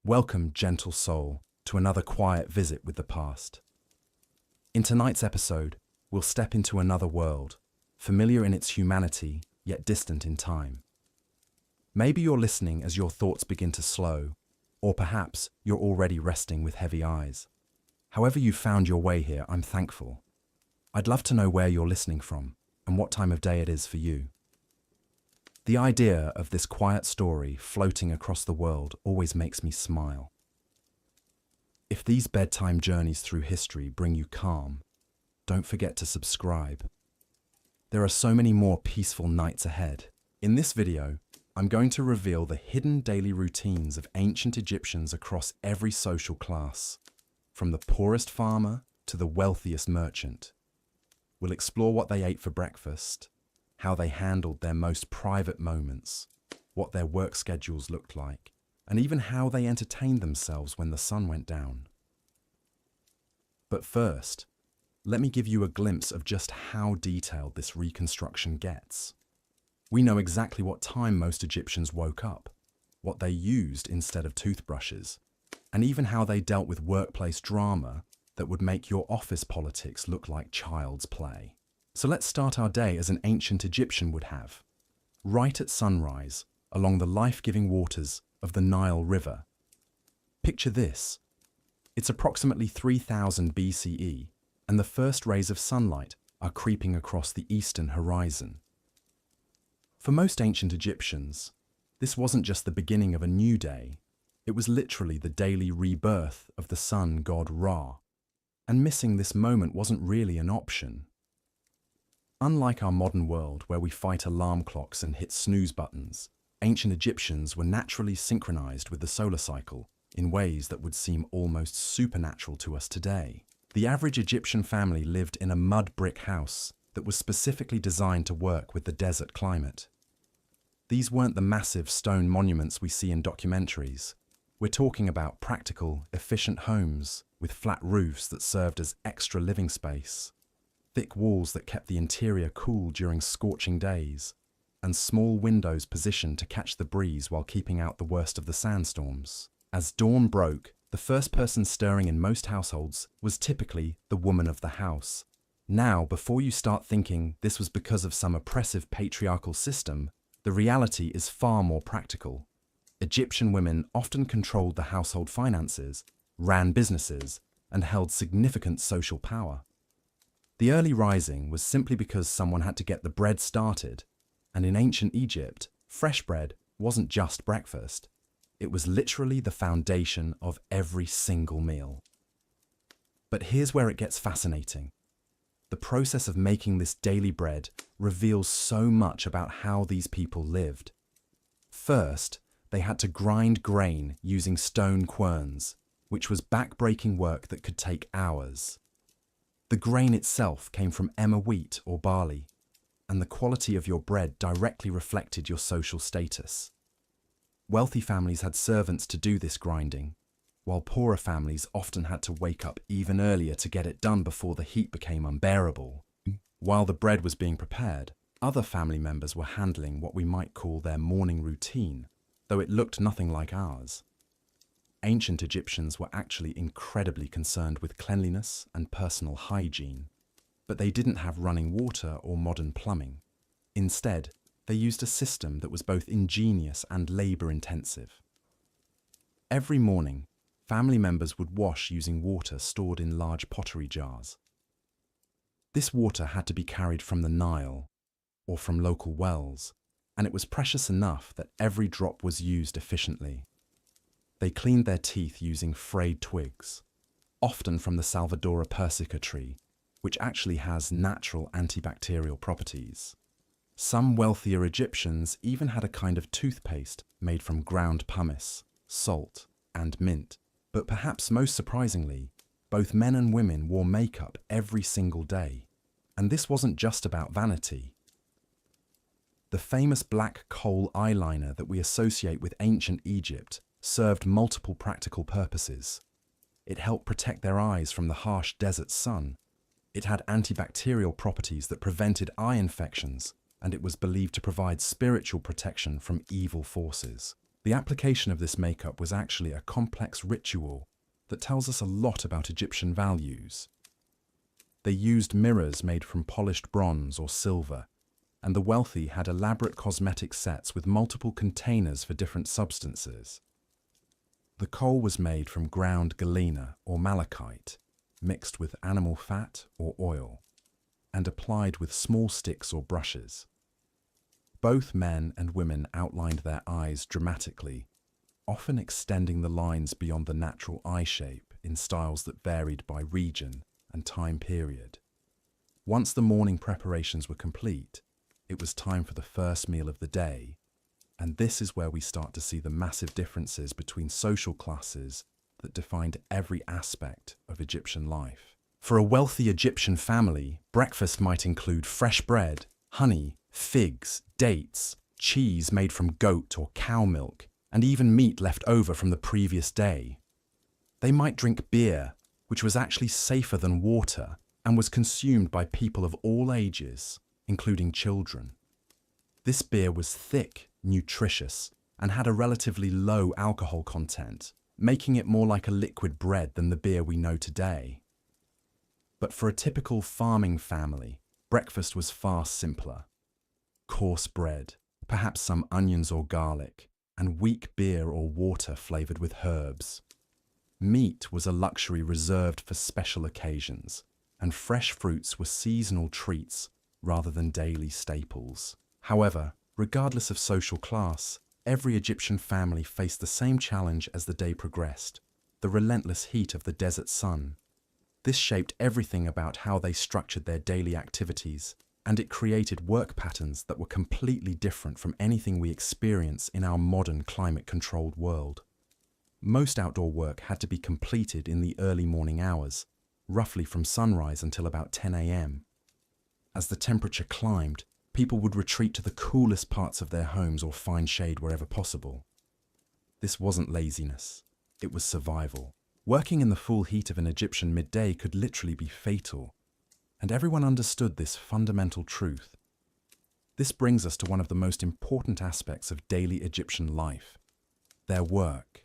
Welcome, gentle soul, to another quiet visit with the past. In tonight's episode, we'll step into another world, familiar in its humanity, yet distant in time. Maybe you're listening as your thoughts begin to slow, or perhaps you're already resting with heavy eyes. However you found your way here, I'm thankful. I'd love to know where you're listening from and what time of day it is for you. The idea of this quiet story floating across the world always makes me smile. If these bedtime journeys through history bring you calm, don't forget to subscribe. There are so many more peaceful nights ahead. In this video, I'm going to reveal the hidden daily routines of ancient Egyptians across every social class, from the poorest farmer to the wealthiest merchant. We'll explore what they ate for breakfast, how they handled their most private moments, what their work schedules looked like, and even how they entertained themselves when the sun went down. But first, let me give you a glimpse of just how detailed this reconstruction gets. We know exactly what time most Egyptians woke up, what they used instead of toothbrushes, and even how they dealt with workplace drama that would make your office politics look like child's play. So let's start our day as an ancient Egyptian would have, right at sunrise, along the life-giving waters of the Nile River. Picture this. It's approximately 3000 BCE, and the first rays of sunlight are creeping across the eastern horizon. For most ancient Egyptians, this wasn't just the beginning of a new day, it was literally the daily rebirth of the sun god Ra, and missing this moment wasn't really an option. Unlike our modern world where we fight alarm clocks and hit snooze buttons, ancient Egyptians were naturally synchronized with the solar cycle in ways that would seem almost supernatural to us today. The average Egyptian family lived in a mud brick house that was specifically designed to work with the desert climate. These weren't the massive stone monuments we see in documentaries. We're talking about practical, efficient homes with flat roofs that served as extra living space, thick walls that kept the interior cool during scorching days, and small windows positioned to catch the breeze while keeping out the worst of the sandstorms. As dawn broke, the first person stirring in most households was typically the woman of the house. Now, before you start thinking this was because of some oppressive patriarchal system, the reality is far more practical. Egyptian women often controlled the household finances, ran businesses, and held significant social power. The early rising was simply because someone had to get the bread started, and in ancient Egypt, fresh bread wasn't just breakfast. It was literally the foundation of every single meal. But here's where it gets fascinating. The process of making this daily bread reveals so much about how these people lived. First, they had to grind grain using stone querns, which was back-breaking work that could take hours. The grain itself came from emmer wheat or barley, and the quality of your bread directly reflected your social status. Wealthy families had servants to do this grinding, while poorer families often had to wake up even earlier to get it done before the heat became unbearable. While the bread was being prepared, other family members were handling what we might call their morning routine, though it looked nothing like ours. Ancient Egyptians were actually incredibly concerned with cleanliness and personal hygiene, but they didn't have running water or modern plumbing. Instead, they used a system that was both ingenious and labor-intensive. Every morning, family members would wash using water stored in large pottery jars. This water had to be carried from the Nile or from local wells, and it was precious enough that every drop was used efficiently. They cleaned their teeth using frayed twigs, often from the Salvadora persica tree, which actually has natural antibacterial properties. Some wealthier Egyptians even had a kind of toothpaste made from ground pumice, salt, and mint. But perhaps most surprisingly, both men and women wore makeup every single day. And this wasn't just about vanity. The famous black coal eyeliner that we associate with ancient Egypt served multiple practical purposes. It helped protect their eyes from the harsh desert sun. It had antibacterial properties that prevented eye infections, and it was believed to provide spiritual protection from evil forces. The application of this makeup was actually a complex ritual that tells us a lot about Egyptian values. They used mirrors made from polished bronze or silver, and the wealthy had elaborate cosmetic sets with multiple containers for different substances. The kohl was made from ground galena or malachite, mixed with animal fat or oil, and applied with small sticks or brushes. Both men and women outlined their eyes dramatically, often extending the lines beyond the natural eye shape in styles that varied by region and time period. Once the morning preparations were complete, it was time for the first meal of the day, and this is where we start to see the massive differences between social classes that defined every aspect of Egyptian life. For a wealthy Egyptian family, breakfast might include fresh bread, honey, figs, dates, cheese made from goat or cow milk, and even meat left over from the previous day. They might drink beer, which was actually safer than water and was consumed by people of all ages, including children. This beer was thick, nutritious, and had a relatively low alcohol content, making it more like a liquid bread than the beer we know today. But for a typical farming family, breakfast was far simpler. Coarse bread, perhaps some onions or garlic, and weak beer or water flavored with herbs. Meat was a luxury reserved for special occasions, and fresh fruits were seasonal treats rather than daily staples. However, regardless of social class, every Egyptian family faced the same challenge as the day progressed: the relentless heat of the desert sun. This shaped everything about how they structured their daily activities, and it created work patterns that were completely different from anything we experience in our modern climate-controlled world. Most outdoor work had to be completed in the early morning hours, roughly from sunrise until about 10 a.m. As the temperature climbed, people would retreat to the coolest parts of their homes or find shade wherever possible. This wasn't laziness, it was survival. Working in the full heat of an Egyptian midday could literally be fatal, and everyone understood this fundamental truth. This brings us to one of the most important aspects of daily Egyptian life: their work.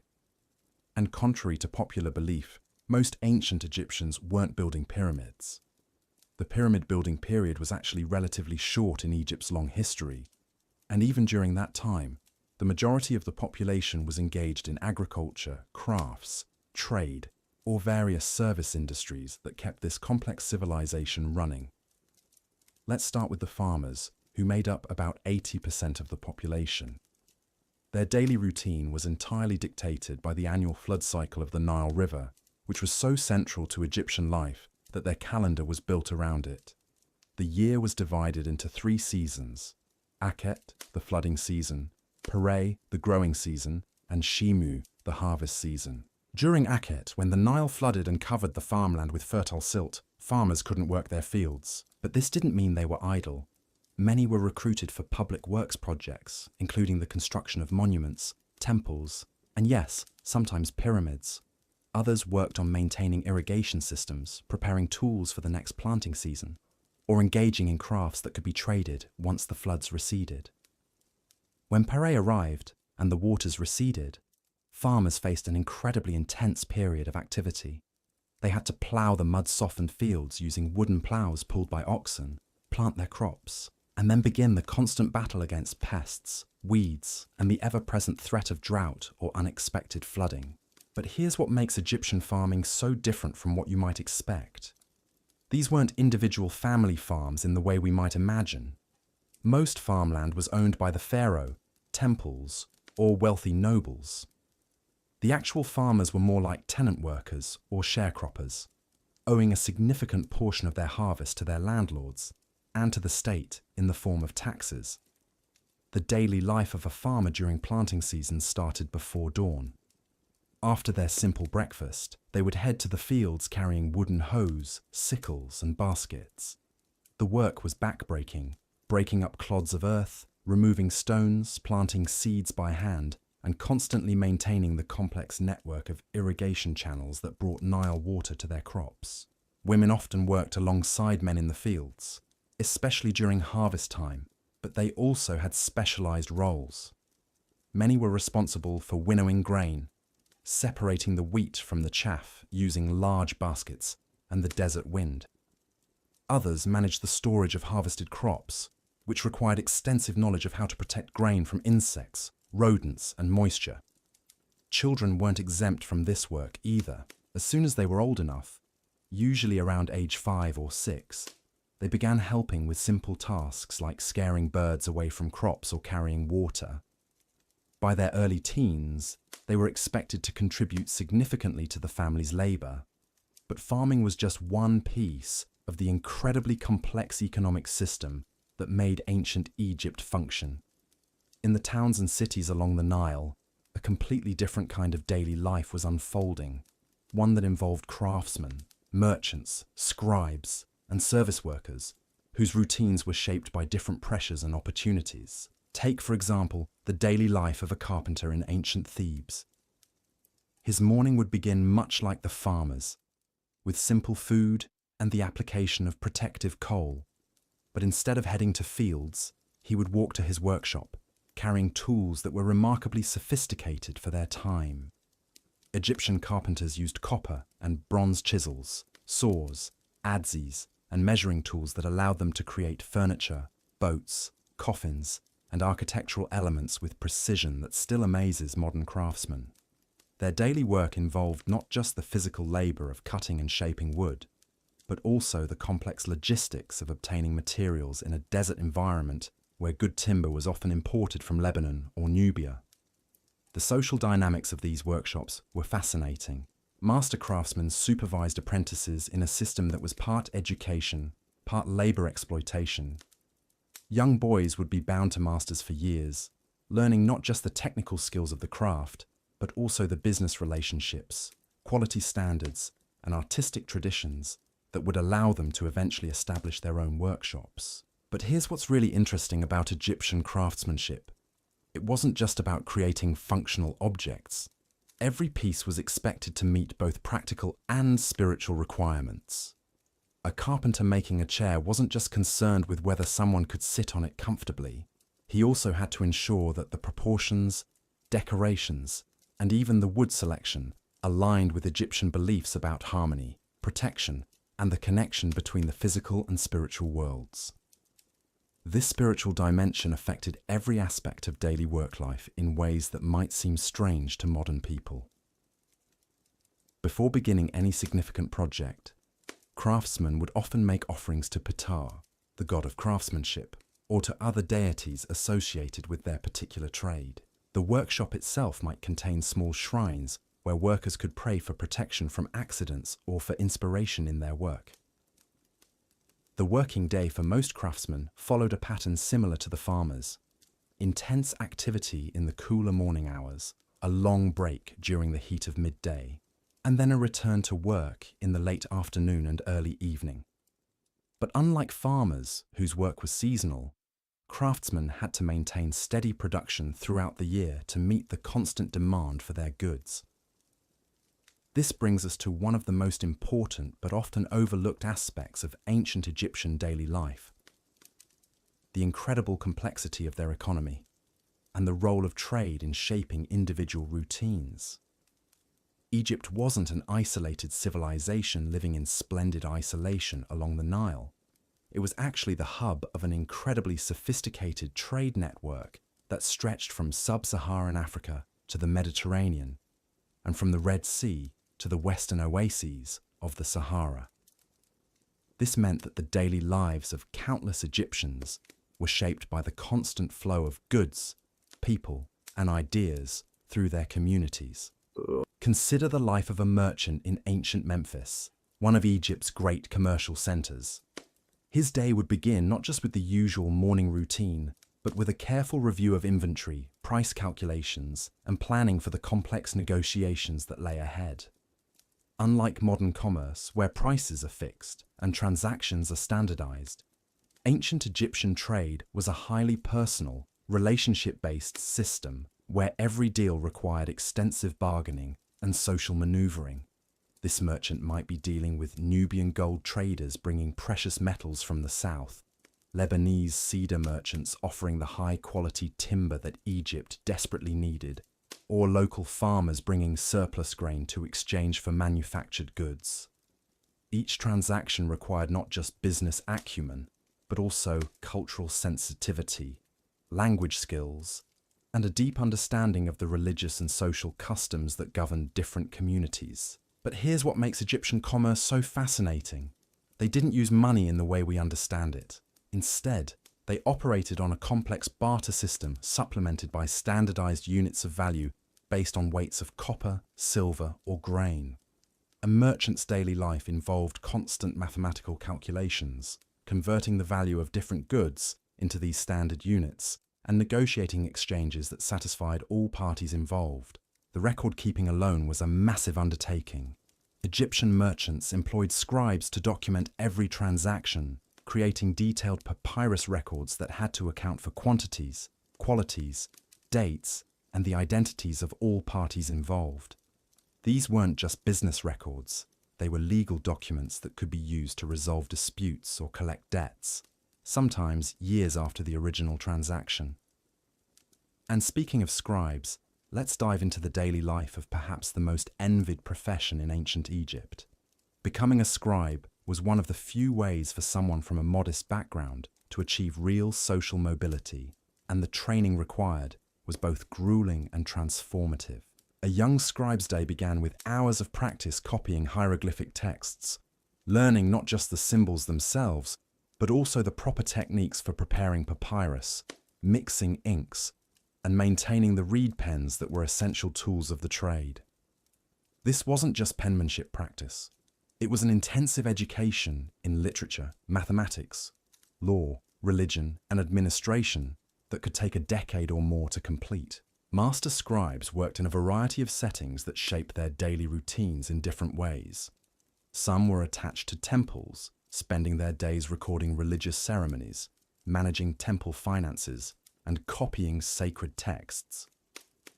And contrary to popular belief, most ancient Egyptians weren't building pyramids. The pyramid building period was actually relatively short in Egypt's long history, and even during that time, the majority of the population was engaged in agriculture, crafts, trade, or various service industries that kept this complex civilization running. Let's start with the farmers, who made up about 80% of the population. Their daily routine was entirely dictated by the annual flood cycle of the Nile River, which was so central to Egyptian life that their calendar was built around it. The year was divided into 3 seasons: Akhet, the flooding season; Pare, the growing season; and Shimu, the harvest season. During Akhet, when the Nile flooded and covered the farmland with fertile silt, farmers couldn't work their fields. But this didn't mean they were idle. Many were recruited for public works projects, including the construction of monuments, temples, and yes, sometimes pyramids. Others worked on maintaining irrigation systems, preparing tools for the next planting season, or engaging in crafts that could be traded once the floods receded. When Pare arrived and the waters receded, farmers faced an incredibly intense period of activity. They had to plough the mud-softened fields using wooden ploughs pulled by oxen, plant their crops, and then begin the constant battle against pests, weeds, and the ever-present threat of drought or unexpected flooding. But here's what makes Egyptian farming so different from what you might expect. These weren't individual family farms in the way we might imagine. Most farmland was owned by the pharaoh, temples, or wealthy nobles. The actual farmers were more like tenant workers or sharecroppers, owing a significant portion of their harvest to their landlords and to the state in the form of taxes. The daily life of a farmer during planting season started before dawn. After their simple breakfast, they would head to the fields carrying wooden hoes, sickles, and baskets. The work was backbreaking, breaking up clods of earth, removing stones, planting seeds by hand, and constantly maintaining the complex network of irrigation channels that brought Nile water to their crops. Women often worked alongside men in the fields, especially during harvest time, but they also had specialized roles. Many were responsible for winnowing grain, separating the wheat from the chaff using large baskets and the desert wind. Others managed the storage of harvested crops, which required extensive knowledge of how to protect grain from insects, rodents, and moisture. Children weren't exempt from this work either. As soon as they were old enough, usually around age 5 or 6, they began helping with simple tasks like scaring birds away from crops or carrying water. By their early teens, they were expected to contribute significantly to the family's labor. But farming was just one piece of the incredibly complex economic system that made ancient Egypt function. In the towns and cities along the Nile, a completely different kind of daily life was unfolding, one that involved craftsmen, merchants, scribes, and service workers, whose routines were shaped by different pressures and opportunities. Take, for example, the daily life of a carpenter in ancient Thebes. His morning would begin much like the farmer's, with simple food and the application of protective coal. But instead of heading to fields, he would walk to his workshop, carrying tools that were remarkably sophisticated for their time. Egyptian carpenters used copper and bronze chisels, saws, adzes, and measuring tools that allowed them to create furniture, boats, coffins, and architectural elements with precision that still amazes modern craftsmen. Their daily work involved not just the physical labor of cutting and shaping wood, but also the complex logistics of obtaining materials in a desert environment where good timber was often imported from Lebanon or Nubia. The social dynamics of these workshops were fascinating. Master craftsmen supervised apprentices in a system that was part education, part labor exploitation. Young boys would be bound to masters for years, learning not just the technical skills of the craft, but also the business relationships, quality standards, and artistic traditions that would allow them to eventually establish their own workshops. But here's what's really interesting about Egyptian craftsmanship. It wasn't just about creating functional objects. Every piece was expected to meet both practical and spiritual requirements. A carpenter making a chair wasn't just concerned with whether someone could sit on it comfortably. He also had to ensure that the proportions, decorations, and even the wood selection aligned with Egyptian beliefs about harmony, protection, and the connection between the physical and spiritual worlds. This spiritual dimension affected every aspect of daily work life in ways that might seem strange to modern people. Before beginning any significant project, craftsmen would often make offerings to Ptah, the god of craftsmanship, or to other deities associated with their particular trade. The workshop itself might contain small shrines where workers could pray for protection from accidents or for inspiration in their work. The working day for most craftsmen followed a pattern similar to the farmers. Intense activity in the cooler morning hours, a long break during the heat of midday, and then a return to work in the late afternoon and early evening. But unlike farmers, whose work was seasonal, craftsmen had to maintain steady production throughout the year to meet the constant demand for their goods. This brings us to one of the most important but often overlooked aspects of ancient Egyptian daily life: the incredible complexity of their economy and the role of trade in shaping individual routines. Egypt wasn't an isolated civilization living in splendid isolation along the Nile. It was actually the hub of an incredibly sophisticated trade network that stretched from sub-Saharan Africa to the Mediterranean, and from the Red Sea to the western oases of the Sahara. This meant that the daily lives of countless Egyptians were shaped by the constant flow of goods, people, and ideas through their communities. Consider the life of a merchant in ancient Memphis, one of Egypt's great commercial centers. His day would begin not just with the usual morning routine, but with a careful review of inventory, price calculations, and planning for the complex negotiations that lay ahead. Unlike modern commerce, where prices are fixed and transactions are standardized, ancient Egyptian trade was a highly personal, relationship-based system where every deal required extensive bargaining and social maneuvering. This merchant might be dealing with Nubian gold traders bringing precious metals from the south, Lebanese cedar merchants offering the high-quality timber that Egypt desperately needed, or local farmers bringing surplus grain to exchange for manufactured goods. Each transaction required not just business acumen, but also cultural sensitivity, language skills, and a deep understanding of the religious and social customs that governed different communities. But here's what makes Egyptian commerce so fascinating. They didn't use money in the way we understand it. Instead, they operated on a complex barter system supplemented by standardized units of value based on weights of copper, silver, or grain. A merchant's daily life involved constant mathematical calculations, converting the value of different goods into these standard units, and negotiating exchanges that satisfied all parties involved. The record-keeping alone was a massive undertaking. Egyptian merchants employed scribes to document every transaction, creating detailed papyrus records that had to account for quantities, qualities, dates, and the identities of all parties involved. These weren't just business records, they were legal documents that could be used to resolve disputes or collect debts, sometimes years after the original transaction. And speaking of scribes, let's dive into the daily life of perhaps the most envied profession in ancient Egypt. Becoming a scribe was one of the few ways for someone from a modest background to achieve real social mobility, and the training required was both grueling and transformative. A young scribe's day began with hours of practice copying hieroglyphic texts, learning not just the symbols themselves, but also the proper techniques for preparing papyrus, mixing inks, and maintaining the reed pens that were essential tools of the trade. This wasn't just penmanship practice. It was an intensive education in literature, mathematics, law, religion, and administration that could take a decade or more to complete. Master scribes worked in a variety of settings that shaped their daily routines in different ways. Some were attached to temples, spending their days recording religious ceremonies, managing temple finances, and copying sacred texts.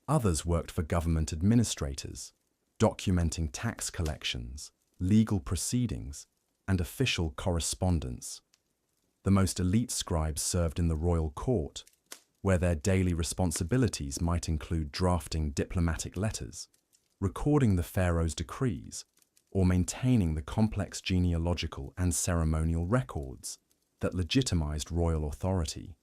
Others worked for government administrators, documenting tax collections, legal proceedings, and official correspondence. The most elite scribes served in the royal court, where their daily responsibilities might include drafting diplomatic letters, recording the Pharaoh's decrees, or maintaining the complex genealogical and ceremonial records that legitimized royal authority.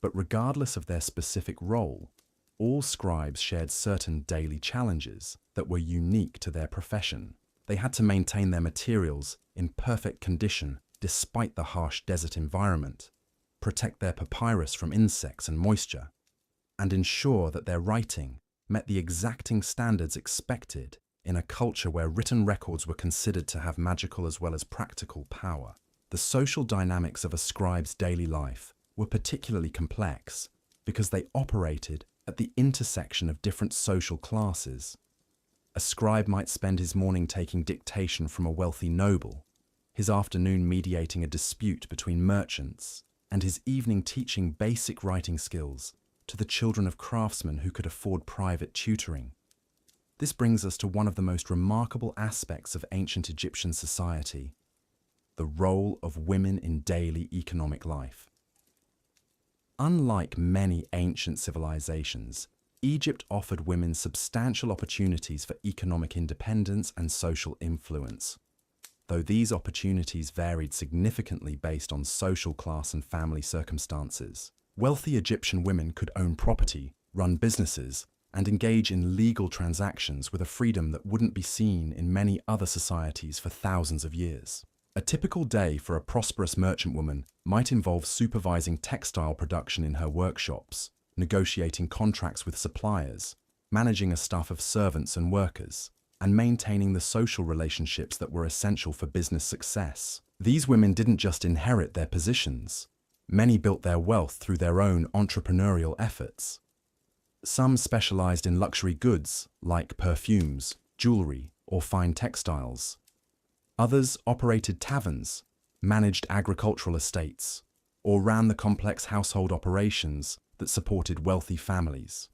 But regardless of their specific role, all scribes shared certain daily challenges that were unique to their profession. They had to maintain their materials in perfect condition despite the harsh desert environment, protect their papyrus from insects and moisture, and ensure that their writing met the exacting standards expected in a culture where written records were considered to have magical as well as practical power. The social dynamics of a scribe's daily life were particularly complex because they operated at the intersection of different social classes. A scribe might spend his morning taking dictation from a wealthy noble, his afternoon mediating a dispute between merchants, and his evening teaching basic writing skills to the children of craftsmen who could afford private tutoring. This brings us to one of the most remarkable aspects of ancient Egyptian society: the role of women in daily economic life. Unlike many ancient civilizations, Egypt offered women substantial opportunities for economic independence and social influence. Though these opportunities varied significantly based on social class and family circumstances, wealthy Egyptian women could own property, run businesses, and engage in legal transactions with a freedom that wouldn't be seen in many other societies for thousands of years. A typical day for a prosperous merchant woman might involve supervising textile production in her workshops, negotiating contracts with suppliers, managing a staff of servants and workers, and maintaining the social relationships that were essential for business success. These women didn't just inherit their positions. Many built their wealth through their own entrepreneurial efforts. Some specialized in luxury goods like perfumes, jewelry, or fine textiles. Others operated taverns, managed agricultural estates, or ran the complex household operations that supported wealthy families.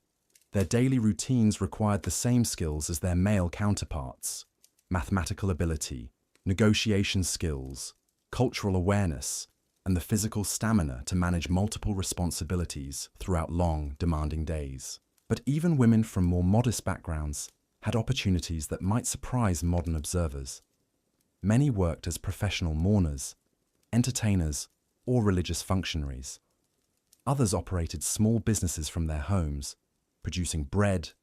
Their daily routines required the same skills as their male counterparts: mathematical ability, negotiation skills, cultural awareness, and the physical stamina to manage multiple responsibilities throughout long, demanding days. But even women from more modest backgrounds had opportunities that might surprise modern observers. Many worked as professional mourners, entertainers, or religious functionaries. Others operated small businesses from their homes, producing bread,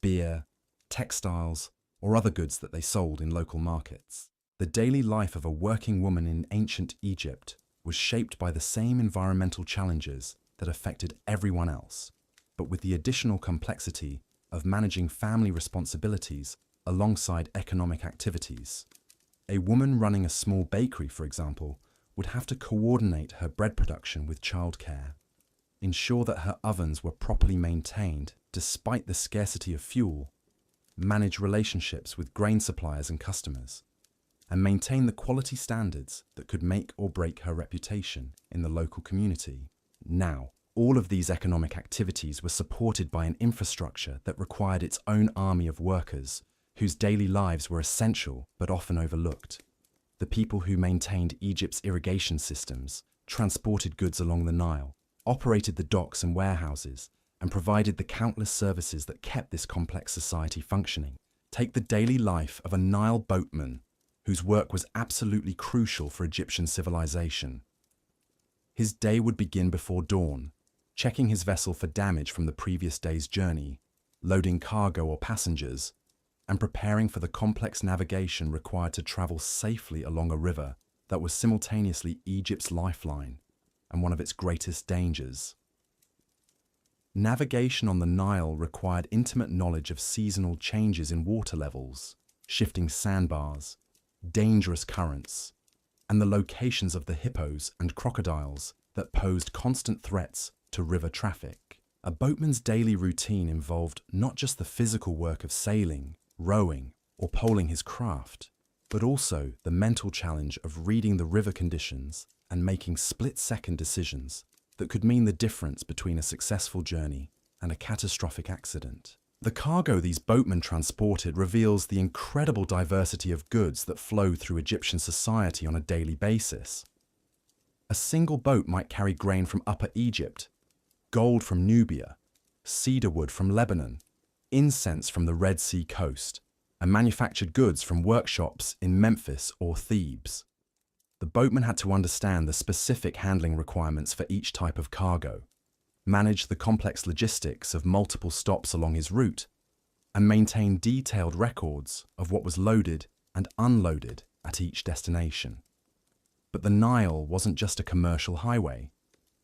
beer, textiles, or other goods that they sold in local markets. The daily life of a working woman in ancient Egypt was shaped by the same environmental challenges that affected everyone else, but with the additional complexity of managing family responsibilities alongside economic activities. A woman running a small bakery, for example, would have to coordinate her bread production with childcare, ensure that her ovens were properly maintained despite the scarcity of fuel, manage relationships with grain suppliers and customers, and maintain the quality standards that could make or break her reputation in the local community. Now, all of these economic activities were supported by an infrastructure that required its own army of workers whose daily lives were essential but often overlooked. The people who maintained Egypt's irrigation systems, transported goods along the Nile, operated the docks and warehouses, and provided the countless services that kept this complex society functioning. Take the daily life of a Nile boatman whose work was absolutely crucial for Egyptian civilization. His day would begin before dawn, checking his vessel for damage from the previous day's journey, loading cargo or passengers, and preparing for the complex navigation required to travel safely along a river that was simultaneously Egypt's lifeline and one of its greatest dangers. Navigation on the Nile required intimate knowledge of seasonal changes in water levels, shifting sandbars, dangerous currents, and the locations of the hippos and crocodiles that posed constant threats to river traffic. A boatman's daily routine involved not just the physical work of sailing, rowing, or poling his craft, but also the mental challenge of reading the river conditions and making split-second decisions that could mean the difference between a successful journey and a catastrophic accident. The cargo these boatmen transported reveals the incredible diversity of goods that flow through Egyptian society on a daily basis. A single boat might carry grain from Upper Egypt, gold from Nubia, cedar wood from Lebanon, incense from the Red Sea coast, and manufactured goods from workshops in Memphis or Thebes. The boatman had to understand the specific handling requirements for each type of cargo, manage the complex logistics of multiple stops along his route, and maintain detailed records of what was loaded and unloaded at each destination. But the Nile wasn't just a commercial highway.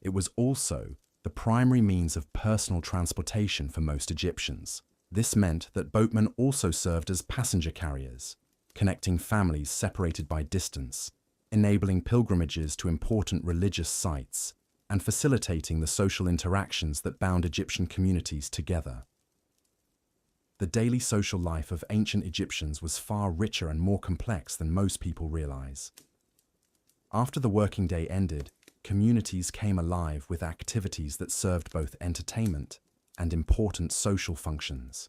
It was also the primary means of personal transportation for most Egyptians. This meant that boatmen also served as passenger carriers, connecting families separated by distance, enabling pilgrimages to important religious sites, and facilitating the social interactions that bound Egyptian communities together. The daily social life of ancient Egyptians was far richer and more complex than most people realize. After the working day ended, communities came alive with activities that served both entertainment and important social functions.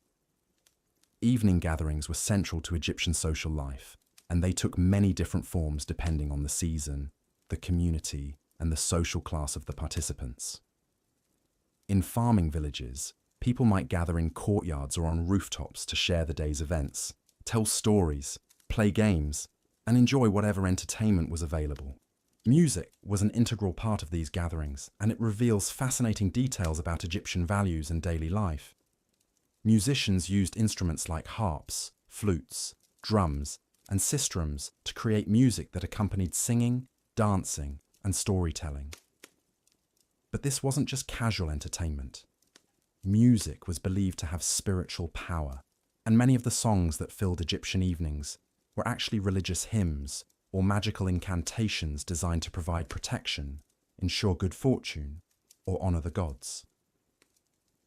Evening gatherings were central to Egyptian social life, and they took many different forms depending on the season, the community, and the social class of the participants. In farming villages, people might gather in courtyards or on rooftops to share the day's events, tell stories, play games, and enjoy whatever entertainment was available. Music was an integral part of these gatherings, and it reveals fascinating details about Egyptian values and daily life. Musicians used instruments like harps, flutes, drums, and sistrums to create music that accompanied singing, dancing, and storytelling. But this wasn't just casual entertainment. Music was believed to have spiritual power, and many of the songs that filled Egyptian evenings were actually religious hymns or magical incantations designed to provide protection, ensure good fortune, or honor the gods.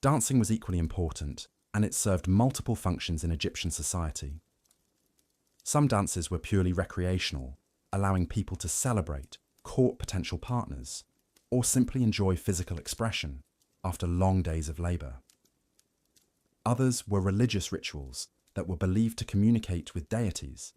Dancing was equally important, and it served multiple functions in Egyptian society. Some dances were purely recreational, allowing people to celebrate, court potential partners, or simply enjoy physical expression after long days of labor. Others were religious rituals that were believed to communicate with deities,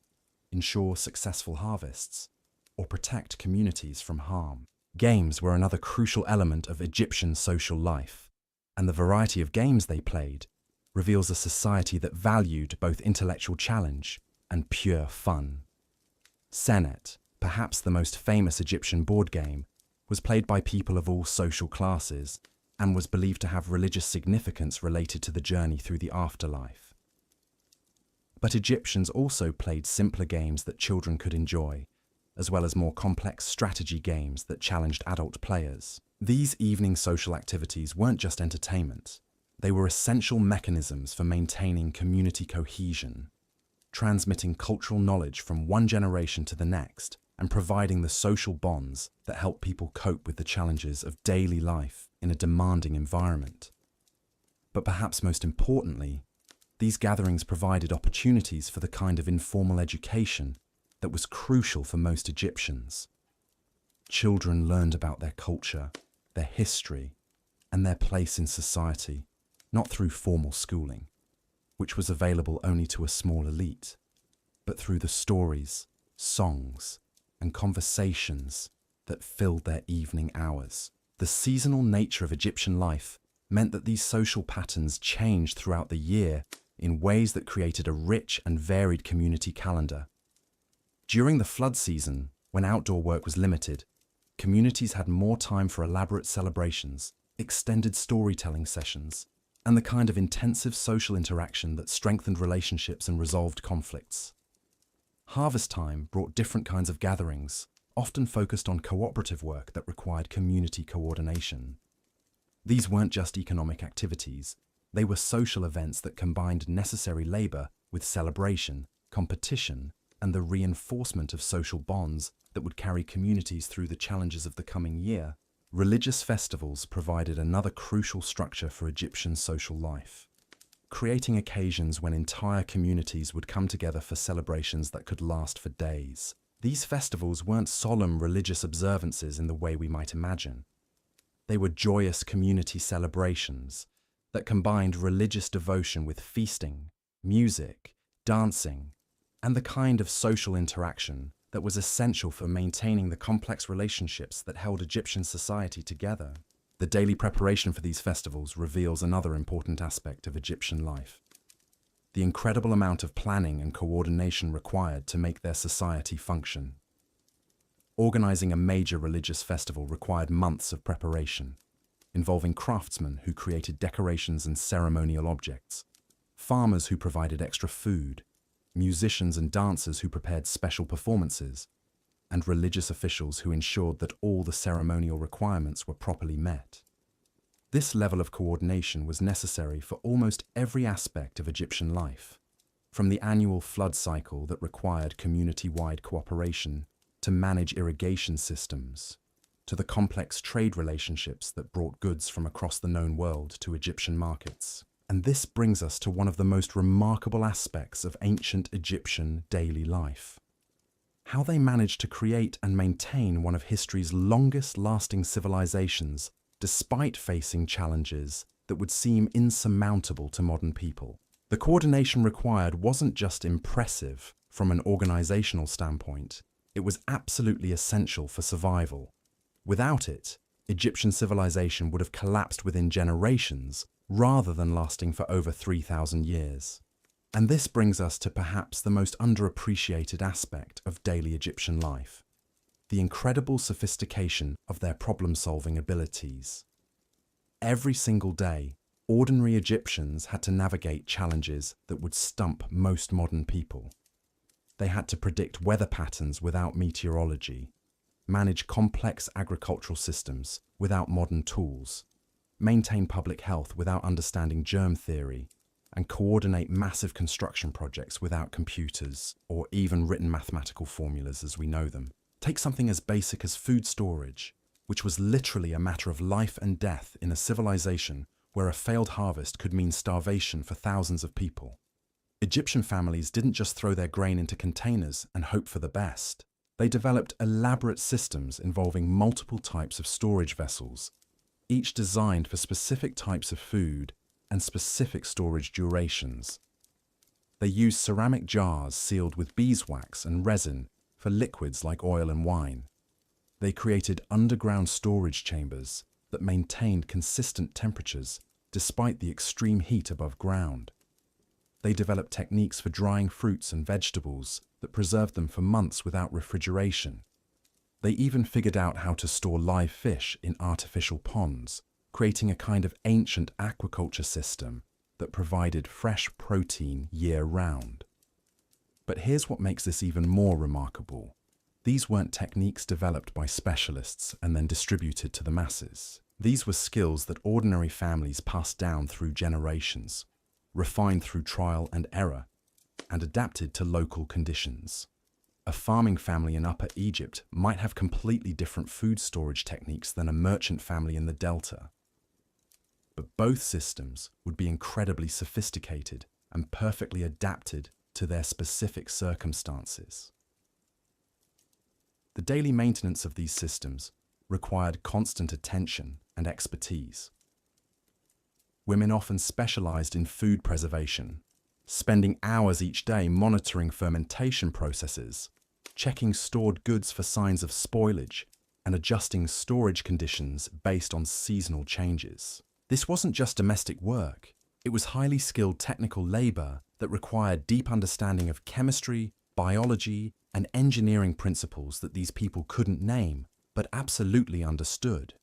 ensure successful harvests, or protect communities from harm. Games were another crucial element of Egyptian social life, and the variety of games they played reveals a society that valued both intellectual challenge and pure fun. Senet, perhaps the most famous Egyptian board game, was played by people of all social classes and was believed to have religious significance related to the journey through the afterlife. But Egyptians also played simpler games that children could enjoy, as well as more complex strategy games that challenged adult players. These evening social activities weren't just entertainment. They were essential mechanisms for maintaining community cohesion, transmitting cultural knowledge from one generation to the next, and providing the social bonds that help people cope with the challenges of daily life in a demanding environment. But perhaps most importantly, these gatherings provided opportunities for the kind of informal education that was crucial for most Egyptians. Children learned about their culture, their history, and their place in society, not through formal schooling, which was available only to a small elite, but through the stories, songs, and conversations that filled their evening hours. The seasonal nature of Egyptian life meant that these social patterns changed throughout the year in ways that created a rich and varied community calendar. During the flood season, when outdoor work was limited, communities had more time for elaborate celebrations, extended storytelling sessions, and the kind of intensive social interaction that strengthened relationships and resolved conflicts. Harvest time brought different kinds of gatherings, often focused on cooperative work that required community coordination. These weren't just economic activities, they were social events that combined necessary labor with celebration, competition, and the reinforcement of social bonds that would carry communities through the challenges of the coming year. Religious festivals provided another crucial structure for Egyptian social life, creating occasions when entire communities would come together for celebrations that could last for days. These festivals weren't solemn religious observances in the way we might imagine. They were joyous community celebrations that combined religious devotion with feasting, music, dancing, and the kind of social interaction that was essential for maintaining the complex relationships that held Egyptian society together. The daily preparation for these festivals reveals another important aspect of Egyptian life: the incredible amount of planning and coordination required to make their society function. Organizing a major religious festival required months of preparation, involving craftsmen who created decorations and ceremonial objects, farmers who provided extra food, musicians and dancers who prepared special performances, and religious officials who ensured that all the ceremonial requirements were properly met. This level of coordination was necessary for almost every aspect of Egyptian life, from the annual flood cycle that required community-wide cooperation to manage irrigation systems, to the complex trade relationships that brought goods from across the known world to Egyptian markets. And this brings us to one of the most remarkable aspects of ancient Egyptian daily life: how they managed to create and maintain one of history's longest-lasting civilizations despite facing challenges that would seem insurmountable to modern people. The coordination required wasn't just impressive from an organizational standpoint, it was absolutely essential for survival. Without it, Egyptian civilization would have collapsed within generations rather than lasting for over 3,000 years. And this brings us to perhaps the most underappreciated aspect of daily Egyptian life: the incredible sophistication of their problem-solving abilities. Every single day, ordinary Egyptians had to navigate challenges that would stump most modern people. They had to predict weather patterns without meteorology, manage complex agricultural systems without modern tools, maintain public health without understanding germ theory, and coordinate massive construction projects without computers or even written mathematical formulas as we know them. Take something as basic as food storage, which was literally a matter of life and death in a civilization where a failed harvest could mean starvation for thousands of people. Egyptian families didn't just throw their grain into containers and hope for the best. They developed elaborate systems involving multiple types of storage vessels, each designed for specific types of food and specific storage durations. They used ceramic jars sealed with beeswax and resin for liquids like oil and wine, They created underground storage chambers that maintained consistent temperatures despite the extreme heat above ground. They developed techniques for drying fruits and vegetables that preserved them for months without refrigeration. They even figured out how to store live fish in artificial ponds, creating a kind of ancient aquaculture system that provided fresh protein year-round. But here's what makes this even more remarkable. These weren't techniques developed by specialists and then distributed to the masses. These were skills that ordinary families passed down through generations, refined through trial and error, and adapted to local conditions. A farming family in Upper Egypt might have completely different food storage techniques than a merchant family in the Delta. But both systems would be incredibly sophisticated and perfectly adapted to their specific circumstances. The daily maintenance of these systems required constant attention and expertise. Women often specialized in food preservation, spending hours each day monitoring fermentation processes, checking stored goods for signs of spoilage, and adjusting storage conditions based on seasonal changes. This wasn't just domestic work. It was highly skilled technical labor that required deep understanding of chemistry, biology, and engineering principles that these people couldn't name, but absolutely understood.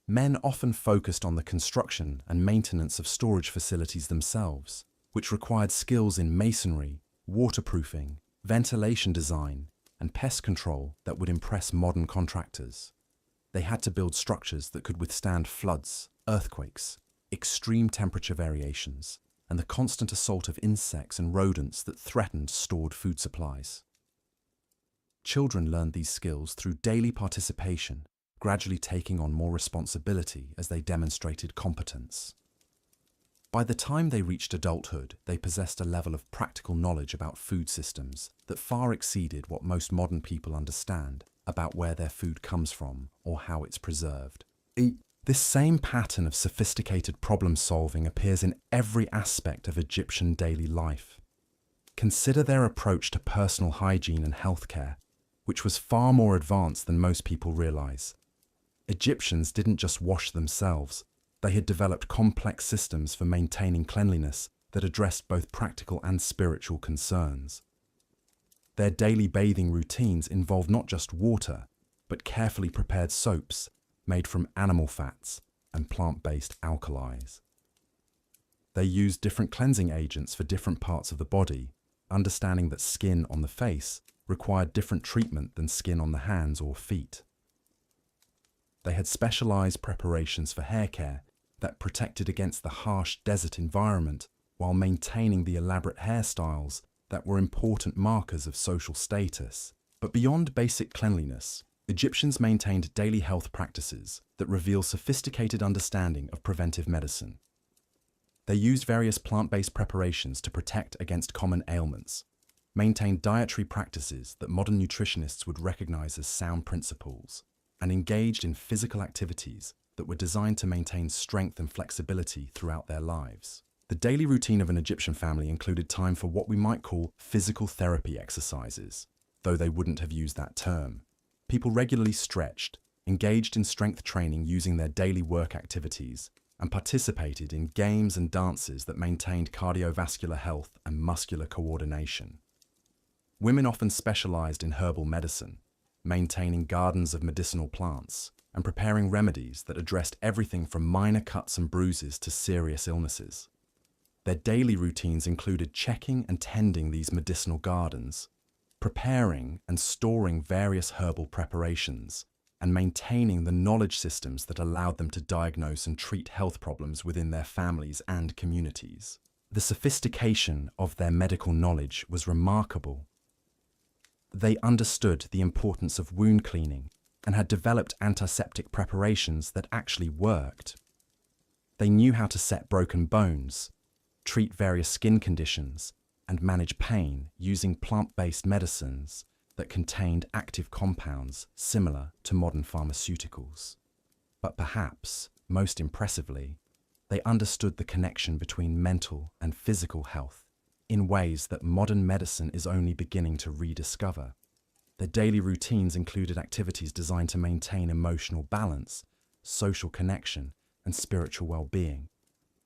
Men often focused on the construction and maintenance of storage facilities themselves, which required skills in masonry, waterproofing, ventilation design, and pest control that would impress modern contractors. They had to build structures that could withstand floods, earthquakes, extreme temperature variations, and the constant assault of insects and rodents that threatened stored food supplies. Children learned these skills through daily participation, gradually taking on more responsibility as they demonstrated competence. By the time they reached adulthood, they possessed a level of practical knowledge about food systems that far exceeded what most modern people understand about where their food comes from or how it's preserved. This same pattern of sophisticated problem-solving appears in every aspect of Egyptian daily life. Consider their approach to personal hygiene and healthcare, which was far more advanced than most people realize. Egyptians didn't just wash themselves. They had developed complex systems for maintaining cleanliness that addressed both practical and spiritual concerns. Their daily bathing routines involved not just water, but carefully prepared soaps made from animal fats and plant-based alkalis. They used different cleansing agents for different parts of the body, understanding that skin on the face required different treatment than skin on the hands or feet. They had specialized preparations for hair care that protected against the harsh desert environment while maintaining the elaborate hairstyles that were important markers of social status. But beyond basic cleanliness, Egyptians maintained daily health practices that reveal sophisticated understanding of preventive medicine. They used various plant-based preparations to protect against common ailments, maintained dietary practices that modern nutritionists would recognize as sound principles, and engaged in physical activities that were designed to maintain strength and flexibility throughout their lives. The daily routine of an Egyptian family included time for what we might call physical therapy exercises, though they wouldn't have used that term. People regularly stretched, engaged in strength training using their daily work activities, and participated in games and dances that maintained cardiovascular health and muscular coordination. Women often specialized in herbal medicine, maintaining gardens of medicinal plants, and preparing remedies that addressed everything from minor cuts and bruises to serious illnesses. Their daily routines included checking and tending these medicinal gardens, preparing and storing various herbal preparations, and maintaining the knowledge systems that allowed them to diagnose and treat health problems within their families and communities. The sophistication of their medical knowledge was remarkable. They understood the importance of wound cleaning and had developed antiseptic preparations that actually worked. They knew how to set broken bones, treat various skin conditions, and manage pain using plant-based medicines that contained active compounds similar to modern pharmaceuticals. But perhaps, most impressively, they understood the connection between mental and physical health in ways that modern medicine is only beginning to rediscover. Their daily routines included activities designed to maintain emotional balance, social connection, and spiritual well-being,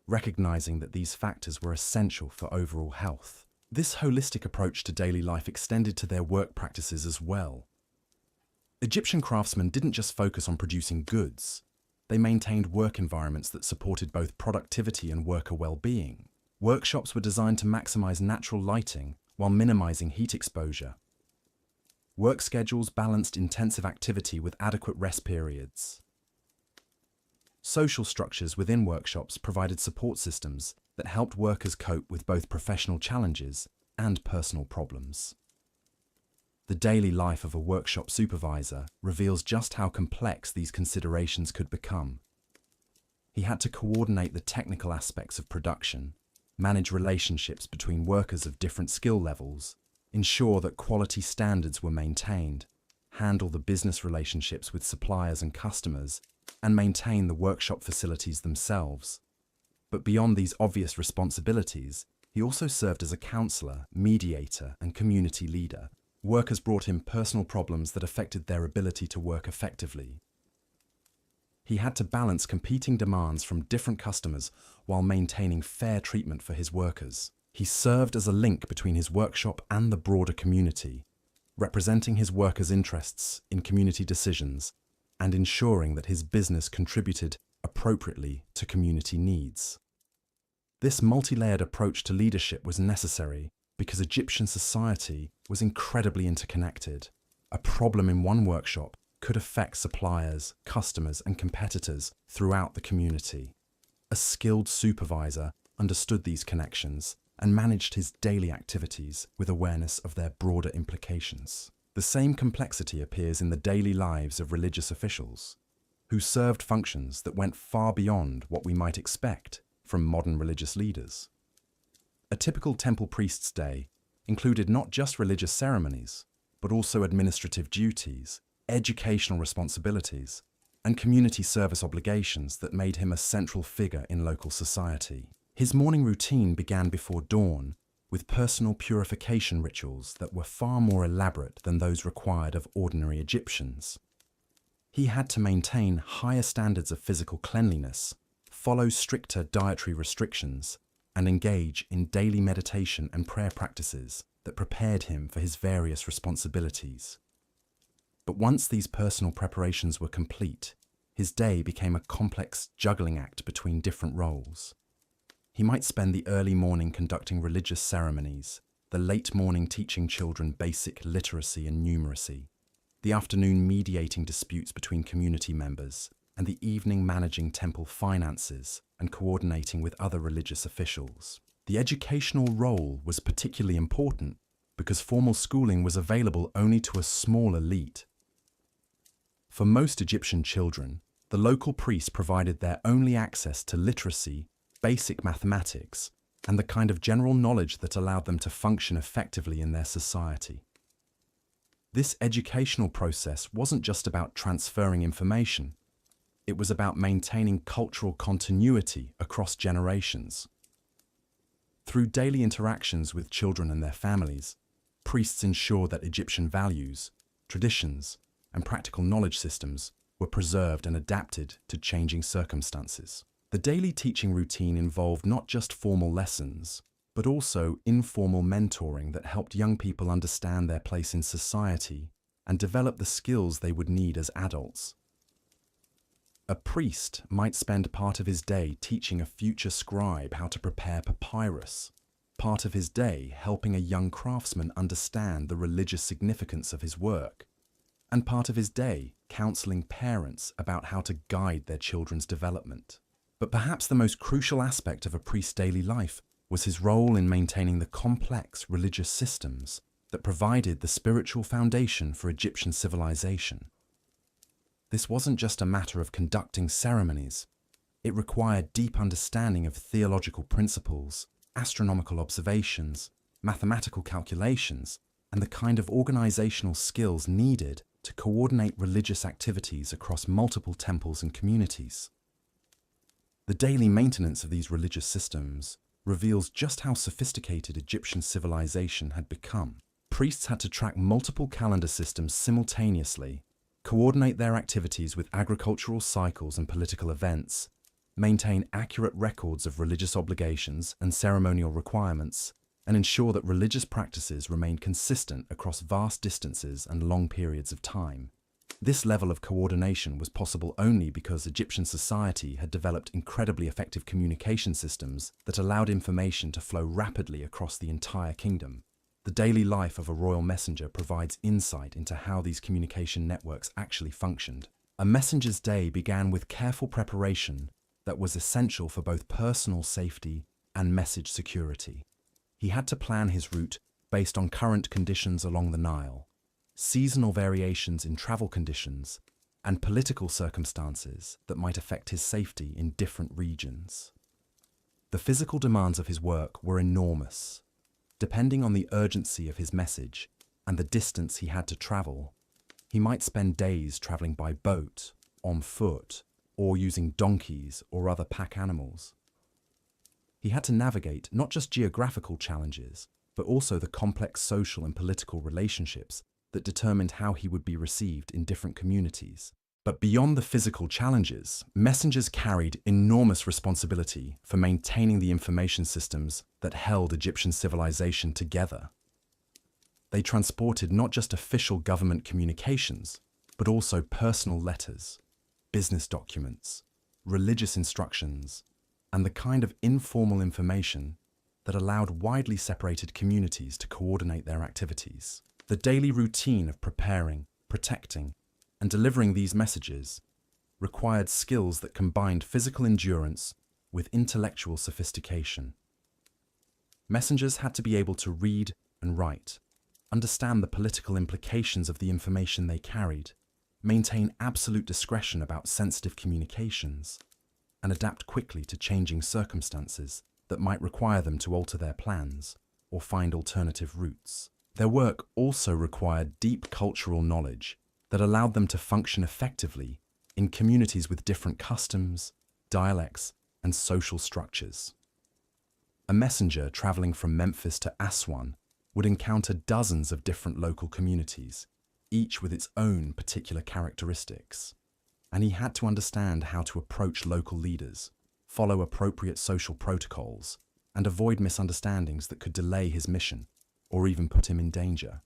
recognizing that these factors were essential for overall health. This holistic approach to daily life extended to their work practices as well. Egyptian craftsmen didn't just focus on producing goods. They maintained work environments that supported both productivity and worker well-being. Workshops were designed to maximize natural lighting while minimizing heat exposure. Work schedules balanced intensive activity with adequate rest periods. Social structures within workshops provided support systems that helped workers cope with both professional challenges and personal problems. The daily life of a workshop supervisor reveals just how complex these considerations could become. He had to coordinate the technical aspects of production, manage relationships between workers of different skill levels, ensure that quality standards were maintained, handle the business relationships with suppliers and customers, and maintain the workshop facilities themselves. But beyond these obvious responsibilities, he also served as a counselor, mediator, and community leader. Workers brought him personal problems that affected their ability to work effectively. He had to balance competing demands from different customers while maintaining fair treatment for his workers. He served as a link between his workshop and the broader community, representing his workers' interests in community decisions and ensuring that his business contributed appropriately to community needs. This multi-layered approach to leadership was necessary because Egyptian society was incredibly interconnected. A problem in one workshop could affect suppliers, customers, and competitors throughout the community. A skilled supervisor understood these connections and managed his daily activities with awareness of their broader implications. The same complexity appears in the daily lives of religious officials, who served functions that went far beyond what we might expect from modern religious leaders. A typical temple priest's day included not just religious ceremonies, but also administrative duties, educational responsibilities, and community service obligations that made him a central figure in local society. His morning routine began before dawn with personal purification rituals that were far more elaborate than those required of ordinary Egyptians. He had to maintain higher standards of physical cleanliness, follow stricter dietary restrictions, and engage in daily meditation and prayer practices that prepared him for his various responsibilities. But once these personal preparations were complete, his day became a complex juggling act between different roles. He might spend the early morning conducting religious ceremonies, the late morning teaching children basic literacy and numeracy, the afternoon mediating disputes between community members, and the evening managing temple finances and coordinating with other religious officials. The educational role was particularly important because formal schooling was available only to a small elite. For most Egyptian children, the local priest provided their only access to literacy, basic mathematics, and the kind of general knowledge that allowed them to function effectively in their society. This educational process wasn't just about transferring information. It was about maintaining cultural continuity across generations. Through daily interactions with children and their families, priests ensured that Egyptian values, traditions, and practical knowledge systems were preserved and adapted to changing circumstances. The daily teaching routine involved not just formal lessons, but also informal mentoring that helped young people understand their place in society and develop the skills they would need as adults. A priest might spend part of his day teaching a future scribe how to prepare papyrus, part of his day helping a young craftsman understand the religious significance of his work, and part of his day counseling parents about how to guide their children's development. But perhaps the most crucial aspect of a priest's daily life was his role in maintaining the complex religious systems that provided the spiritual foundation for Egyptian civilization. This wasn't just a matter of conducting ceremonies. It required deep understanding of theological principles, astronomical observations, mathematical calculations, and the kind of organizational skills needed to coordinate religious activities across multiple temples and communities. The daily maintenance of these religious systems reveals just how sophisticated Egyptian civilization had become. Priests had to track multiple calendar systems simultaneously, coordinate their activities with agricultural cycles and political events, maintain accurate records of religious obligations and ceremonial requirements, and ensure that religious practices remained consistent across vast distances and long periods of time. This level of coordination was possible only because Egyptian society had developed incredibly effective communication systems that allowed information to flow rapidly across the entire kingdom. The daily life of a royal messenger provides insight into how these communication networks actually functioned. A messenger's day began with careful preparation that was essential for both personal safety and message security. He had to plan his route based on current conditions along the Nile, seasonal variations in travel conditions, and political circumstances that might affect his safety in different regions. The physical demands of his work were enormous. Depending on the urgency of his message and the distance he had to travel, he might spend days traveling by boat, on foot, or using donkeys or other pack animals. He had to navigate not just geographical challenges, but also the complex social and political relationships that determined how he would be received in different communities. But beyond the physical challenges, messengers carried enormous responsibility for maintaining the information systems that held Egyptian civilization together. They transported not just official government communications, but also personal letters, business documents, religious instructions, and the kind of informal information that allowed widely separated communities to coordinate their activities. The daily routine of preparing, protecting, and delivering these messages required skills that combined physical endurance with intellectual sophistication. Messengers had to be able to read and write, understand the political implications of the information they carried, maintain absolute discretion about sensitive communications, and adapt quickly to changing circumstances that might require them to alter their plans or find alternative routes. Their work also required deep cultural knowledge that allowed them to function effectively in communities with different customs, dialects, and social structures. A messenger traveling from Memphis to Aswan would encounter dozens of different local communities, each with its own particular characteristics. And he had to understand how to approach local leaders, follow appropriate social protocols, and avoid misunderstandings that could delay his mission or even put him in danger.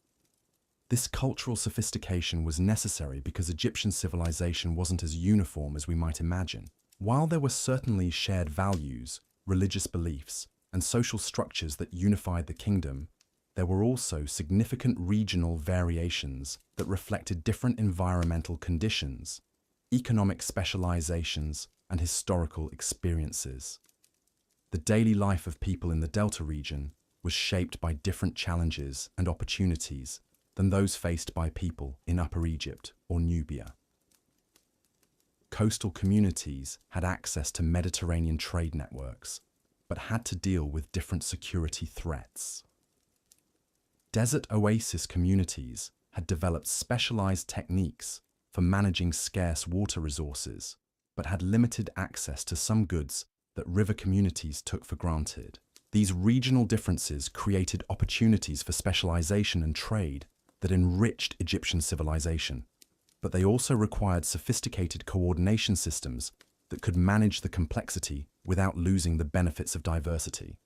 This cultural sophistication was necessary because Egyptian civilization wasn't as uniform as we might imagine. While there were certainly shared values, religious beliefs, and social structures that unified the kingdom, there were also significant regional variations that reflected different environmental conditions, economic specializations, and historical experiences. The daily life of people in the Delta region was shaped by different challenges and opportunities than those faced by people in Upper Egypt or Nubia. Coastal communities had access to Mediterranean trade networks, but had to deal with different security threats. Desert oasis communities had developed specialized techniques for managing scarce water resources, but had limited access to some goods that river communities took for granted. These regional differences created opportunities for specialization and trade that enriched Egyptian civilization, but they also required sophisticated coordination systems that could manage the complexity without losing the benefits of diversity.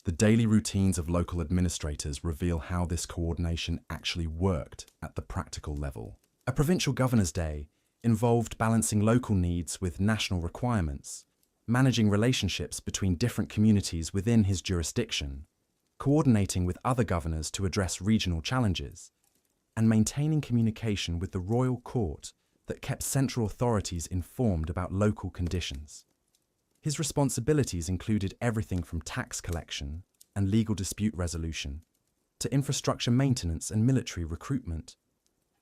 The daily routines of local administrators reveal how this coordination actually worked at the practical level. A provincial governor's day involved balancing local needs with national requirements, managing relationships between different communities within his jurisdiction, coordinating with other governors to address regional challenges, and maintaining communication with the royal court that kept central authorities informed about local conditions. His responsibilities included everything from tax collection and legal dispute resolution to infrastructure maintenance and military recruitment.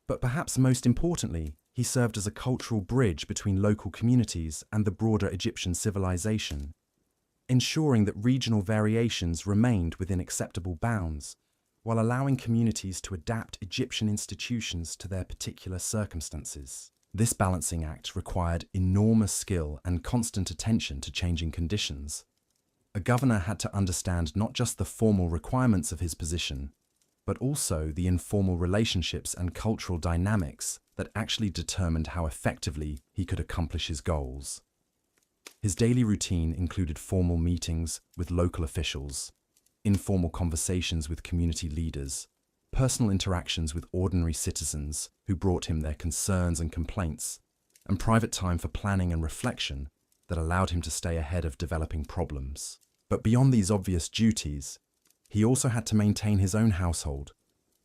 But perhaps most importantly, he served as a cultural bridge between local communities and the broader Egyptian civilization, ensuring that regional variations remained within acceptable bounds, while allowing communities to adapt Egyptian institutions to their particular circumstances. This balancing act required enormous skill and constant attention to changing conditions. A governor had to understand not just the formal requirements of his position, but also the informal relationships and cultural dynamics that actually determined how effectively he could accomplish his goals. His daily routine included formal meetings with local officials, informal conversations with community leaders, personal interactions with ordinary citizens who brought him their concerns and complaints, and private time for planning and reflection that allowed him to stay ahead of developing problems. But beyond these obvious duties, he also had to maintain his own household,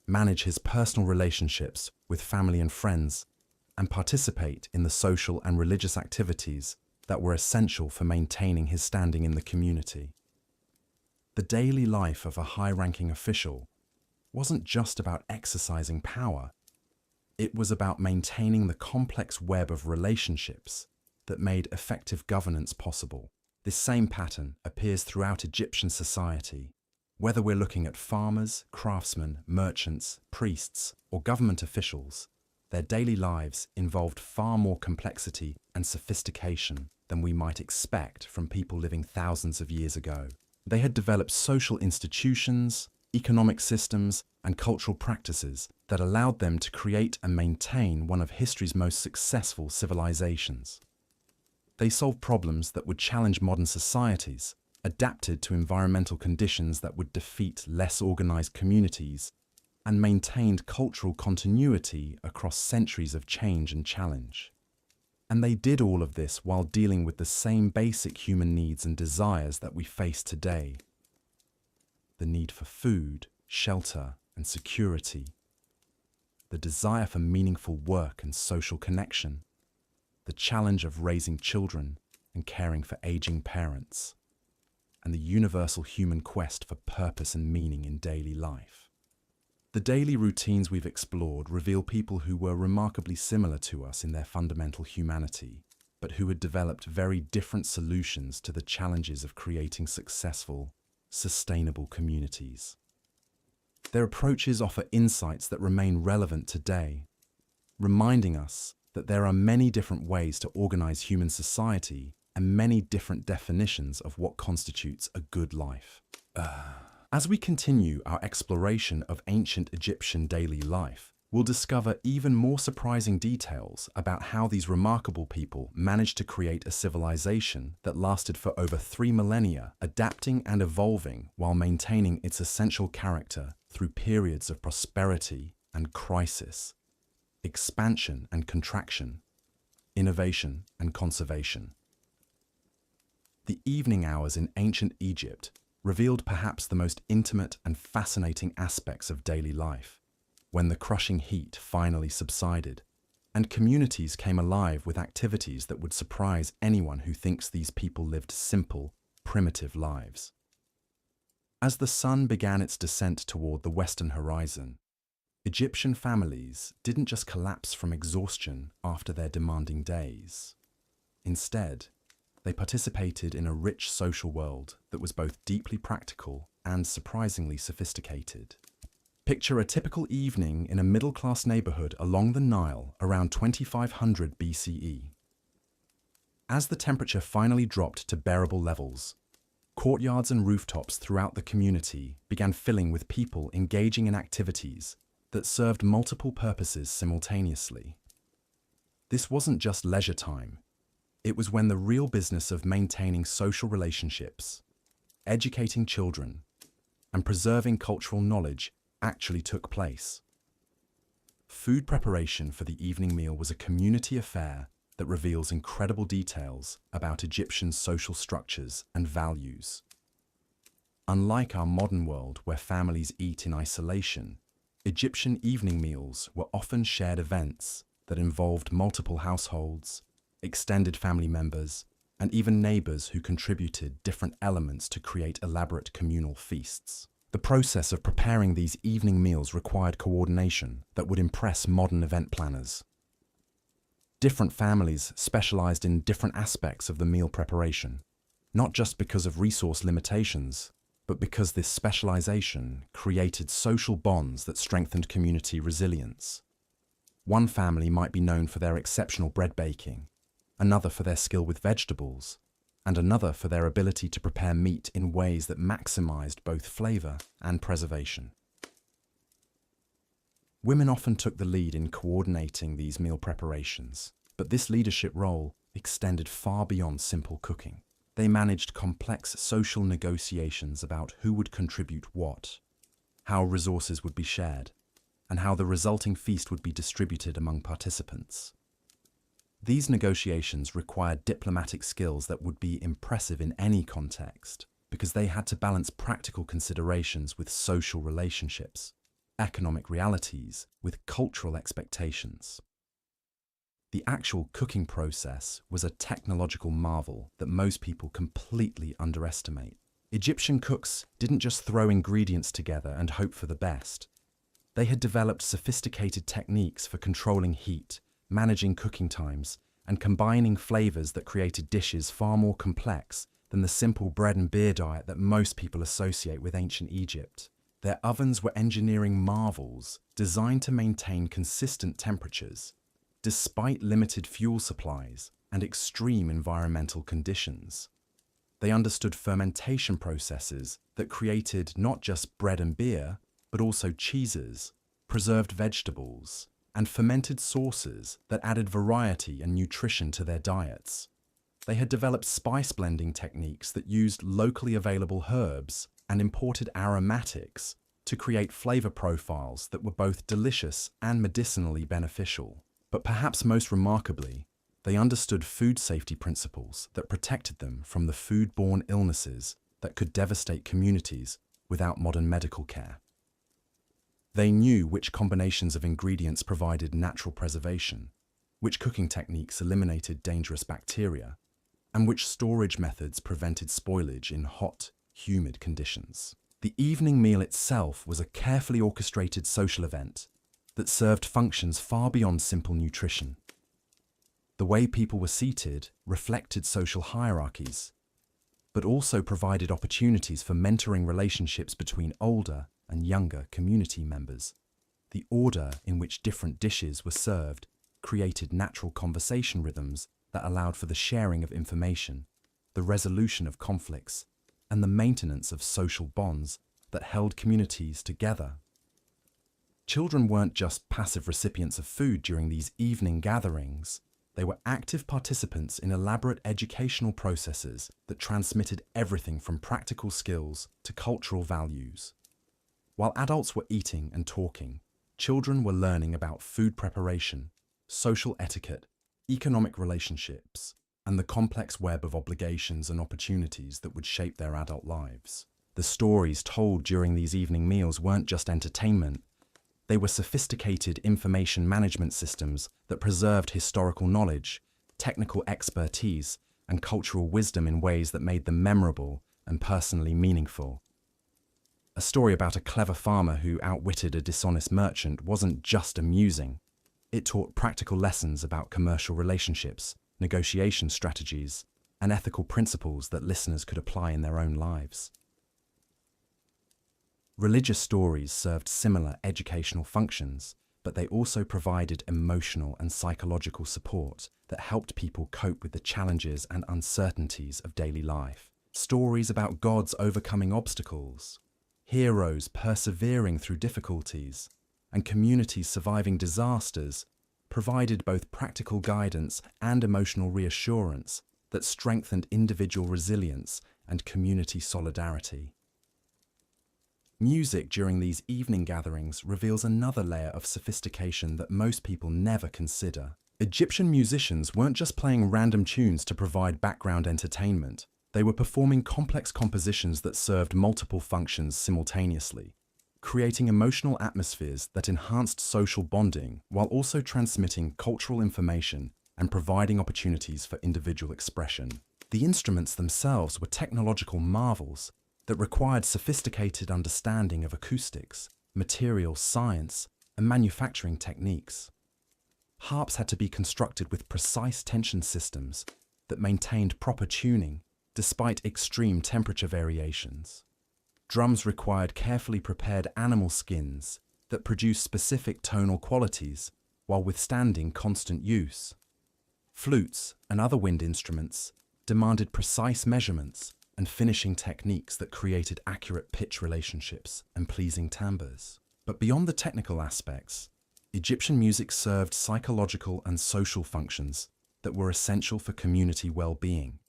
manage his personal relationships with family and friends, and participate in the social and religious activities that were essential for maintaining his standing in the community. The daily life of a high-ranking official wasn't just about exercising power. It was about maintaining the complex web of relationships that made effective governance possible. This same pattern appears throughout Egyptian society. Whether we're looking at farmers, craftsmen, merchants, priests, or government officials, their daily lives involved far more complexity and sophistication than we might expect from people living thousands of years ago. They had developed social institutions, economic systems, and cultural practices that allowed them to create and maintain one of history's most successful civilizations. They solved problems that would challenge modern societies, adapted to environmental conditions that would defeat less organized communities, and maintained cultural continuity across centuries of change and challenge. And they did all of this while dealing with the same basic human needs and desires that we face today. The need for food, shelter, and security. The desire for meaningful work and social connection. The challenge of raising children and caring for aging parents. And the universal human quest for purpose and meaning in daily life. The daily routines we've explored reveal people who were remarkably similar to us in their fundamental humanity, but who had developed very different solutions to the challenges of creating successful, sustainable communities. Their approaches offer insights that remain relevant today, reminding us that there are many different ways to organize human society and many different definitions of what constitutes a good life. As we continue our exploration of ancient Egyptian daily life, we'll discover even more surprising details about how these remarkable people managed to create a civilization that lasted for over 3 millennia, adapting and evolving while maintaining its essential character through periods of prosperity and crisis, expansion and contraction, innovation and conservation. The evening hours in ancient Egypt revealed perhaps the most intimate and fascinating aspects of daily life, when the crushing heat finally subsided, and communities came alive with activities that would surprise anyone who thinks these people lived simple, primitive lives. As the sun began its descent toward the western horizon, Egyptian families didn't just collapse from exhaustion after their demanding days. Instead, they participated in a rich social world that was both deeply practical and surprisingly sophisticated. Picture a typical evening in a middle-class neighborhood along the Nile around 2500 BCE. As the temperature finally dropped to bearable levels, courtyards and rooftops throughout the community began filling with people engaging in activities that served multiple purposes simultaneously. This wasn't just leisure time. It was when the real business of maintaining social relationships, educating children, and preserving cultural knowledge actually took place. Food preparation for the evening meal was a community affair that reveals incredible details about Egyptian social structures and values. Unlike our modern world where families eat in isolation, Egyptian evening meals were often shared events that involved multiple households, extended family members, and even neighbors who contributed different elements to create elaborate communal feasts. The process of preparing these evening meals required coordination that would impress modern event planners. Different families specialized in different aspects of the meal preparation, not just because of resource limitations, but because this specialization created social bonds that strengthened community resilience. One family might be known for their exceptional bread baking, another for their skill with vegetables, and another for their ability to prepare meat in ways that maximized both flavor and preservation. Women often took the lead in coordinating these meal preparations, but this leadership role extended far beyond simple cooking. They managed complex social negotiations about who would contribute what, how resources would be shared, and how the resulting feast would be distributed among participants. These negotiations required diplomatic skills that would be impressive in any context, because they had to balance practical considerations with social relationships, economic realities with cultural expectations. The actual cooking process was a technological marvel that most people completely underestimate. Egyptian cooks didn't just throw ingredients together and hope for the best. They had developed sophisticated techniques for controlling heat, managing cooking times, and combining flavors that created dishes far more complex than the simple bread and beer diet that most people associate with ancient Egypt. Their ovens were engineering marvels designed to maintain consistent temperatures, despite limited fuel supplies and extreme environmental conditions. They understood fermentation processes that created not just bread and beer, but also cheeses, preserved vegetables, and fermented sauces that added variety and nutrition to their diets. They had developed spice blending techniques that used locally available herbs and imported aromatics to create flavor profiles that were both delicious and medicinally beneficial. But perhaps most remarkably, they understood food safety principles that protected them from the food-borne illnesses that could devastate communities without modern medical care. They knew which combinations of ingredients provided natural preservation, which cooking techniques eliminated dangerous bacteria, and which storage methods prevented spoilage in hot, humid conditions. The evening meal itself was a carefully orchestrated social event that served functions far beyond simple nutrition. The way people were seated reflected social hierarchies, but also provided opportunities for mentoring relationships between older and younger community members. The order in which different dishes were served created natural conversation rhythms that allowed for the sharing of information, the resolution of conflicts, and the maintenance of social bonds that held communities together. Children weren't just passive recipients of food during these evening gatherings. They were active participants in elaborate educational processes that transmitted everything from practical skills to cultural values. While adults were eating and talking, children were learning about food preparation, social etiquette, economic relationships, and the complex web of obligations and opportunities that would shape their adult lives. The stories told during these evening meals weren't just entertainment. They were sophisticated information management systems that preserved historical knowledge, technical expertise, and cultural wisdom in ways that made them memorable and personally meaningful. A story about a clever farmer who outwitted a dishonest merchant wasn't just amusing. It taught practical lessons about commercial relationships, negotiation strategies, and ethical principles that listeners could apply in their own lives. Religious stories served similar educational functions, but they also provided emotional and psychological support that helped people cope with the challenges and uncertainties of daily life. Stories about gods overcoming obstacles, heroes persevering through difficulties, and communities surviving disasters provided both practical guidance and emotional reassurance that strengthened individual resilience and community solidarity. Music during these evening gatherings reveals another layer of sophistication that most people never consider. Egyptian musicians weren't just playing random tunes to provide background entertainment. They were performing complex compositions that served multiple functions simultaneously, creating emotional atmospheres that enhanced social bonding while also transmitting cultural information and providing opportunities for individual expression. The instruments themselves were technological marvels that required sophisticated understanding of acoustics, material science, and manufacturing techniques. Harps had to be constructed with precise tension systems that maintained proper tuning despite extreme temperature variations. Drums required carefully prepared animal skins that produced specific tonal qualities while withstanding constant use. Flutes and other wind instruments demanded precise measurements and finishing techniques that created accurate pitch relationships and pleasing timbres. But beyond the technical aspects, Egyptian music served psychological and social functions that were essential for community well-being.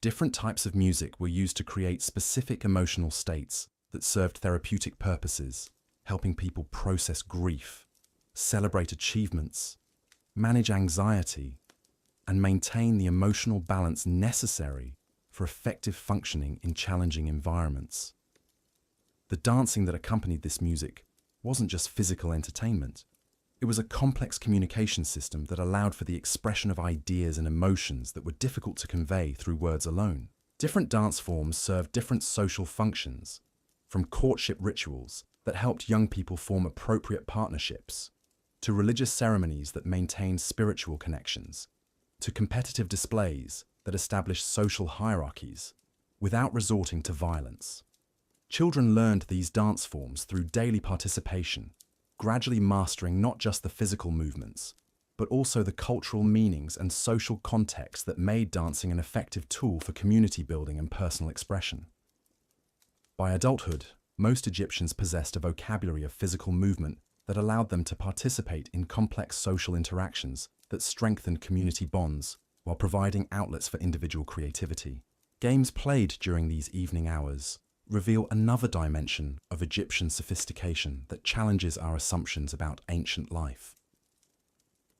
Different types of music were used to create specific emotional states that served therapeutic purposes, helping people process grief, celebrate achievements, manage anxiety, and maintain the emotional balance necessary for effective functioning in challenging environments. The dancing that accompanied this music wasn't just physical entertainment. It was a complex communication system that allowed for the expression of ideas and emotions that were difficult to convey through words alone. Different dance forms served different social functions, from courtship rituals that helped young people form appropriate partnerships, to religious ceremonies that maintained spiritual connections, to competitive displays that established social hierarchies without resorting to violence. Children learned these dance forms through daily participation, gradually mastering not just the physical movements, but also the cultural meanings and social context that made dancing an effective tool for community building and personal expression. By adulthood, most Egyptians possessed a vocabulary of physical movement that allowed them to participate in complex social interactions that strengthened community bonds while providing outlets for individual creativity. Games played during these evening hours reveal another dimension of Egyptian sophistication that challenges our assumptions about ancient life.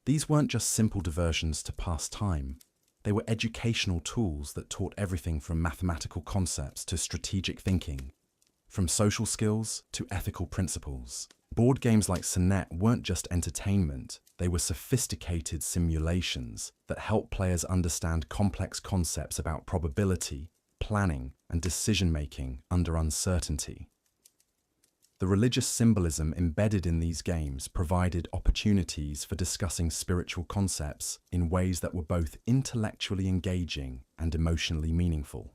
These weren't just simple diversions to pass time. They were educational tools that taught everything from mathematical concepts to strategic thinking, from social skills to ethical principles. Board games like Sonnet weren't just entertainment, they were sophisticated simulations that helped players understand complex concepts about probability, planning, and decision-making under uncertainty. The religious symbolism embedded in these games provided opportunities for discussing spiritual concepts in ways that were both intellectually engaging and emotionally meaningful.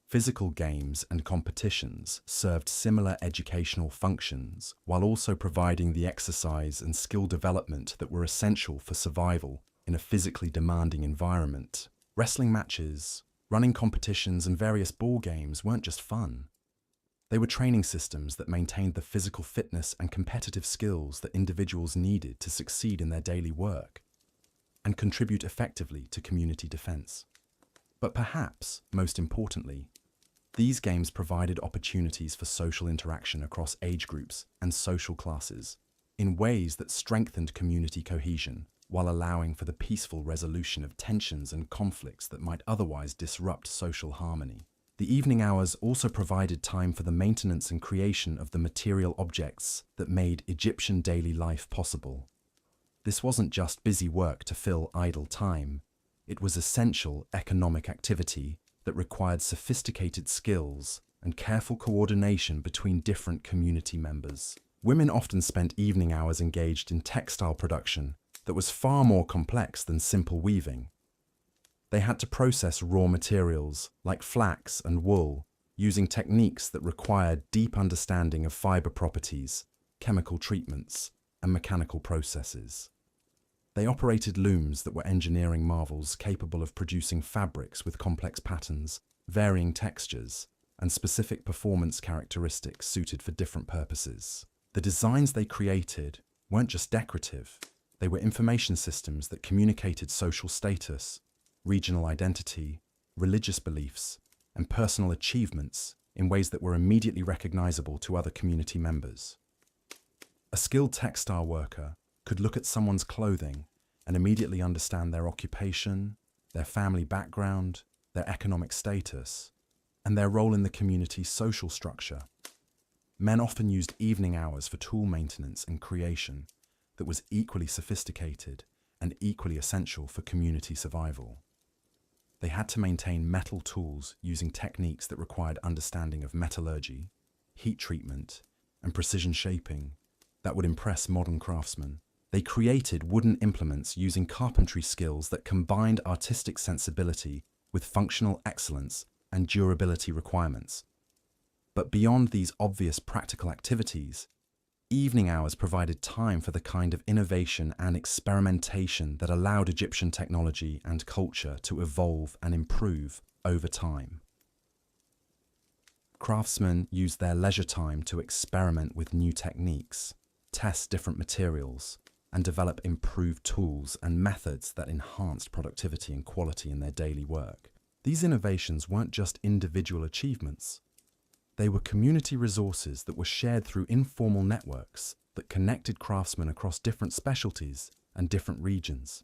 Physical games and competitions served similar educational functions while also providing the exercise and skill development that were essential for survival in a physically demanding environment. Wrestling matches, running competitions, and various ball games weren't just fun. They were training systems that maintained the physical fitness and competitive skills that individuals needed to succeed in their daily work and contribute effectively to community defense. But perhaps, most importantly, these games provided opportunities for social interaction across age groups and social classes in ways that strengthened community cohesion while allowing for the peaceful resolution of tensions and conflicts that might otherwise disrupt social harmony. The evening hours also provided time for the maintenance and creation of the material objects that made Egyptian daily life possible. This wasn't just busy work to fill idle time. It was essential economic activity that required sophisticated skills and careful coordination between different community members. Women often spent evening hours engaged in textile production that was far more complex than simple weaving. They had to process raw materials like flax and wool using techniques that required deep understanding of fiber properties, chemical treatments, and mechanical processes. They operated looms that were engineering marvels capable of producing fabrics with complex patterns, varying textures, and specific performance characteristics suited for different purposes. The designs they created weren't just decorative, they were information systems that communicated social status, regional identity, religious beliefs, and personal achievements in ways that were immediately recognizable to other community members. A skilled textile worker could look at someone's clothing and immediately understand their occupation, their family background, their economic status, and their role in the community's social structure. Men often used evening hours for tool maintenance and creation that was equally sophisticated and equally essential for community survival. They had to maintain metal tools using techniques that required understanding of metallurgy, heat treatment, and precision shaping that would impress modern craftsmen. They created wooden implements using carpentry skills that combined artistic sensibility with functional excellence and durability requirements. But beyond these obvious practical activities, evening hours provided time for the kind of innovation and experimentation that allowed Egyptian technology and culture to evolve and improve over time. Craftsmen used their leisure time to experiment with new techniques, test different materials, and develop improved tools and methods that enhanced productivity and quality in their daily work. These innovations weren't just individual achievements. They were community resources that were shared through informal networks that connected craftsmen across different specialties and different regions.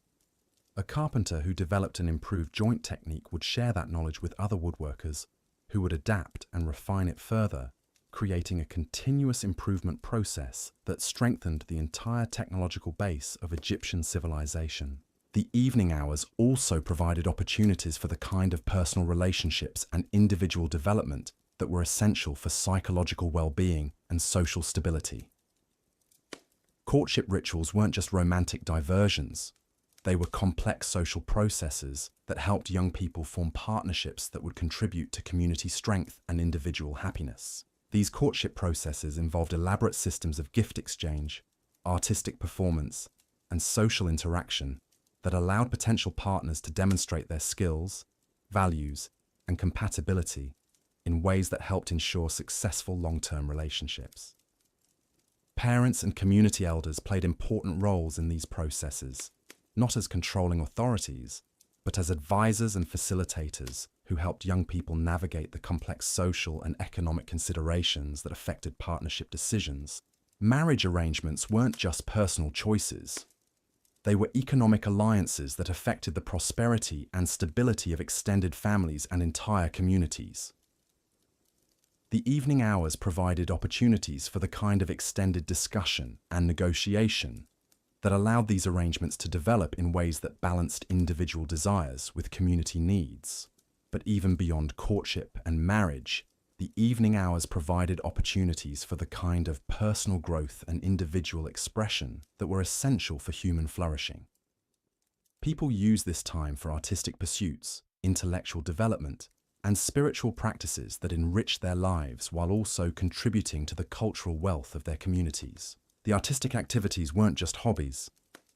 A carpenter who developed an improved joint technique would share that knowledge with other woodworkers who would adapt and refine it further, creating a continuous improvement process that strengthened the entire technological base of Egyptian civilization. The evening hours also provided opportunities for the kind of personal relationships and individual development that were essential for psychological well-being and social stability. Courtship rituals weren't just romantic diversions. They were complex social processes that helped young people form partnerships that would contribute to community strength and individual happiness. These courtship processes involved elaborate systems of gift exchange, artistic performance, and social interaction that allowed potential partners to demonstrate their skills, values, and compatibility in ways that helped ensure successful long-term relationships. Parents and community elders played important roles in these processes, not as controlling authorities, but as advisors and facilitators who helped young people navigate the complex social and economic considerations that affected partnership decisions. Marriage arrangements weren't just personal choices. They were economic alliances that affected the prosperity and stability of extended families and entire communities. The evening hours provided opportunities for the kind of extended discussion and negotiation that allowed these arrangements to develop in ways that balanced individual desires with community needs. But even beyond courtship and marriage, the evening hours provided opportunities for the kind of personal growth and individual expression that were essential for human flourishing. People used this time for artistic pursuits, intellectual development, and spiritual practices that enriched their lives while also contributing to the cultural wealth of their communities. The artistic activities weren't just hobbies.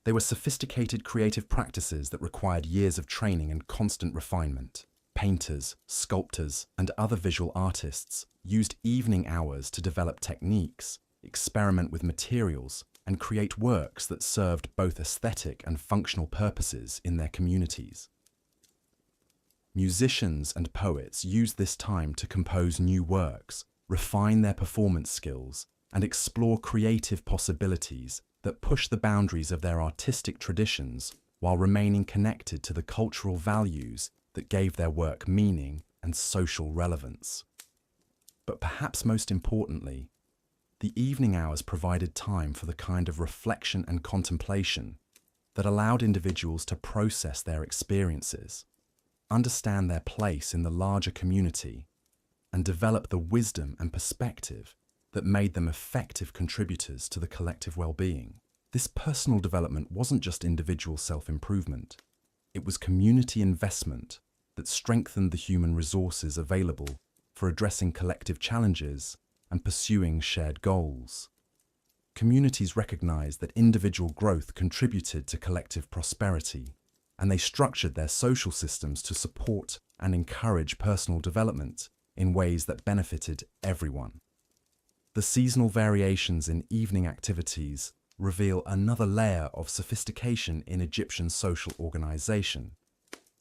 They were sophisticated creative practices that required years of training and constant refinement. Painters, sculptors, and other visual artists used evening hours to develop techniques, experiment with materials, and create works that served both aesthetic and functional purposes in their communities. Musicians and poets used this time to compose new works, refine their performance skills, and explore creative possibilities that push the boundaries of their artistic traditions while remaining connected to the cultural values that gave their work meaning and social relevance. But perhaps most importantly, the evening hours provided time for the kind of reflection and contemplation that allowed individuals to process their experiences, understand their place in the larger community, and develop the wisdom and perspective that made them effective contributors to the collective well-being. This personal development wasn't just individual self-improvement. It was community investment that strengthened the human resources available for addressing collective challenges and pursuing shared goals. Communities recognized that individual growth contributed to collective prosperity, and they structured their social systems to support and encourage personal development in ways that benefited everyone. The seasonal variations in evening activities reveal another layer of sophistication in Egyptian social organization.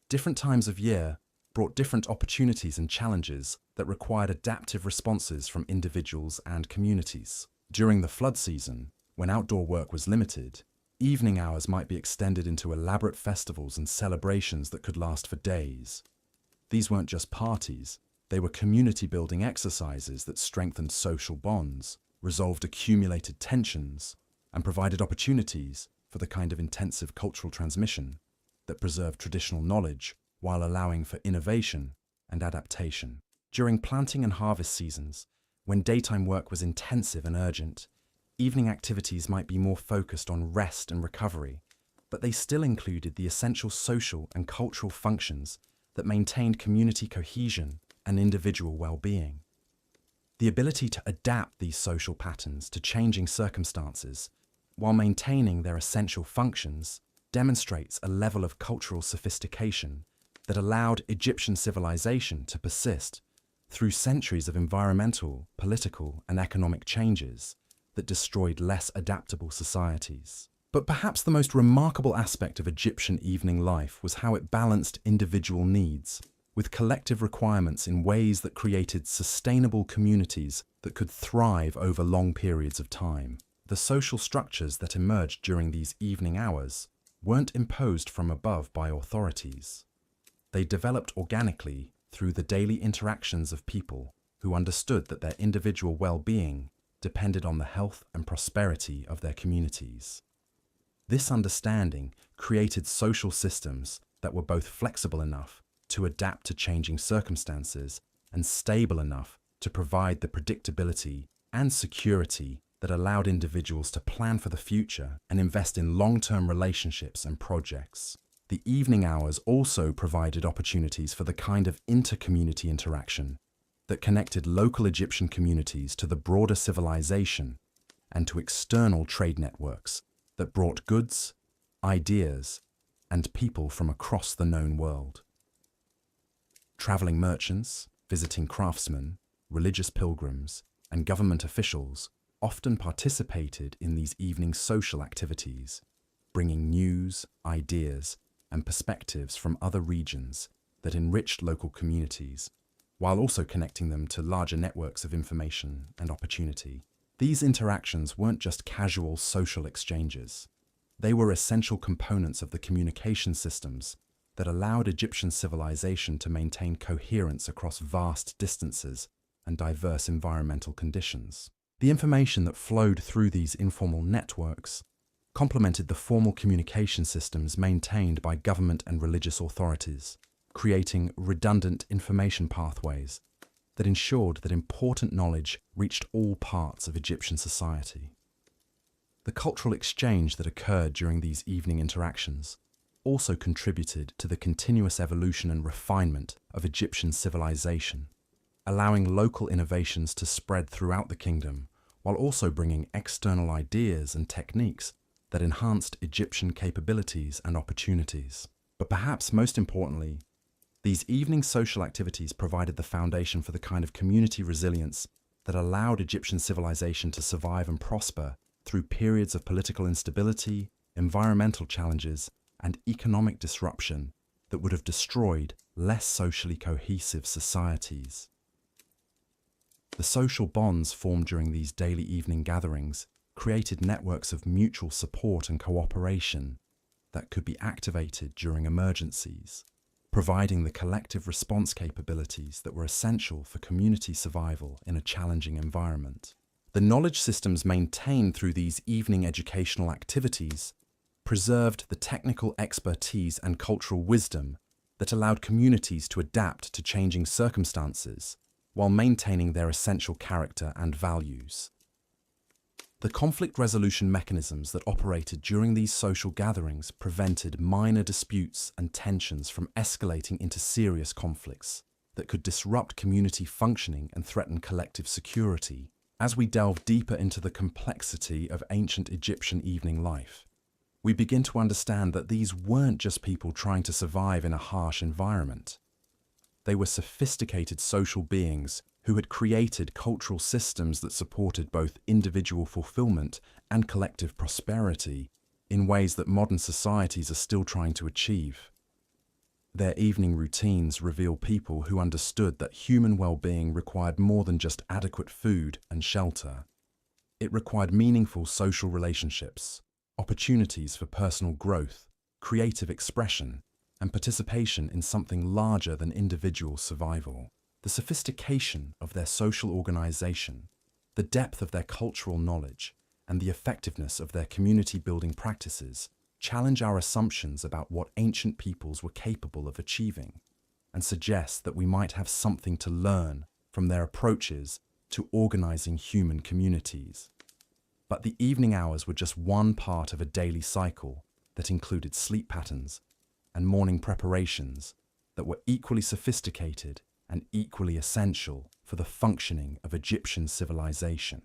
Different times of year brought different opportunities and challenges that required adaptive responses from individuals and communities. During the flood season, when outdoor work was limited, evening hours might be extended into elaborate festivals and celebrations that could last for days. These weren't just parties. They were community-building exercises that strengthened social bonds, resolved accumulated tensions, and provided opportunities for the kind of intensive cultural transmission that preserved traditional knowledge while allowing for innovation and adaptation. During planting and harvest seasons, when daytime work was intensive and urgent, evening activities might be more focused on rest and recovery, but they still included the essential social and cultural functions that maintained community cohesion and individual well-being. The ability to adapt these social patterns to changing circumstances while maintaining their essential functions demonstrates a level of cultural sophistication that allowed Egyptian civilization to persist through centuries of environmental, political, and economic changes that destroyed less adaptable societies. But perhaps the most remarkable aspect of Egyptian evening life was how it balanced individual needs with collective requirements in ways that created sustainable communities that could thrive over long periods of time. The social structures that emerged during these evening hours weren't imposed from above by authorities. They developed organically through the daily interactions of people who understood that their individual well-being depended on the health and prosperity of their communities. This understanding created social systems that were both flexible enough to adapt to changing circumstances and stable enough to provide the predictability and security that allowed individuals to plan for the future and invest in long-term relationships and projects. The evening hours also provided opportunities for the kind of inter-community interaction that connected local Egyptian communities to the broader civilization and to external trade networks that brought goods, ideas, and people from across the known world. Traveling merchants, visiting craftsmen, religious pilgrims, and government officials often participated in these evening social activities, bringing news, ideas, and perspectives from other regions that enriched local communities, while also connecting them to larger networks of information and opportunity. These interactions weren't just casual social exchanges. They were essential components of the communication systems that allowed Egyptian civilization to maintain coherence across vast distances and diverse environmental conditions. The information that flowed through these informal networks complemented the formal communication systems maintained by government and religious authorities, creating redundant information pathways that ensured that important knowledge reached all parts of Egyptian society. The cultural exchange that occurred during these evening interactions also contributed to the continuous evolution and refinement of Egyptian civilization, allowing local innovations to spread throughout the kingdom, while also bringing external ideas and techniques that enhanced Egyptian capabilities and opportunities. But perhaps most importantly, these evening social activities provided the foundation for the kind of community resilience that allowed Egyptian civilization to survive and prosper through periods of political instability, environmental challenges, and economic disruption that would have destroyed less socially cohesive societies. The social bonds formed during these daily evening gatherings created networks of mutual support and cooperation that could be activated during emergencies, providing the collective response capabilities that were essential for community survival in a challenging environment. The knowledge systems maintained through these evening educational activities preserved the technical expertise and cultural wisdom that allowed communities to adapt to changing circumstances while maintaining their essential character and values. The conflict resolution mechanisms that operated during these social gatherings prevented minor disputes and tensions from escalating into serious conflicts that could disrupt community functioning and threaten collective security. As we delve deeper into the complexity of ancient Egyptian evening life, we begin to understand that these weren't just people trying to survive in a harsh environment. They were sophisticated social beings who had created cultural systems that supported both individual fulfillment and collective prosperity in ways that modern societies are still trying to achieve. Their evening routines reveal people who understood that human well-being required more than just adequate food and shelter. It required meaningful social relationships, opportunities for personal growth, creative expression, and participation in something larger than individual survival. The sophistication of their social organization, the depth of their cultural knowledge, and the effectiveness of their community-building practices challenge our assumptions about what ancient peoples were capable of achieving, and suggest that we might have something to learn from their approaches to organizing human communities. But the evening hours were just one part of a daily cycle that included sleep patterns and morning preparations that were equally sophisticated and equally essential for the functioning of Egyptian civilization.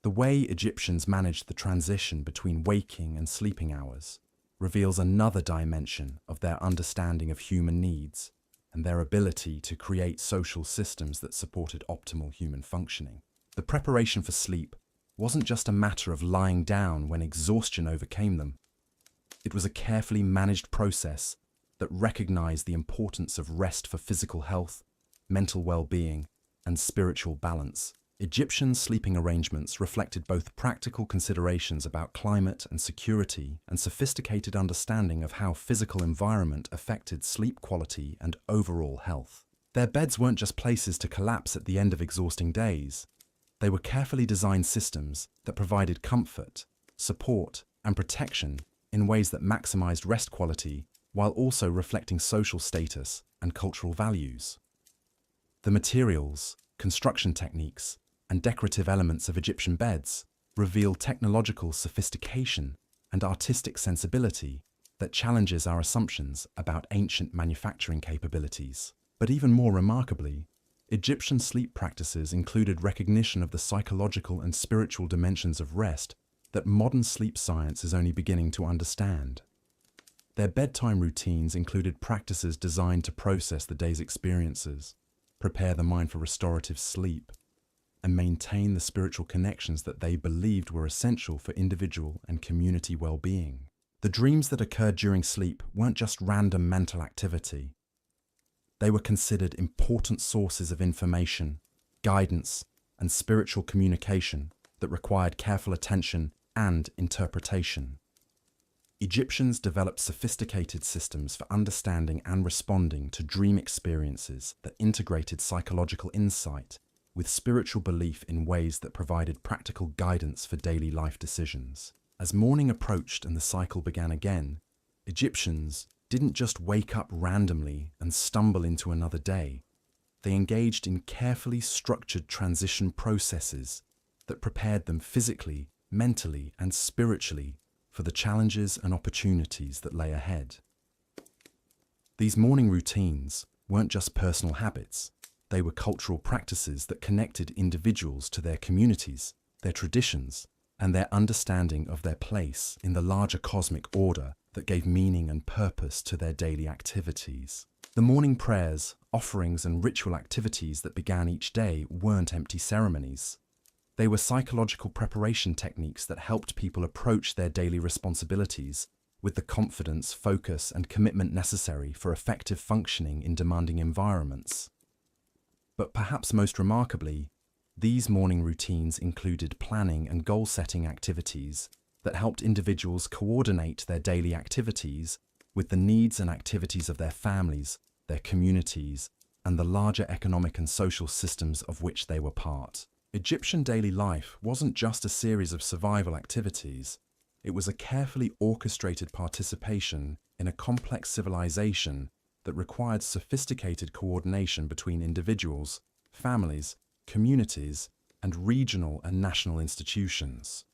The way Egyptians managed the transition between waking and sleeping hours reveals another dimension of their understanding of human needs and their ability to create social systems that supported optimal human functioning. The preparation for sleep wasn't just a matter of lying down when exhaustion overcame them. It was a carefully managed process that recognized the importance of rest for physical health, mental well-being, and spiritual balance. Egyptian sleeping arrangements reflected both practical considerations about climate and security and sophisticated understanding of how physical environment affected sleep quality and overall health. Their beds weren't just places to collapse at the end of exhausting days. They were carefully designed systems that provided comfort, support, and protection in ways that maximized rest quality while also reflecting social status and cultural values. The materials, construction techniques, and decorative elements of Egyptian beds reveal technological sophistication and artistic sensibility that challenges our assumptions about ancient manufacturing capabilities. But even more remarkably, Egyptian sleep practices included recognition of the psychological and spiritual dimensions of rest that modern sleep science is only beginning to understand. Their bedtime routines included practices designed to process the day's experiences, prepare the mind for restorative sleep, and maintain the spiritual connections that they believed were essential for individual and community well-being. The dreams that occurred during sleep weren't just random mental activity. They were considered important sources of information, guidance, and spiritual communication that required careful attention and interpretation. Egyptians developed sophisticated systems for understanding and responding to dream experiences that integrated psychological insight with spiritual belief in ways that provided practical guidance for daily life decisions. As morning approached and the cycle began again, Egyptians didn't just wake up randomly and stumble into another day. They engaged in carefully structured transition processes that prepared them physically, mentally, and spiritually for the challenges and opportunities that lay ahead. These morning routines weren't just personal habits. They were cultural practices that connected individuals to their communities, their traditions, and their understanding of their place in the larger cosmic order that gave meaning and purpose to their daily activities. The morning prayers, offerings, and ritual activities that began each day weren't empty ceremonies. They were psychological preparation techniques that helped people approach their daily responsibilities with the confidence, focus, and commitment necessary for effective functioning in demanding environments. But perhaps most remarkably, these morning routines included planning and goal-setting activities that helped individuals coordinate their daily activities with the needs and activities of their families, their communities, and the larger economic and social systems of which they were part. Egyptian daily life wasn't just a series of survival activities. It was a carefully orchestrated participation in a complex civilization that required sophisticated coordination between individuals, families, communities, and regional and national institutions.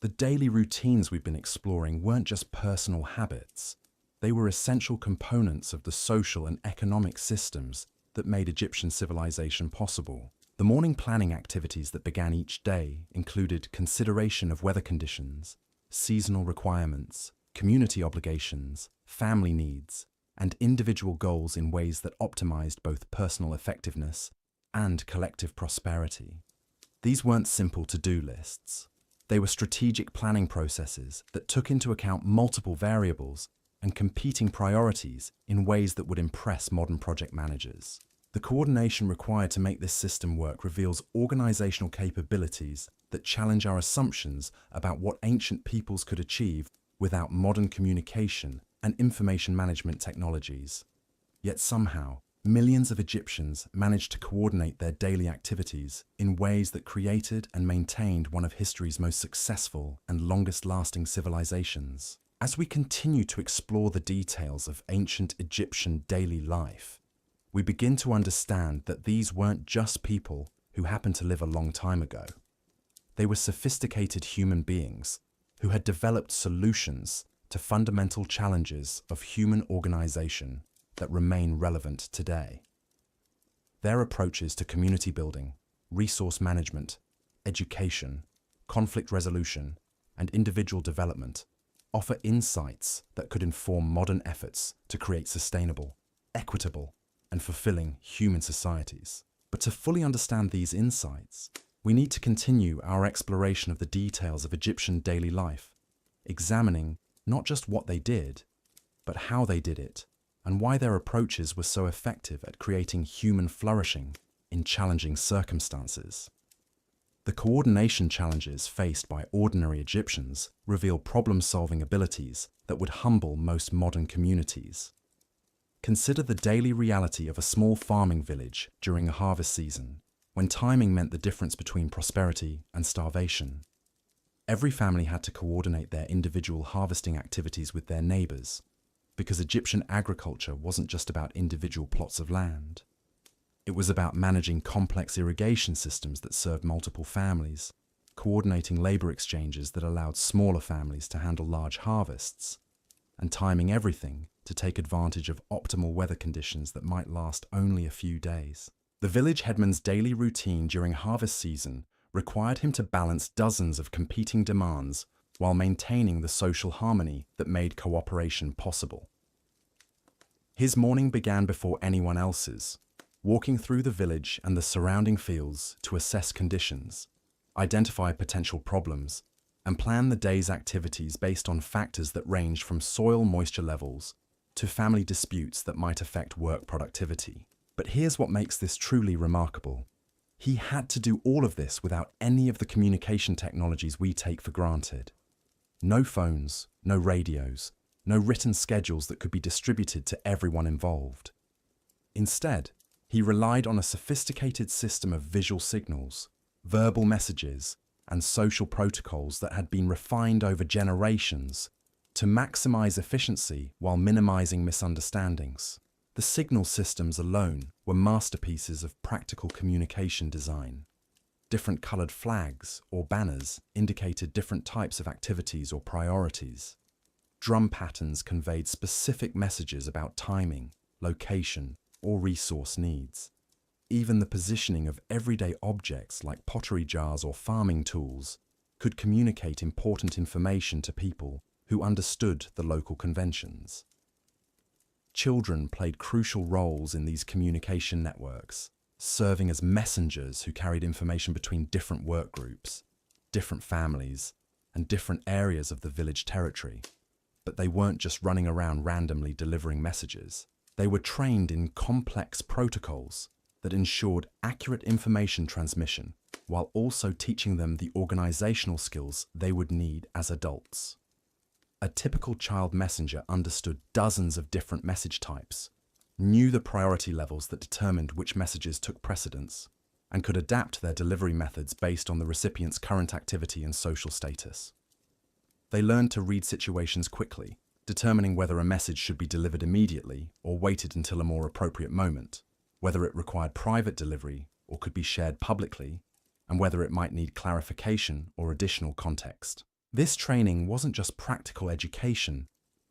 The daily routines we've been exploring weren't just personal habits. They were essential components of the social and economic systems that made Egyptian civilization possible. The morning planning activities that began each day included consideration of weather conditions, seasonal requirements, community obligations, family needs, and individual goals in ways that optimized both personal effectiveness and collective prosperity. These weren't simple to-do lists. They were strategic planning processes that took into account multiple variables and competing priorities in ways that would impress modern project managers. The coordination required to make this system work reveals organizational capabilities that challenge our assumptions about what ancient peoples could achieve without modern communication and information management technologies. Yet somehow, millions of Egyptians managed to coordinate their daily activities in ways that created and maintained one of history's most successful and longest-lasting civilizations. As we continue to explore the details of ancient Egyptian daily life, we begin to understand that these weren't just people who happened to live a long time ago. They were sophisticated human beings who had developed solutions to fundamental challenges of human organization that remain relevant today. Their approaches to community building, resource management, education, conflict resolution, and individual development offer insights that could inform modern efforts to create sustainable, equitable, and fulfilling human societies. But to fully understand these insights, we need to continue our exploration of the details of Egyptian daily life, examining not just what they did, but how they did it, and why their approaches were so effective at creating human flourishing in challenging circumstances. The coordination challenges faced by ordinary Egyptians reveal problem-solving abilities that would humble most modern communities. Consider the daily reality of a small farming village during a harvest season, when timing meant the difference between prosperity and starvation. Every family had to coordinate their individual harvesting activities with their neighbors, because Egyptian agriculture wasn't just about individual plots of land. It was about managing complex irrigation systems that served multiple families, coordinating labor exchanges that allowed smaller families to handle large harvests, and timing everything to take advantage of optimal weather conditions that might last only a few days. The village headman's daily routine during harvest season required him to balance dozens of competing demands while maintaining the social harmony that made cooperation possible. His morning began before anyone else's, walking through the village and the surrounding fields to assess conditions, identify potential problems, and plan the day's activities based on factors that ranged from soil moisture levels to family disputes that might affect work productivity. But here's what makes this truly remarkable. He had to do all of this without any of the communication technologies we take for granted. No phones, no radios, no written schedules that could be distributed to everyone involved. Instead, he relied on a sophisticated system of visual signals, verbal messages, and social protocols that had been refined over generations to maximize efficiency while minimizing misunderstandings. The signal systems alone were masterpieces of practical communication design. Different colored flags or banners indicated different types of activities or priorities. Drum patterns conveyed specific messages about timing, location, or resource needs. Even the positioning of everyday objects like pottery jars or farming tools could communicate important information to people who understood the local conventions. Children played crucial roles in these communication networks, serving as messengers who carried information between different work groups, different families, and different areas of the village territory. But they weren't just running around randomly delivering messages. They were trained in complex protocols that ensured accurate information transmission while also teaching them the organizational skills they would need as adults. A typical child messenger understood dozens of different message types, knew the priority levels that determined which messages took precedence, and could adapt their delivery methods based on the recipient's current activity and social status. They learned to read situations quickly, determining whether a message should be delivered immediately or waited until a more appropriate moment, whether it required private delivery or could be shared publicly, and whether it might need clarification or additional context. This training wasn't just practical education,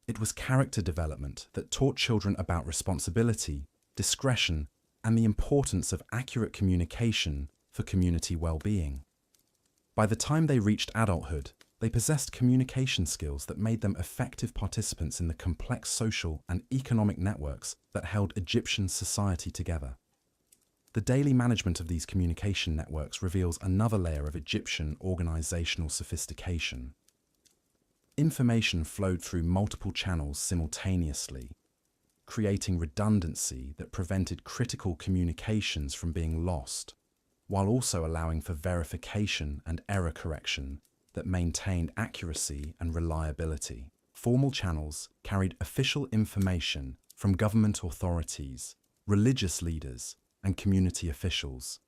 it was character development that taught children about responsibility, discretion, and the importance of accurate communication for community well-being. By the time they reached adulthood, they possessed communication skills that made them effective participants in the complex social and economic networks that held Egyptian society together. The daily management of these communication networks reveals another layer of Egyptian organizational sophistication. Information flowed through multiple channels simultaneously, creating redundancy that prevented critical communications from being lost, while also allowing for verification and error correction that maintained accuracy and reliability. Formal channels carried official information from government authorities, religious leaders, and community officials.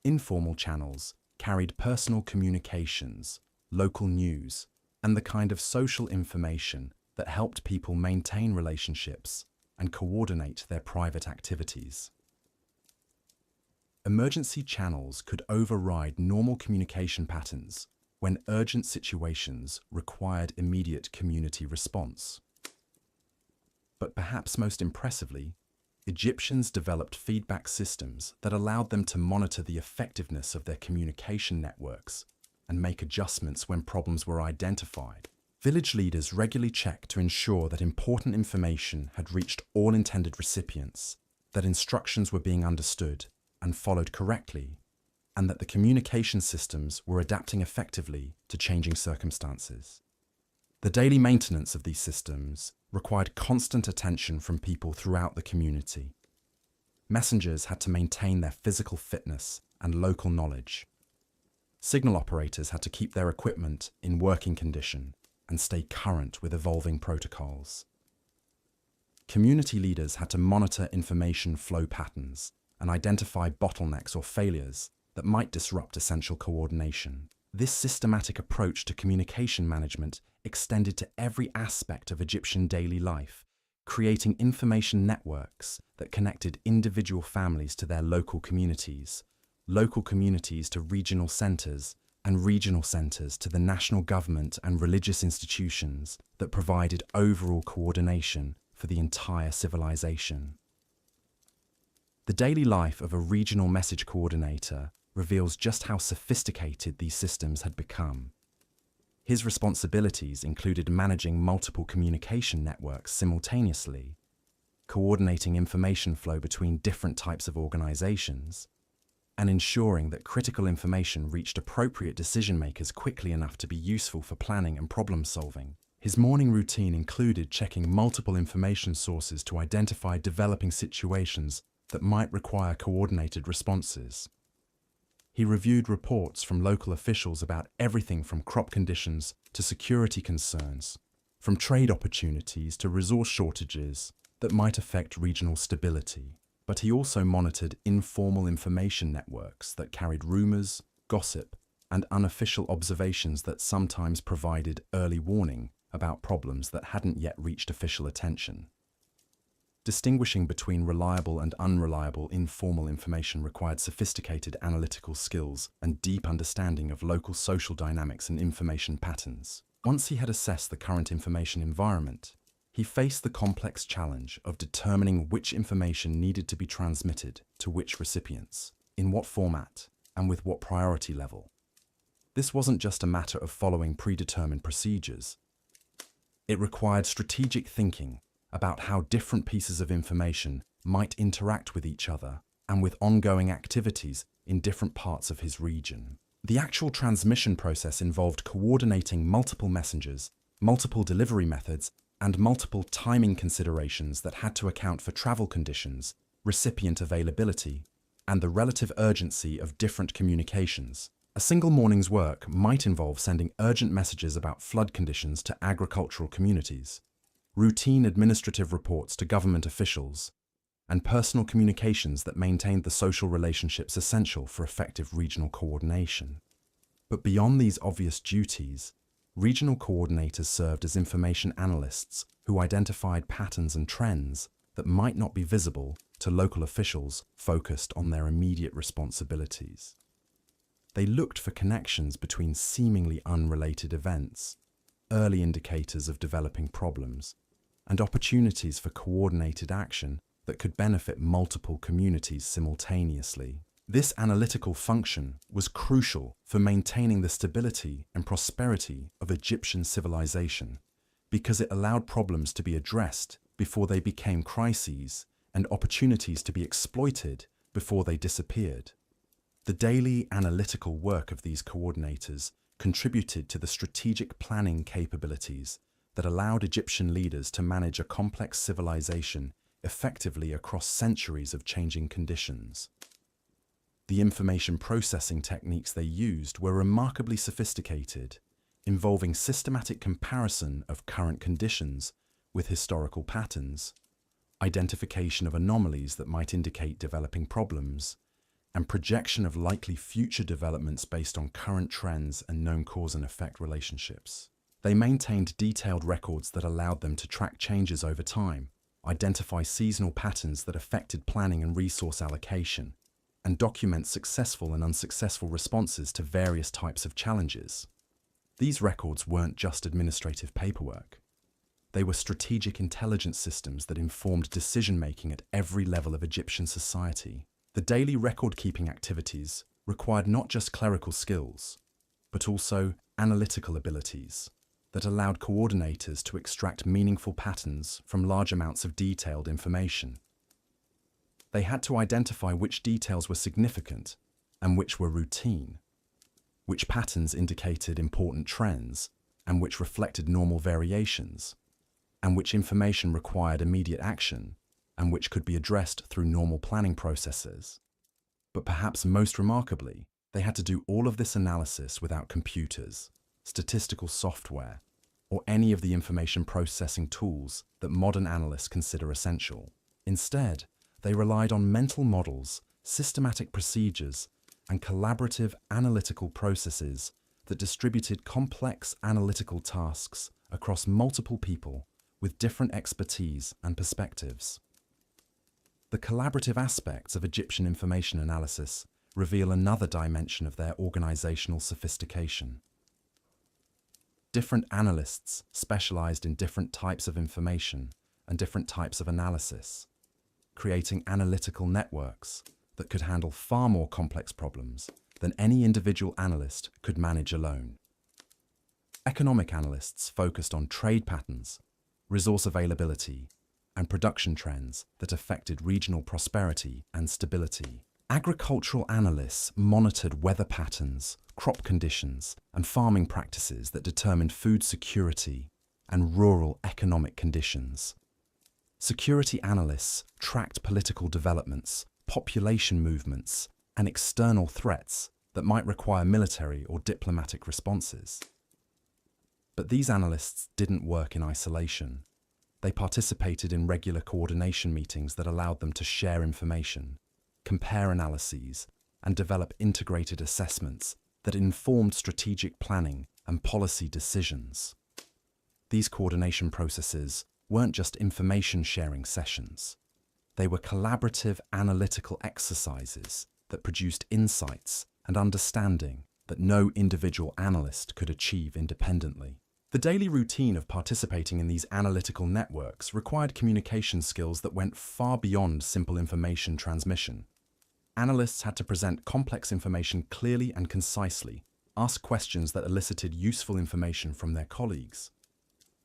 Informal channels carried personal communications, local news, and the kind of social information that helped people maintain relationships and coordinate their private activities. Emergency channels could override normal communication patterns when urgent situations required immediate community response. But perhaps most impressively, Egyptians developed feedback systems that allowed them to monitor the effectiveness of their communication networks and make adjustments when problems were identified. Village leaders regularly checked to ensure that important information had reached all intended recipients that instructions were being understood and followed correctly, and that the communication systems were adapting effectively to changing circumstances. The daily maintenance of these systems required constant attention from people throughout the community. Messengers had to maintain their physical fitness and local knowledge. Signal operators had to keep their equipment in working condition and stay current with evolving protocols. Community leaders had to monitor information flow patterns and identify bottlenecks or failures that might disrupt essential coordination. This systematic approach to communication management extended to every aspect of Egyptian daily life, creating information networks that connected individual families to their local communities to regional centers, and regional centers to the national government and religious institutions that provided overall coordination for the entire civilization. The daily life of a regional message coordinator reveals just how sophisticated these systems had become. His responsibilities included managing multiple communication networks simultaneously, coordinating information flow between different types of organizations, and ensuring that critical information reached appropriate decision-makers quickly enough to be useful for planning and problem-solving. His morning routine included checking multiple information sources to identify developing situations that might require coordinated responses. He reviewed reports from local officials about everything from crop conditions to security concerns, from trade opportunities to resource shortages that might affect regional stability. But he also monitored informal information networks that carried rumors, gossip, and unofficial observations that sometimes provided early warning about problems that hadn't yet reached official attention. Distinguishing between reliable and unreliable informal information required sophisticated analytical skills and deep understanding of local social dynamics and information patterns. Once he had assessed the current information environment, he faced the complex challenge of determining which information needed to be transmitted to which recipients, in what format, and with what priority level. This wasn't just a matter of following predetermined procedures. It required strategic thinking about how different pieces of information might interact with each other and with ongoing activities in different parts of his region. The actual transmission process involved coordinating multiple messengers, multiple delivery methods, and multiple timing considerations that had to account for travel conditions, recipient availability, and the relative urgency of different communications. A single morning's work might involve sending urgent messages about flood conditions to agricultural communities, routine administrative reports to government officials, and personal communications that maintained the social relationships essential for effective regional coordination. But beyond these obvious duties, regional coordinators served as information analysts who identified patterns and trends that might not be visible to local officials focused on their immediate responsibilities. They looked for connections between seemingly unrelated events, early indicators of developing problems, and opportunities for coordinated action that could benefit multiple communities simultaneously. This analytical function was crucial for maintaining the stability and prosperity of Egyptian civilization because it allowed problems to be addressed before they became crises and opportunities to be exploited before they disappeared. The daily analytical work of these coordinators contributed to the strategic planning capabilities that allowed Egyptian leaders to manage a complex civilization effectively across centuries of changing conditions. The information processing techniques they used were remarkably sophisticated, involving systematic comparison of current conditions with historical patterns, identification of anomalies that might indicate developing problems, and projection of likely future developments based on current trends and known cause and effect relationships. They maintained detailed records that allowed them to track changes over time, identify seasonal patterns that affected planning and resource allocation, and document successful and unsuccessful responses to various types of challenges. These records weren't just administrative paperwork. They were strategic intelligence systems that informed decision-making at every level of Egyptian society. The daily record-keeping activities required not just clerical skills, but also analytical abilities that allowed coordinators to extract meaningful patterns from large amounts of detailed information. They had to identify which details were significant and which were routine, which patterns indicated important trends and which reflected normal variations, and which information required immediate action and which could be addressed through normal planning processes. But perhaps most remarkably, they had to do all of this analysis without computers, statistical software, or any of the information processing tools that modern analysts consider essential. Instead, they relied on mental models, systematic procedures, and collaborative analytical processes that distributed complex analytical tasks across multiple people with different expertise and perspectives. The collaborative aspects of Egyptian information analysis reveal another dimension of their organizational sophistication. Different analysts specialized in different types of information and different types of analysis, creating analytical networks that could handle far more complex problems than any individual analyst could manage alone. Economic analysts focused on trade patterns, resource availability, and production trends that affected regional prosperity and stability. Agricultural analysts monitored weather patterns, crop conditions, and farming practices that determined food security and rural economic conditions. Security analysts tracked political developments, population movements, and external threats that might require military or diplomatic responses. But these analysts didn't work in isolation. They participated in regular coordination meetings that allowed them to share information, compare analyses, and develop integrated assessments that informed strategic planning and policy decisions. These coordination processes weren't just information-sharing sessions. They were collaborative analytical exercises that produced insights and understanding that no individual analyst could achieve independently. The daily routine of participating in these analytical networks required communication skills that went far beyond simple information transmission. Analysts had to present complex information clearly and concisely, ask questions that elicited useful information from their colleagues,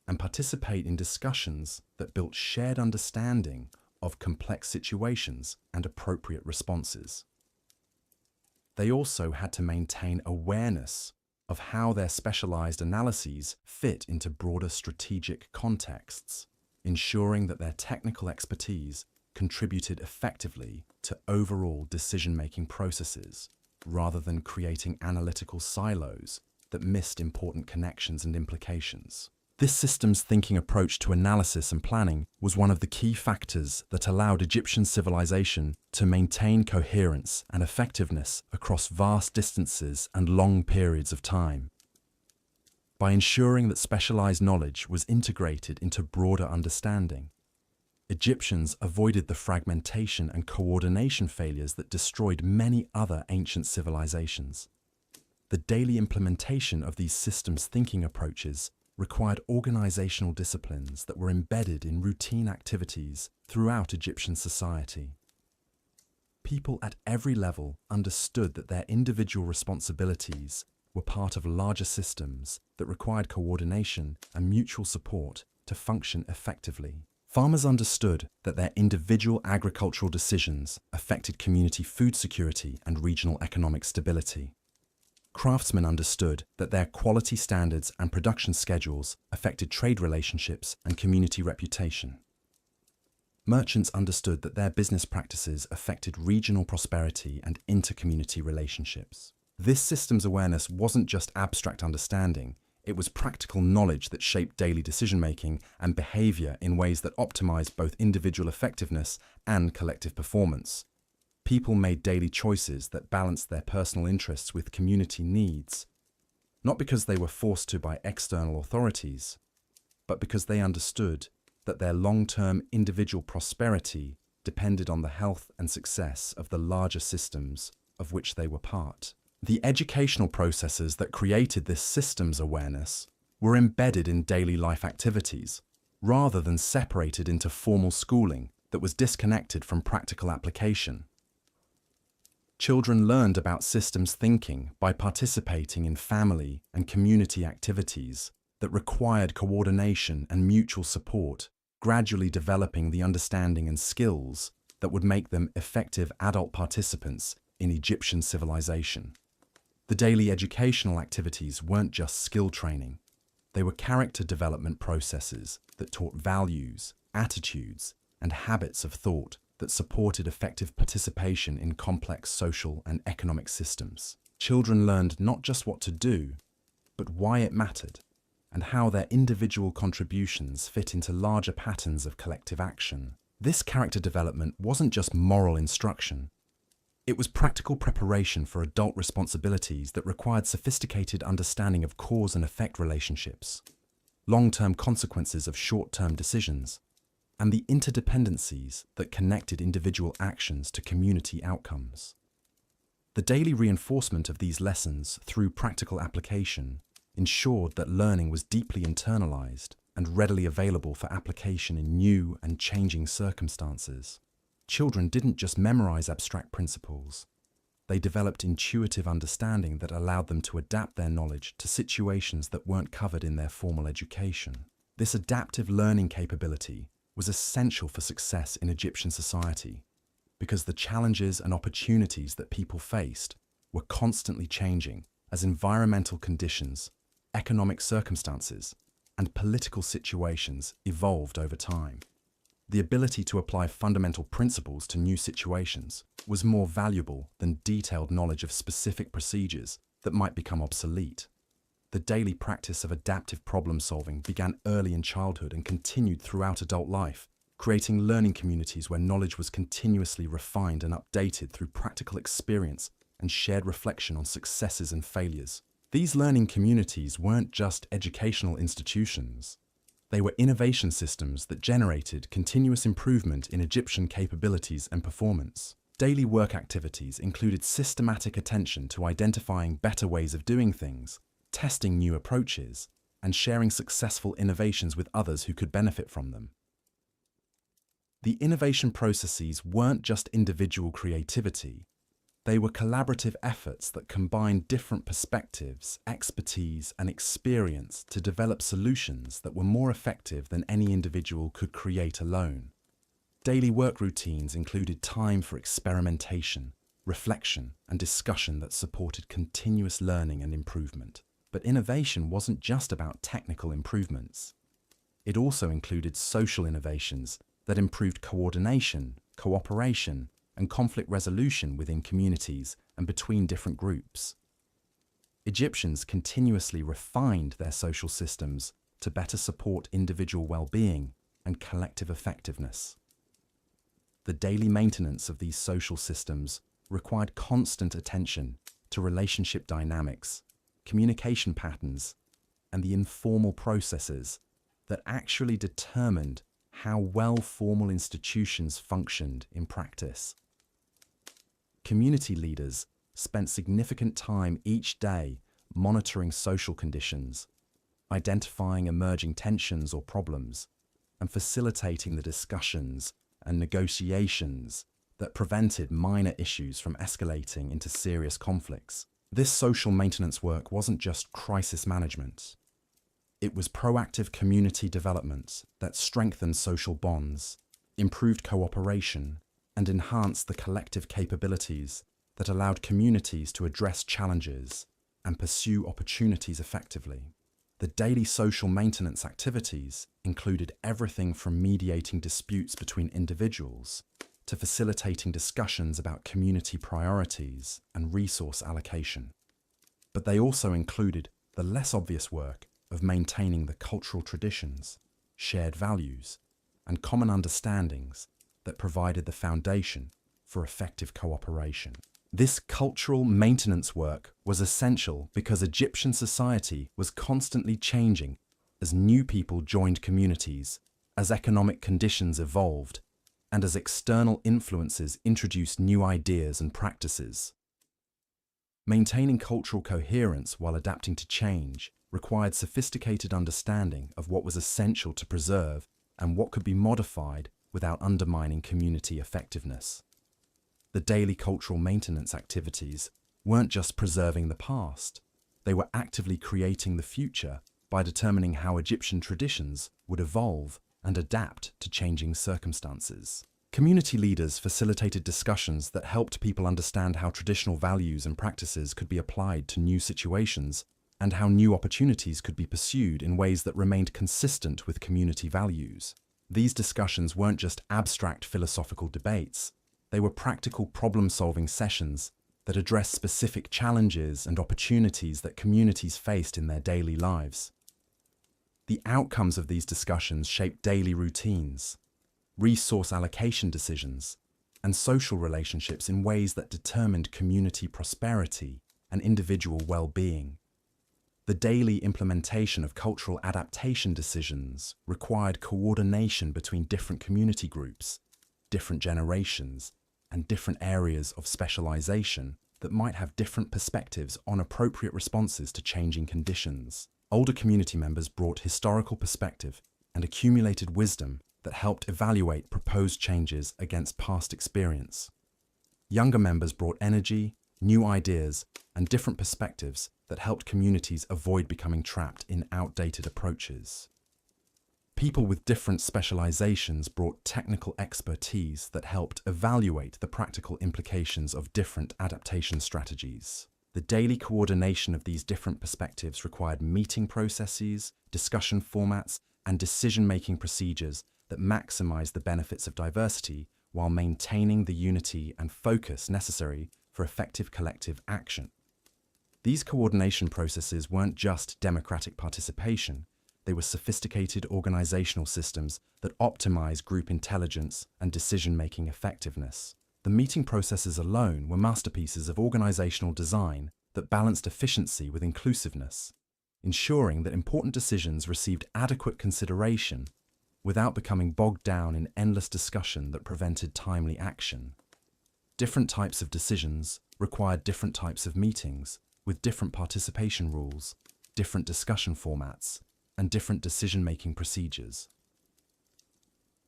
and participate in discussions that built shared understanding of complex situations and appropriate responses. They also had to maintain awareness of how their specialized analyses fit into broader strategic contexts, ensuring that their technical expertise contributed effectively to overall decision-making processes, rather than creating analytical silos that missed important connections and implications. This systems thinking approach to analysis and planning was one of the key factors that allowed Egyptian civilization to maintain coherence and effectiveness across vast distances and long periods of time. By ensuring that specialized knowledge was integrated into broader understanding, Egyptians avoided the fragmentation and coordination failures that destroyed many other ancient civilizations. The daily implementation of these systems thinking approaches required organizational disciplines that were embedded in routine activities throughout Egyptian society. People at every level understood that their individual responsibilities were part of larger systems that required coordination and mutual support to function effectively. Farmers understood that their individual agricultural decisions affected community food security and regional economic stability. Craftsmen understood that their quality standards and production schedules affected trade relationships and community reputation. Merchants understood that their business practices affected regional prosperity and inter-community relationships. This systems awareness wasn't just abstract understanding, it was practical knowledge that shaped daily decision-making and behavior in ways that optimized both individual effectiveness and collective performance. People made daily choices that balanced their personal interests with community needs, not because they were forced to by external authorities, but because they understood that their long-term individual prosperity depended on the health and success of the larger systems of which they were part. The educational processes that created this systems awareness were embedded in daily life activities, rather than separated into formal schooling that was disconnected from practical application. Children learned about systems thinking by participating in family and community activities that required coordination and mutual support, gradually developing the understanding and skills that would make them effective adult participants in Egyptian civilization. The daily educational activities weren't just skill training. They were character development processes that taught values, attitudes, and habits of thought that supported effective participation in complex social and economic systems. Children learned not just what to do, but why it mattered, and how their individual contributions fit into larger patterns of collective action. This character development wasn't just moral instruction. It was practical preparation for adult responsibilities that required sophisticated understanding of cause and effect relationships, long-term consequences of short-term decisions, and the interdependencies that connected individual actions to community outcomes. The daily reinforcement of these lessons through practical application ensured that learning was deeply internalized and readily available for application in new and changing circumstances. Children didn't just memorize abstract principles. They developed intuitive understanding that allowed them to adapt their knowledge to situations that weren't covered in their formal education. This adaptive learning capability was essential for success in Egyptian society because the challenges and opportunities that people faced were constantly changing as environmental conditions, economic circumstances, and political situations evolved over time. The ability to apply fundamental principles to new situations was more valuable than detailed knowledge of specific procedures that might become obsolete. The daily practice of adaptive problem solving began early in childhood and continued throughout adult life, creating learning communities where knowledge was continuously refined and updated through practical experience and shared reflection on successes and failures. These learning communities weren't just educational institutions. They were innovation systems that generated continuous improvement in Egyptian capabilities and performance. Daily work activities included systematic attention to identifying better ways of doing things, testing new approaches, and sharing successful innovations with others who could benefit from them. The innovation processes weren't just individual creativity. They were collaborative efforts that combined different perspectives, expertise, and experience to develop solutions that were more effective than any individual could create alone. Daily work routines included time for experimentation, reflection, and discussion that supported continuous learning and improvement. But innovation wasn't just about technical improvements. It also included social innovations that improved coordination, cooperation, and conflict resolution within communities and between different groups. Egyptians continuously refined their social systems to better support individual well-being and collective effectiveness. The daily maintenance of these social systems required constant attention to relationship dynamics, communication patterns, and the informal processes that actually determined how well formal institutions functioned in practice. Community leaders spent significant time each day monitoring social conditions, identifying emerging tensions or problems, and facilitating the discussions and negotiations that prevented minor issues from escalating into serious conflicts. This social maintenance work wasn't just crisis management. It was proactive community development that strengthened social bonds, improved cooperation, and enhanced the collective capabilities that allowed communities to address challenges and pursue opportunities effectively. The daily social maintenance activities included everything from mediating disputes between individuals to facilitating discussions about community priorities and resource allocation. But they also included the less obvious work of maintaining the cultural traditions, shared values, and common understandings that provided the foundation for effective cooperation. This cultural maintenance work was essential because Egyptian society was constantly changing as new people joined communities, as economic conditions evolved, and as external influences introduced new ideas and practices. Maintaining cultural coherence while adapting to change required sophisticated understanding of what was essential to preserve and what could be modified without undermining community effectiveness. The daily cultural maintenance activities weren't just preserving the past, they were actively creating the future by determining how Egyptian traditions would evolve and adapt to changing circumstances. Community leaders facilitated discussions that helped people understand how traditional values and practices could be applied to new situations and how new opportunities could be pursued in ways that remained consistent with community values. These discussions weren't just abstract philosophical debates, they were practical problem-solving sessions that addressed specific challenges and opportunities that communities faced in their daily lives. The outcomes of these discussions shaped daily routines, resource allocation decisions, and social relationships in ways that determined community prosperity and individual well-being. The daily implementation of cultural adaptation decisions required coordination between different community groups, different generations, and different areas of specialization that might have different perspectives on appropriate responses to changing conditions. Older community members brought historical perspective and accumulated wisdom that helped evaluate proposed changes against past experience. Younger members brought energy, new ideas, and different perspectives that helped communities avoid becoming trapped in outdated approaches. People with different specializations brought technical expertise that helped evaluate the practical implications of different adaptation strategies. The daily coordination of these different perspectives required meeting processes, discussion formats, and decision-making procedures that maximize the benefits of diversity while maintaining the unity and focus necessary for effective collective action. These coordination processes weren't just democratic participation, they were sophisticated organizational systems that optimize group intelligence and decision-making effectiveness. The meeting processes alone were masterpieces of organizational design that balanced efficiency with inclusiveness, ensuring that important decisions received adequate consideration without becoming bogged down in endless discussion that prevented timely action. Different types of decisions required different types of meetings, with different participation rules, different discussion formats, and different decision-making procedures.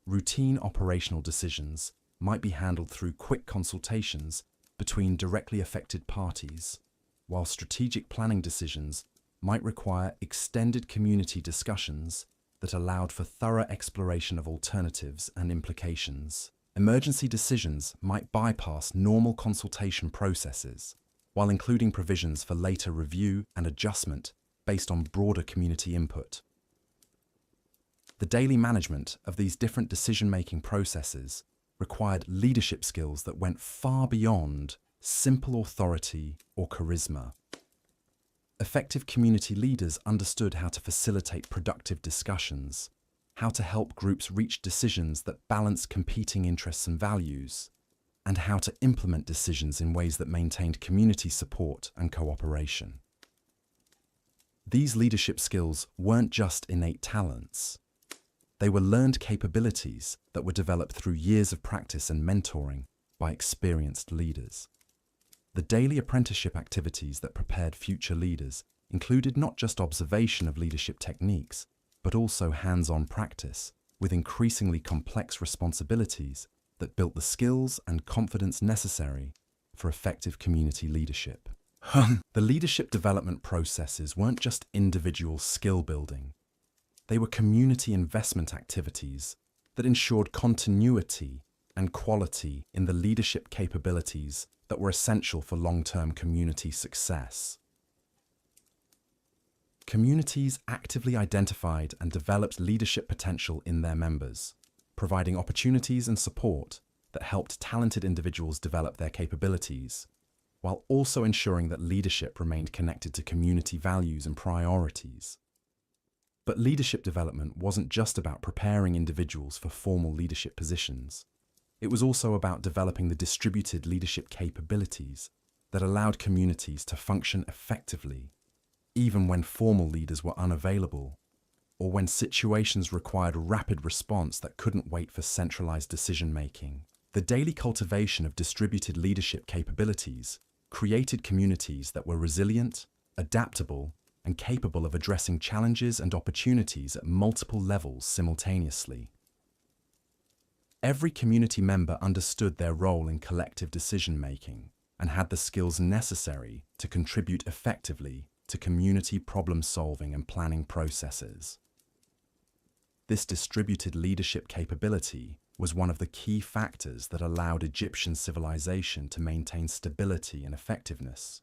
Routine operational decisions might be handled through quick consultations between directly affected parties, while strategic planning decisions might require extended community discussions that allowed for thorough exploration of alternatives and implications. Emergency decisions might bypass normal consultation processes, while including provisions for later review and adjustment based on broader community input. The daily management of these different decision-making processes required leadership skills that went far beyond simple authority or charisma. Effective community leaders understood how to facilitate productive discussions, how to help groups reach decisions that balance competing interests and values, and how to implement decisions in ways that maintained community support and cooperation. These leadership skills weren't just innate talents. They were learned capabilities that were developed through years of practice and mentoring by experienced leaders. The daily apprenticeship activities that prepared future leaders included not just observation of leadership techniques, but also hands-on practice with increasingly complex responsibilities that built the skills and confidence necessary for effective community leadership. The leadership development processes weren't just individual skill building. They were community investment activities that ensured continuity and quality in the leadership capabilities that were essential for long-term community success. Communities actively identified and developed leadership potential in their members, providing opportunities and support that helped talented individuals develop their capabilities, while also ensuring that leadership remained connected to community values and priorities. But leadership development wasn't just about preparing individuals for formal leadership positions. It was also about developing the distributed leadership capabilities that allowed communities to function effectively, even when formal leaders were unavailable, or when situations required rapid response that couldn't wait for centralized decision-making. The daily cultivation of distributed leadership capabilities created communities that were resilient, adaptable, and capable of addressing challenges and opportunities at multiple levels simultaneously. Every community member understood their role in collective decision-making and had the skills necessary to contribute effectively to community problem-solving and planning processes. This distributed leadership capability was one of the key factors that allowed Egyptian civilization to maintain stability and effectiveness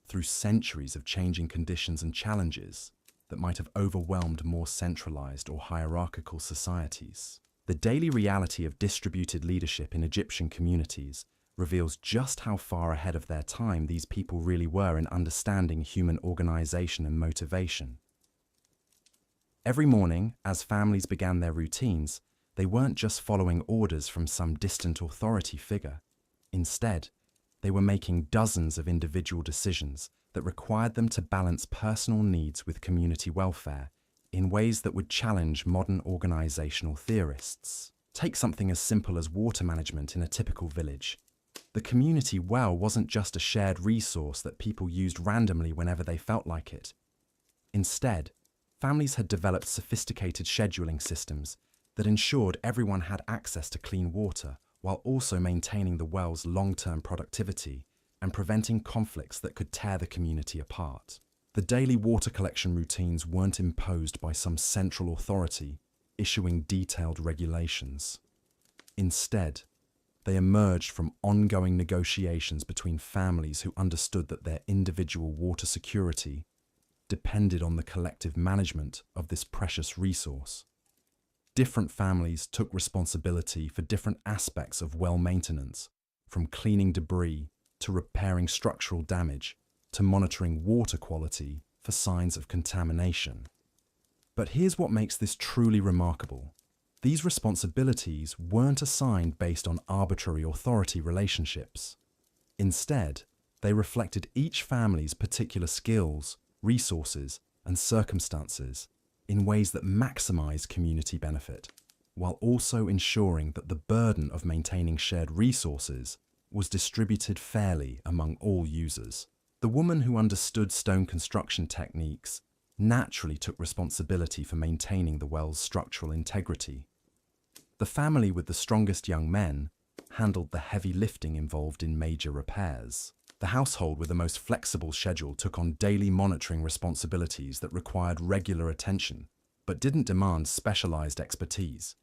through centuries of changing conditions and challenges that might have overwhelmed more centralized or hierarchical societies. The daily reality of distributed leadership in Egyptian communities reveals just how far ahead of their time these people really were in understanding human organization and motivation. Every morning, as families began their routines, they weren't just following orders from some distant authority figure. Instead, they were making dozens of individual decisions that required them to balance personal needs with community welfare in ways that would challenge modern organizational theorists. Take something as simple as water management in a typical village. The community well wasn't just a shared resource that people used randomly whenever they felt like it. Instead, families had developed sophisticated scheduling systems that ensured everyone had access to clean water while also maintaining the well's long-term productivity and preventing conflicts that could tear the community apart. The daily water collection routines weren't imposed by some central authority issuing detailed regulations. Instead, they emerged from ongoing negotiations between families who understood that their individual water security depended on the collective management of this precious resource. Different families took responsibility for different aspects of well maintenance, from cleaning debris to repairing structural damage to monitoring water quality for signs of contamination. But here's what makes this truly remarkable. These responsibilities weren't assigned based on arbitrary authority relationships. Instead, they reflected each family's particular skills, resources, and circumstances in ways that maximize community benefit, while also ensuring that the burden of maintaining shared resources was distributed fairly among all users. The woman who understood stone construction techniques naturally took responsibility for maintaining the well's structural integrity. The family with the strongest young men handled the heavy lifting involved in major repairs. The household with the most flexible schedule took on daily monitoring responsibilities that required regular attention, but didn't demand specialized expertise.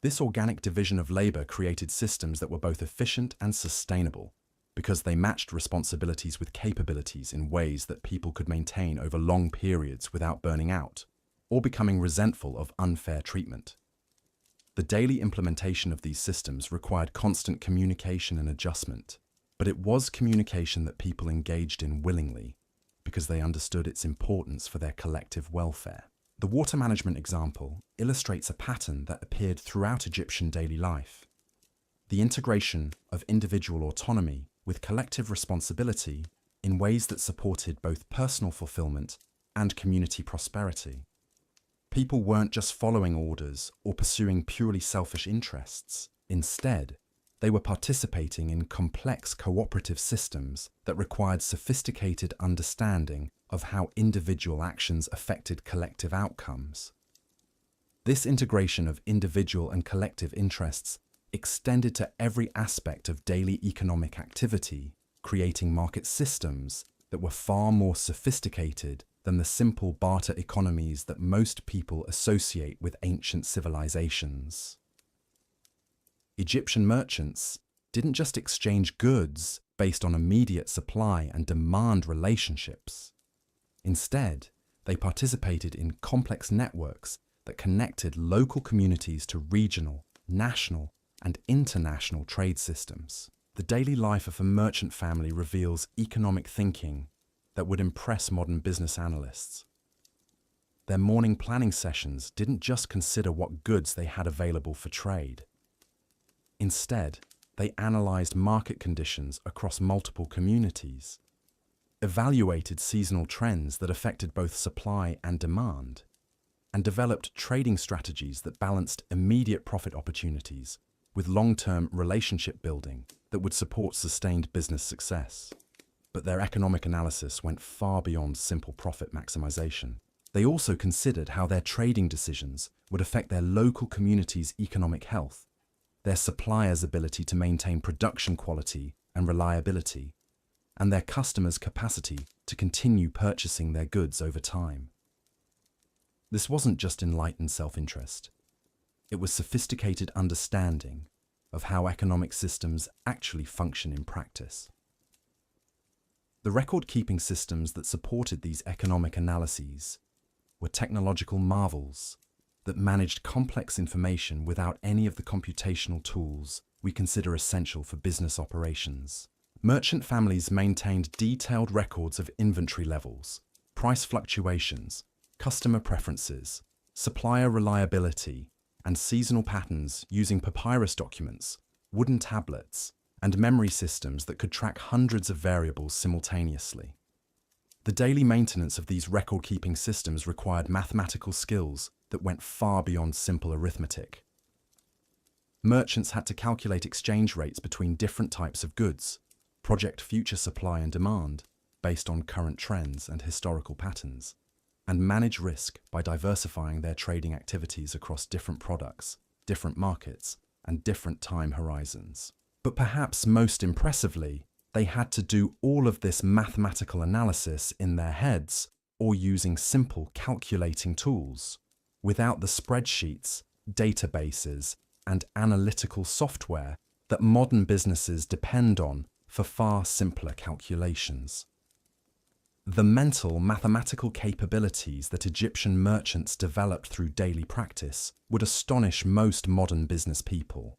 This organic division of labor created systems that were both efficient and sustainable, because they matched responsibilities with capabilities in ways that people could maintain over long periods without burning out or becoming resentful of unfair treatment. The daily implementation of these systems required constant communication and adjustment, but it was communication that people engaged in willingly because they understood its importance for their collective welfare. The water management example illustrates a pattern that appeared throughout Egyptian daily life. The integration of individual autonomy with collective responsibility in ways that supported both personal fulfillment and community prosperity. People weren't just following orders or pursuing purely selfish interests. Instead, they were participating in complex cooperative systems that required sophisticated understanding of how individual actions affected collective outcomes. This integration of individual and collective interests extended to every aspect of daily economic activity, creating market systems that were far more sophisticated than the simple barter economies that most people associate with ancient civilizations. Egyptian merchants didn't just exchange goods based on immediate supply and demand relationships. Instead, they participated in complex networks that connected local communities to regional, national, and international trade systems. The daily life of a merchant family reveals economic thinking that would impress modern business analysts. Their morning planning sessions didn't just consider what goods they had available for trade. Instead, they analyzed market conditions across multiple communities, evaluated seasonal trends that affected both supply and demand, and developed trading strategies that balanced immediate profit opportunities with long-term relationship building that would support sustained business success. But their economic analysis went far beyond simple profit maximization. They also considered how their trading decisions would affect their local community's economic health, their suppliers' ability to maintain production quality and reliability, and their customers' capacity to continue purchasing their goods over time. This wasn't just enlightened self-interest. It was sophisticated understanding of how economic systems actually function in practice. The record-keeping systems that supported these economic analyses were technological marvels that managed complex information without any of the computational tools we consider essential for business operations. Merchant families maintained detailed records of inventory levels, price fluctuations, customer preferences, supplier reliability, and seasonal patterns using papyrus documents, wooden tablets, and memory systems that could track hundreds of variables simultaneously. The daily maintenance of these record-keeping systems required mathematical skills that went far beyond simple arithmetic. Merchants had to calculate exchange rates between different types of goods, project future supply and demand based on current trends and historical patterns, and manage risk by diversifying their trading activities across different products, different markets, and different time horizons. But perhaps most impressively, they had to do all of this mathematical analysis in their heads or using simple calculating tools, without the spreadsheets, databases, and analytical software that modern businesses depend on for far simpler calculations. The mental, mathematical capabilities that Egyptian merchants developed through daily practice would astonish most modern business people.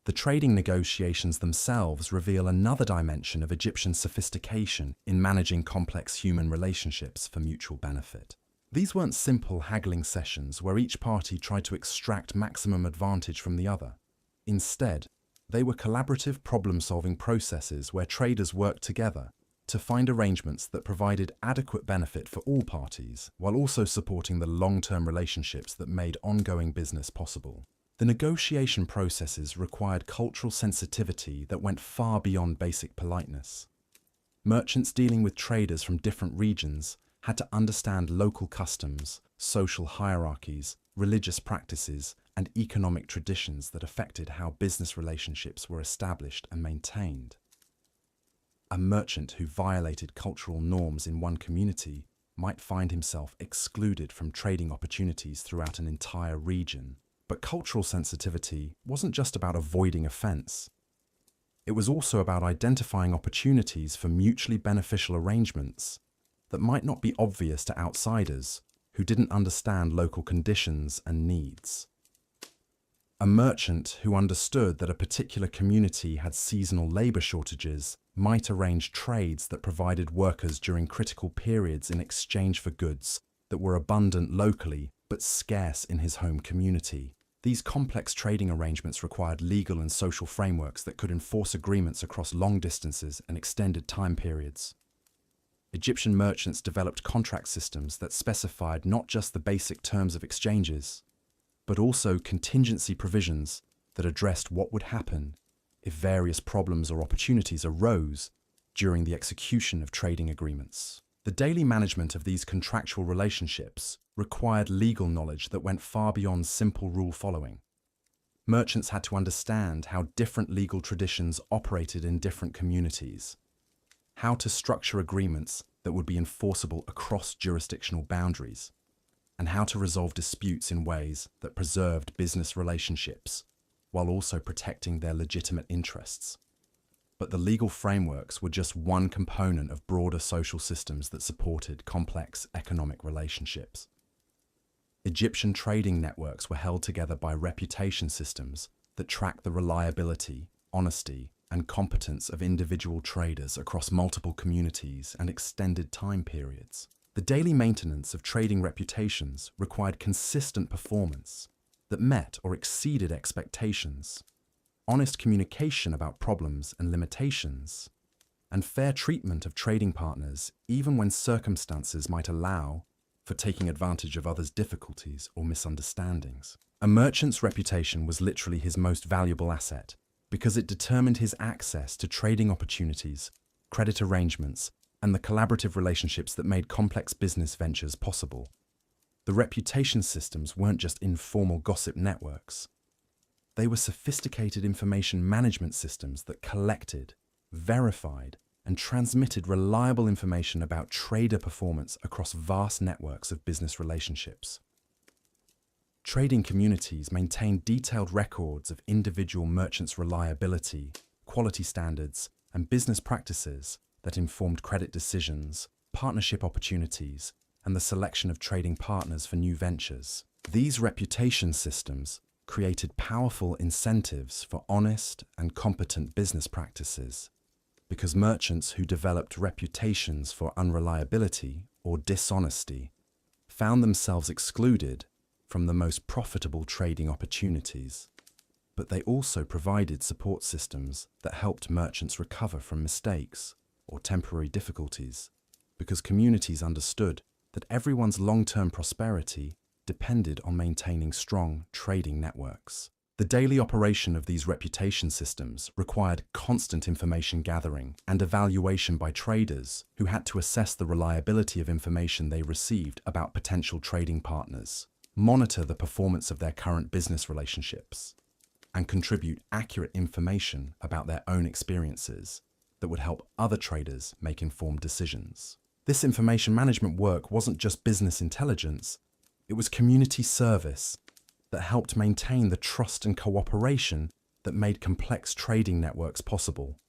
The trading negotiations themselves reveal another dimension of Egyptian sophistication in managing complex human relationships for mutual benefit. These weren't simple haggling sessions where each party tried to extract maximum advantage from the other. Instead, they were collaborative problem-solving processes where traders worked together to find arrangements that provided adequate benefit for all parties, while also supporting the long-term relationships that made ongoing business possible. The negotiation processes required cultural sensitivity that went far beyond basic politeness. Merchants dealing with traders from different regions had to understand local customs, social hierarchies, religious practices, and economic traditions that affected how business relationships were established and maintained. A merchant who violated cultural norms in one community might find himself excluded from trading opportunities throughout an entire region. But cultural sensitivity wasn't just about avoiding offense. It was also about identifying opportunities for mutually beneficial arrangements that might not be obvious to outsiders who didn't understand local conditions and needs. A merchant who understood that a particular community had seasonal labor shortages might arrange trades that provided workers during critical periods in exchange for goods that were abundant locally but scarce in his home community. These complex trading arrangements required legal and social frameworks that could enforce agreements across long distances and extended time periods. Egyptian merchants developed contract systems that specified not just the basic terms of exchanges, but also contingency provisions that addressed what would happen if various problems or opportunities arose during the execution of trading agreements. The daily management of these contractual relationships required legal knowledge that went far beyond simple rule following. Merchants had to understand how different legal traditions operated in different communities, how to structure agreements that would be enforceable across jurisdictional boundaries, and how to resolve disputes in ways that preserved business relationships while also protecting their legitimate interests. But the legal frameworks were just one component of broader social systems that supported complex economic relationships. Egyptian trading networks were held together by reputation systems that tracked the reliability, honesty, and competence of individual traders across multiple communities and extended time periods. The daily maintenance of trading reputations required consistent performance that met or exceeded expectations, honest communication about problems and limitations, and fair treatment of trading partners even when circumstances might allow for taking advantage of others' difficulties or misunderstandings. A merchant's reputation was literally his most valuable asset because it determined his access to trading opportunities, credit arrangements, and the collaborative relationships that made complex business ventures possible. The reputation systems weren't just informal gossip networks. They were sophisticated information management systems that collected, verified, and transmitted reliable information about trader performance across vast networks of business relationships. Trading communities maintain detailed records of individual merchants' reliability, quality standards, and business practices that informed credit decisions, partnership opportunities, and the selection of trading partners for new ventures. These reputation systems created powerful incentives for honest and competent business practices, because merchants who developed reputations for unreliability or dishonesty found themselves excluded from the most profitable trading opportunities. But they also provided support systems that helped merchants recover from mistakes or temporary difficulties, because communities understood that everyone's long-term prosperity depended on maintaining strong trading networks. The daily operation of these reputation systems required constant information gathering and evaluation by traders who had to assess the reliability of information they received about potential trading partners, monitor the performance of their current business relationships, and contribute accurate information about their own experiences that would help other traders make informed decisions. This information management work wasn't just business intelligence, it was community service that helped maintain the trust and cooperation that made complex trading networks possible.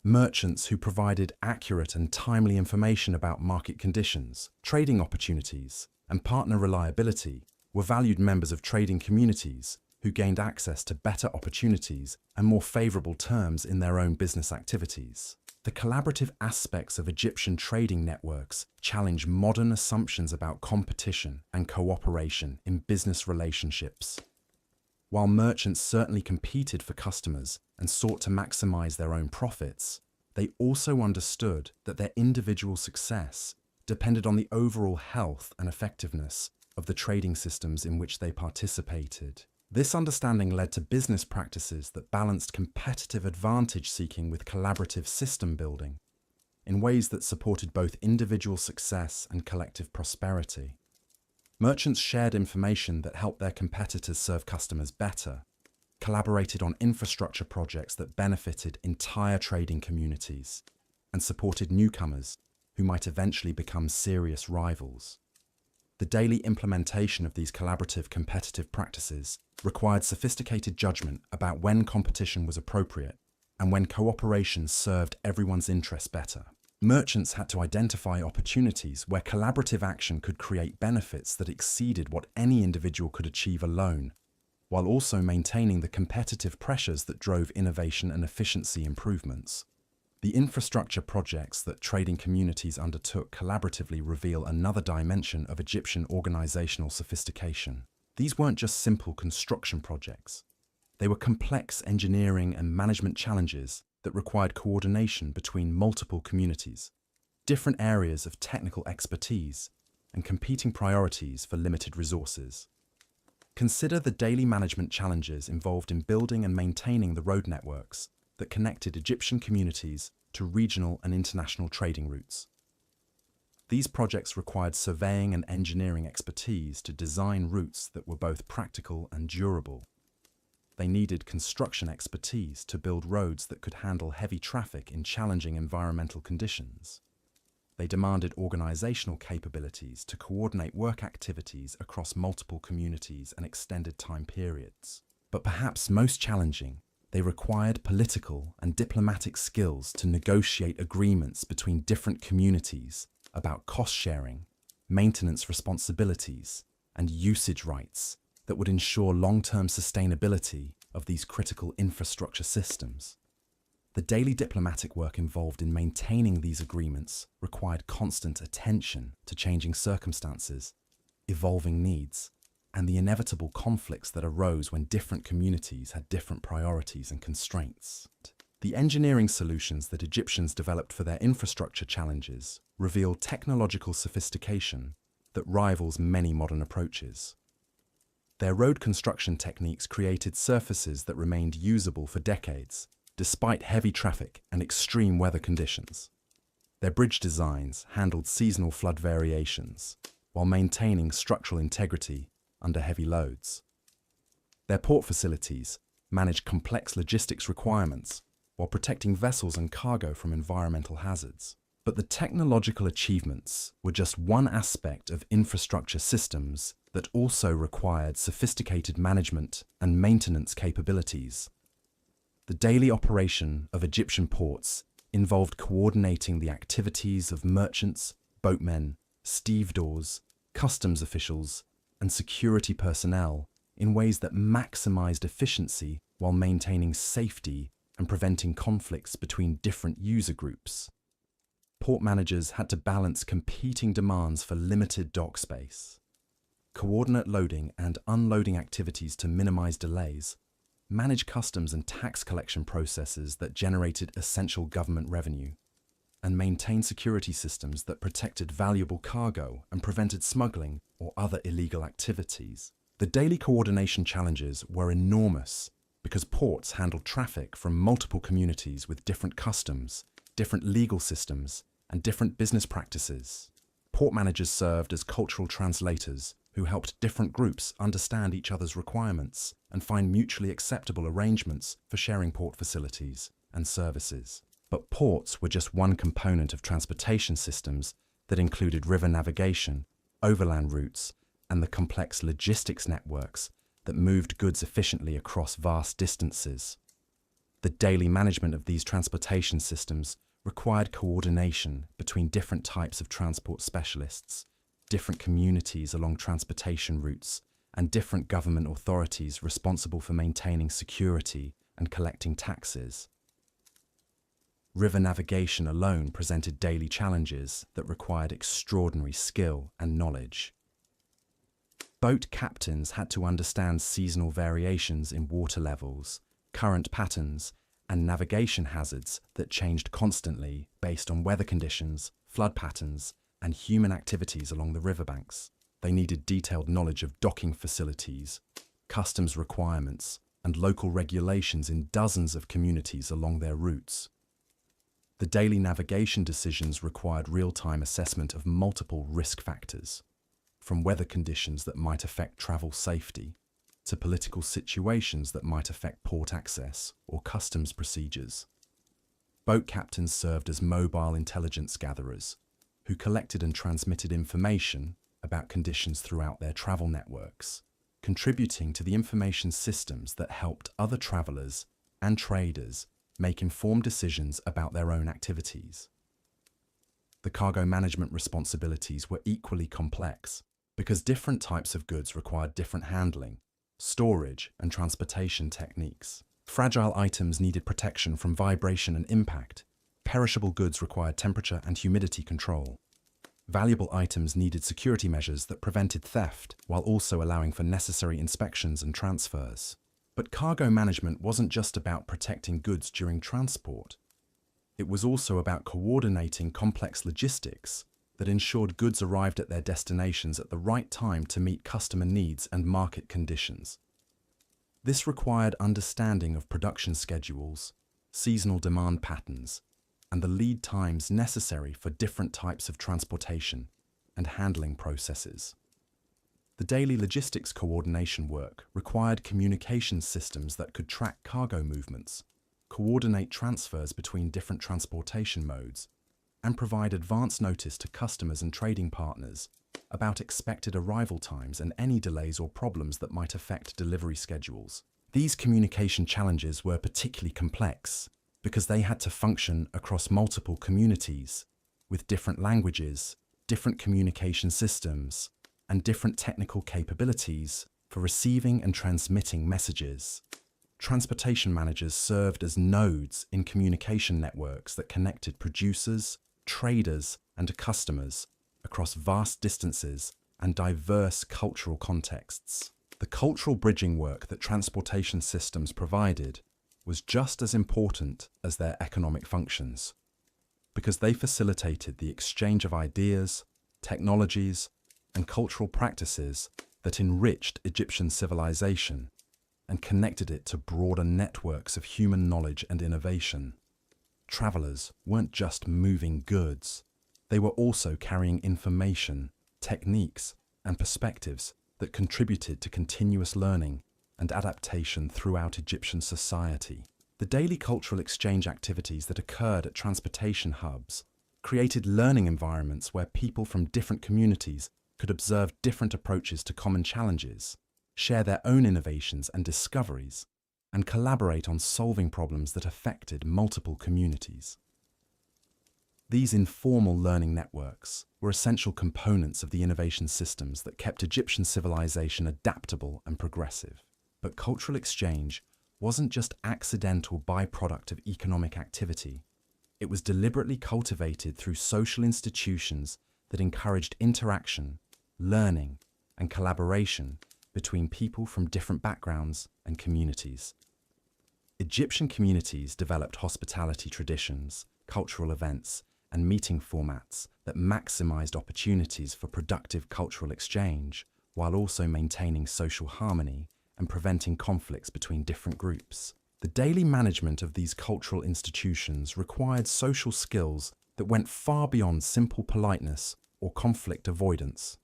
Merchants who provided accurate and timely information about market conditions, trading opportunities, and partner reliability were valued members of trading communities who gained access to better opportunities and more favorable terms in their own business activities. The collaborative aspects of Egyptian trading networks challenge modern assumptions about competition and cooperation in business relationships. While merchants certainly competed for customers and sought to maximize their own profits, they also understood that their individual success depended on the overall health and effectiveness of the trading systems in which they participated. This understanding led to business practices that balanced competitive advantage seeking with collaborative system building in ways that supported both individual success and collective prosperity. Merchants shared information that helped their competitors serve customers better, collaborated on infrastructure projects that benefited entire trading communities, and supported newcomers who might eventually become serious rivals. The daily implementation of these collaborative competitive practices required sophisticated judgment about when competition was appropriate and when cooperation served everyone's interests better. Merchants had to identify opportunities where collaborative action could create benefits that exceeded what any individual could achieve alone, while also maintaining the competitive pressures that drove innovation and efficiency improvements. The infrastructure projects that trading communities undertook collaboratively reveal another dimension of Egyptian organizational sophistication. These weren't just simple construction projects. They were complex engineering and management challenges that required coordination between multiple communities, different areas of technical expertise, and competing priorities for limited resources. Consider the daily management challenges involved in building and maintaining the road networks that connected Egyptian communities to regional and international trading routes. These projects required surveying and engineering expertise to design routes that were both practical and durable. They needed construction expertise to build roads that could handle heavy traffic in challenging environmental conditions. They demanded organizational capabilities to coordinate work activities across multiple communities and extended time periods. But perhaps most challenging, they required political and diplomatic skills to negotiate agreements between different communities about cost sharing, maintenance responsibilities, and usage rights that would ensure long-term sustainability of these critical infrastructure systems. The daily diplomatic work involved in maintaining these agreements required constant attention to changing circumstances, evolving needs, and the inevitable conflicts that arose when different communities had different priorities and constraints. The engineering solutions that Egyptians developed for their infrastructure challenges reveal technological sophistication that rivals many modern approaches. Their road construction techniques created surfaces that remained usable for decades, despite heavy traffic and extreme weather conditions. Their bridge designs handled seasonal flood variations, while maintaining structural integrity under heavy loads. Their port facilities managed complex logistics requirements while protecting vessels and cargo from environmental hazards. But the technological achievements were just one aspect of infrastructure systems that also required sophisticated management and maintenance capabilities. The daily operation of Egyptian ports involved coordinating the activities of merchants, boatmen, stevedores, customs officials, and security personnel in ways that maximized efficiency while maintaining safety and preventing conflicts between different user groups. Port managers had to balance competing demands for limited dock space, coordinate loading and unloading activities to minimize delays, manage customs and tax collection processes that generated essential government revenue, and maintain security systems that protected valuable cargo and prevented smuggling or other illegal activities. The daily coordination challenges were enormous because ports handled traffic from multiple communities with different customs, different legal systems, and different business practices. Port managers served as cultural translators who helped different groups understand each other's requirements and find mutually acceptable arrangements for sharing port facilities and services. But ports were just one component of transportation systems that included river navigation, overland routes, and the complex logistics networks that moved goods efficiently across vast distances. The daily management of these transportation systems required coordination between different types of transport specialists, different communities along transportation routes, and different government authorities responsible for maintaining security and collecting taxes. River navigation alone presented daily challenges that required extraordinary skill and knowledge. Boat captains had to understand seasonal variations in water levels, current patterns, and navigation hazards that changed constantly based on weather conditions, flood patterns, and human activities along the riverbanks. They needed detailed knowledge of docking facilities, customs requirements, and local regulations in dozens of communities along their routes. The daily navigation decisions required real-time assessment of multiple risk factors, from weather conditions that might affect travel safety to political situations that might affect port access or customs procedures. Boat captains served as mobile intelligence gatherers who collected and transmitted information about conditions throughout their travel networks, contributing to the information systems that helped other travelers and traders make informed decisions about their own activities. The cargo management responsibilities were equally complex because different types of goods required different handling, storage, and transportation techniques. Fragile items needed protection from vibration and impact. Perishable goods required temperature and humidity control. Valuable items needed security measures that prevented theft while also allowing for necessary inspections and transfers. But cargo management wasn't just about protecting goods during transport. It was also about coordinating complex logistics that ensured goods arrived at their destinations at the right time to meet customer needs and market conditions. This required understanding of production schedules, seasonal demand patterns, and the lead times necessary for different types of transportation and handling processes. The daily logistics coordination work required communication systems that could track cargo movements, coordinate transfers between different transportation modes, and provide advance notice to customers and trading partners about expected arrival times and any delays or problems that might affect delivery schedules. These communication challenges were particularly complex because they had to function across multiple communities with different languages, different communication systems, and different technical capabilities for receiving and transmitting messages. Transportation managers served as nodes in communication networks that connected producers, traders, and customers across vast distances and diverse cultural contexts. The cultural bridging work that transportation systems provided was just as important as their economic functions, because they facilitated the exchange of ideas, technologies, and cultural practices that enriched Egyptian civilization and connected it to broader networks of human knowledge and innovation. Travelers weren't just moving goods, they were also carrying information, techniques, and perspectives that contributed to continuous learning and adaptation throughout Egyptian society. The daily cultural exchange activities that occurred at transportation hubs created learning environments where people from different communities could observe different approaches to common challenges, share their own innovations and discoveries, and collaborate on solving problems that affected multiple communities. These informal learning networks were essential components of the innovation systems that kept Egyptian civilization adaptable and progressive. But cultural exchange wasn't just accidental byproduct of economic activity. It was deliberately cultivated through social institutions that encouraged interaction, learning, and collaboration between people from different backgrounds and communities. Egyptian communities developed hospitality traditions, cultural events, and meeting formats that maximized opportunities for productive cultural exchange while also maintaining social harmony and preventing conflicts between different groups. The daily management of these cultural institutions required social skills that went far beyond simple politeness or conflict avoidance.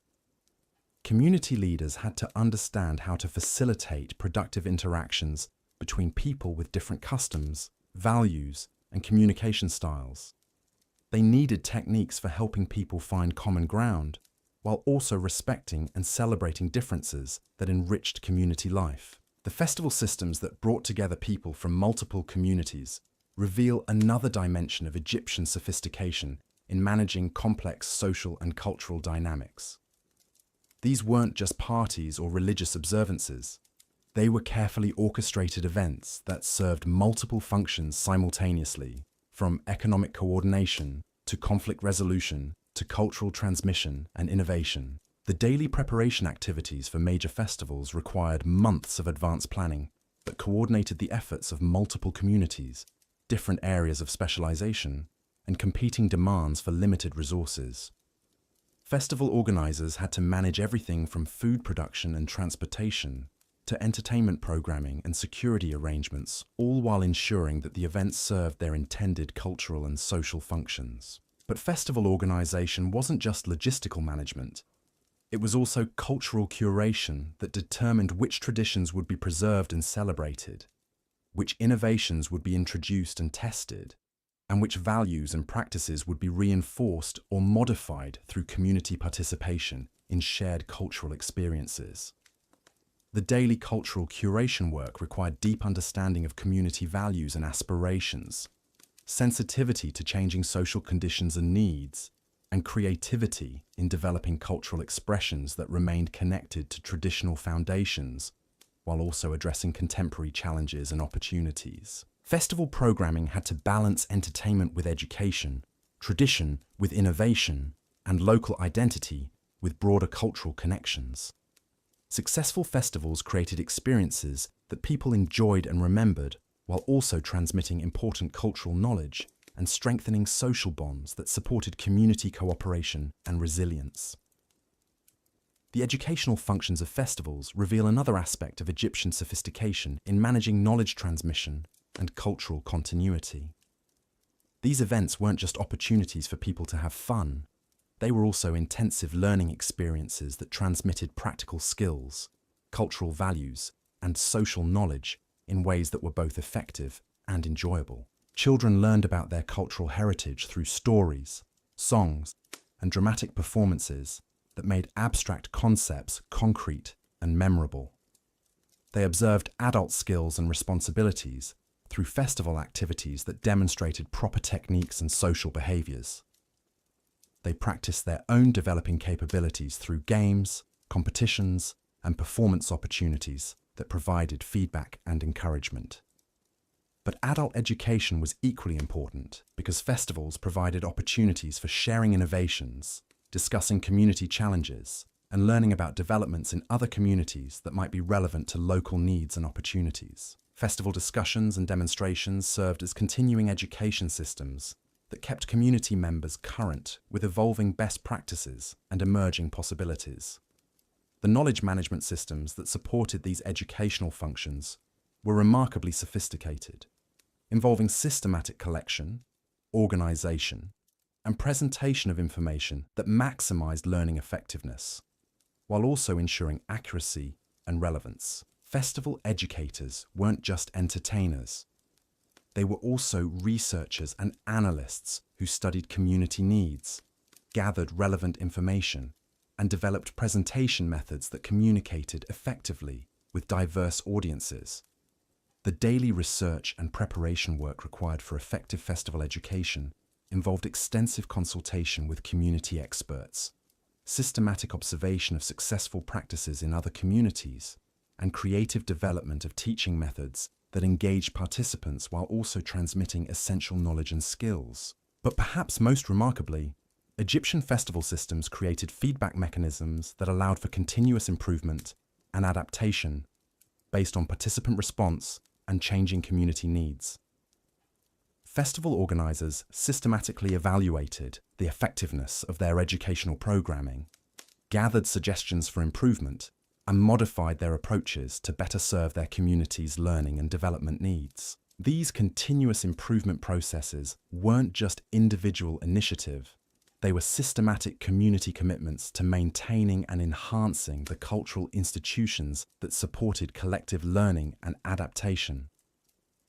Community leaders had to understand how to facilitate productive interactions between people with different customs, values, and communication styles. They needed techniques for helping people find common ground, while also respecting and celebrating differences that enriched community life. The festival systems that brought together people from multiple communities reveal another dimension of Egyptian sophistication in managing complex social and cultural dynamics. These weren't just parties or religious observances. They were carefully orchestrated events that served multiple functions simultaneously, from economic coordination to conflict resolution to cultural transmission and innovation. The daily preparation activities for major festivals required months of advanced planning that coordinated the efforts of multiple communities, different areas of specialization, and competing demands for limited resources. Festival organizers had to manage everything from food production and transportation to entertainment programming and security arrangements, all while ensuring that the events served their intended cultural and social functions. But festival organization wasn't just logistical management. It was also cultural curation that determined which traditions would be preserved and celebrated, which innovations would be introduced and tested, and which values and practices would be reinforced or modified through community participation in shared cultural experiences. The daily cultural curation work required deep understanding of community values and aspirations, sensitivity to changing social conditions and needs, and creativity in developing cultural expressions that remained connected to traditional foundations, while also addressing contemporary challenges and opportunities. Festival programming had to balance entertainment with education, tradition with innovation, and local identity with broader cultural connections. Successful festivals created experiences that people enjoyed and remembered, while also transmitting important cultural knowledge and strengthening social bonds that supported community cooperation and resilience. The educational functions of festivals reveal another aspect of Egyptian sophistication in managing knowledge transmission and cultural continuity. These events weren't just opportunities for people to have fun. They were also intensive learning experiences that transmitted practical skills, cultural values, and social knowledge in ways that were both effective and enjoyable. Children learned about their cultural heritage through stories, songs, and dramatic performances that made abstract concepts concrete and memorable. They observed adult skills and responsibilities through festival activities that demonstrated proper techniques and social behaviors. They practiced their own developing capabilities through games, competitions, and performance opportunities that provided feedback and encouragement. But adult education was equally important because festivals provided opportunities for sharing innovations, discussing community challenges, and learning about developments in other communities that might be relevant to local needs and opportunities. Festival discussions and demonstrations served as continuing education systems that kept community members current with evolving best practices and emerging possibilities. The knowledge management systems that supported these educational functions were remarkably sophisticated, involving systematic collection, organization, and presentation of information that maximized learning effectiveness, while also ensuring accuracy and relevance. Festival educators weren't just entertainers. They were also researchers and analysts who studied community needs, gathered relevant information, and developed presentation methods that communicated effectively with diverse audiences. The daily research and preparation work required for effective festival education involved extensive consultation with community experts, systematic observation of successful practices in other communities, and creative development of teaching methods that engage participants while also transmitting essential knowledge and skills. But perhaps most remarkably, Egyptian festival systems created feedback mechanisms that allowed for continuous improvement and adaptation based on participant response and changing community needs. Festival organizers systematically evaluated the effectiveness of their educational programming, gathered suggestions for improvement, and modified their approaches to better serve their community's learning and development needs. These continuous improvement processes weren't just individual initiative, they were systematic community commitments to maintaining and enhancing the cultural institutions that supported collective learning and adaptation.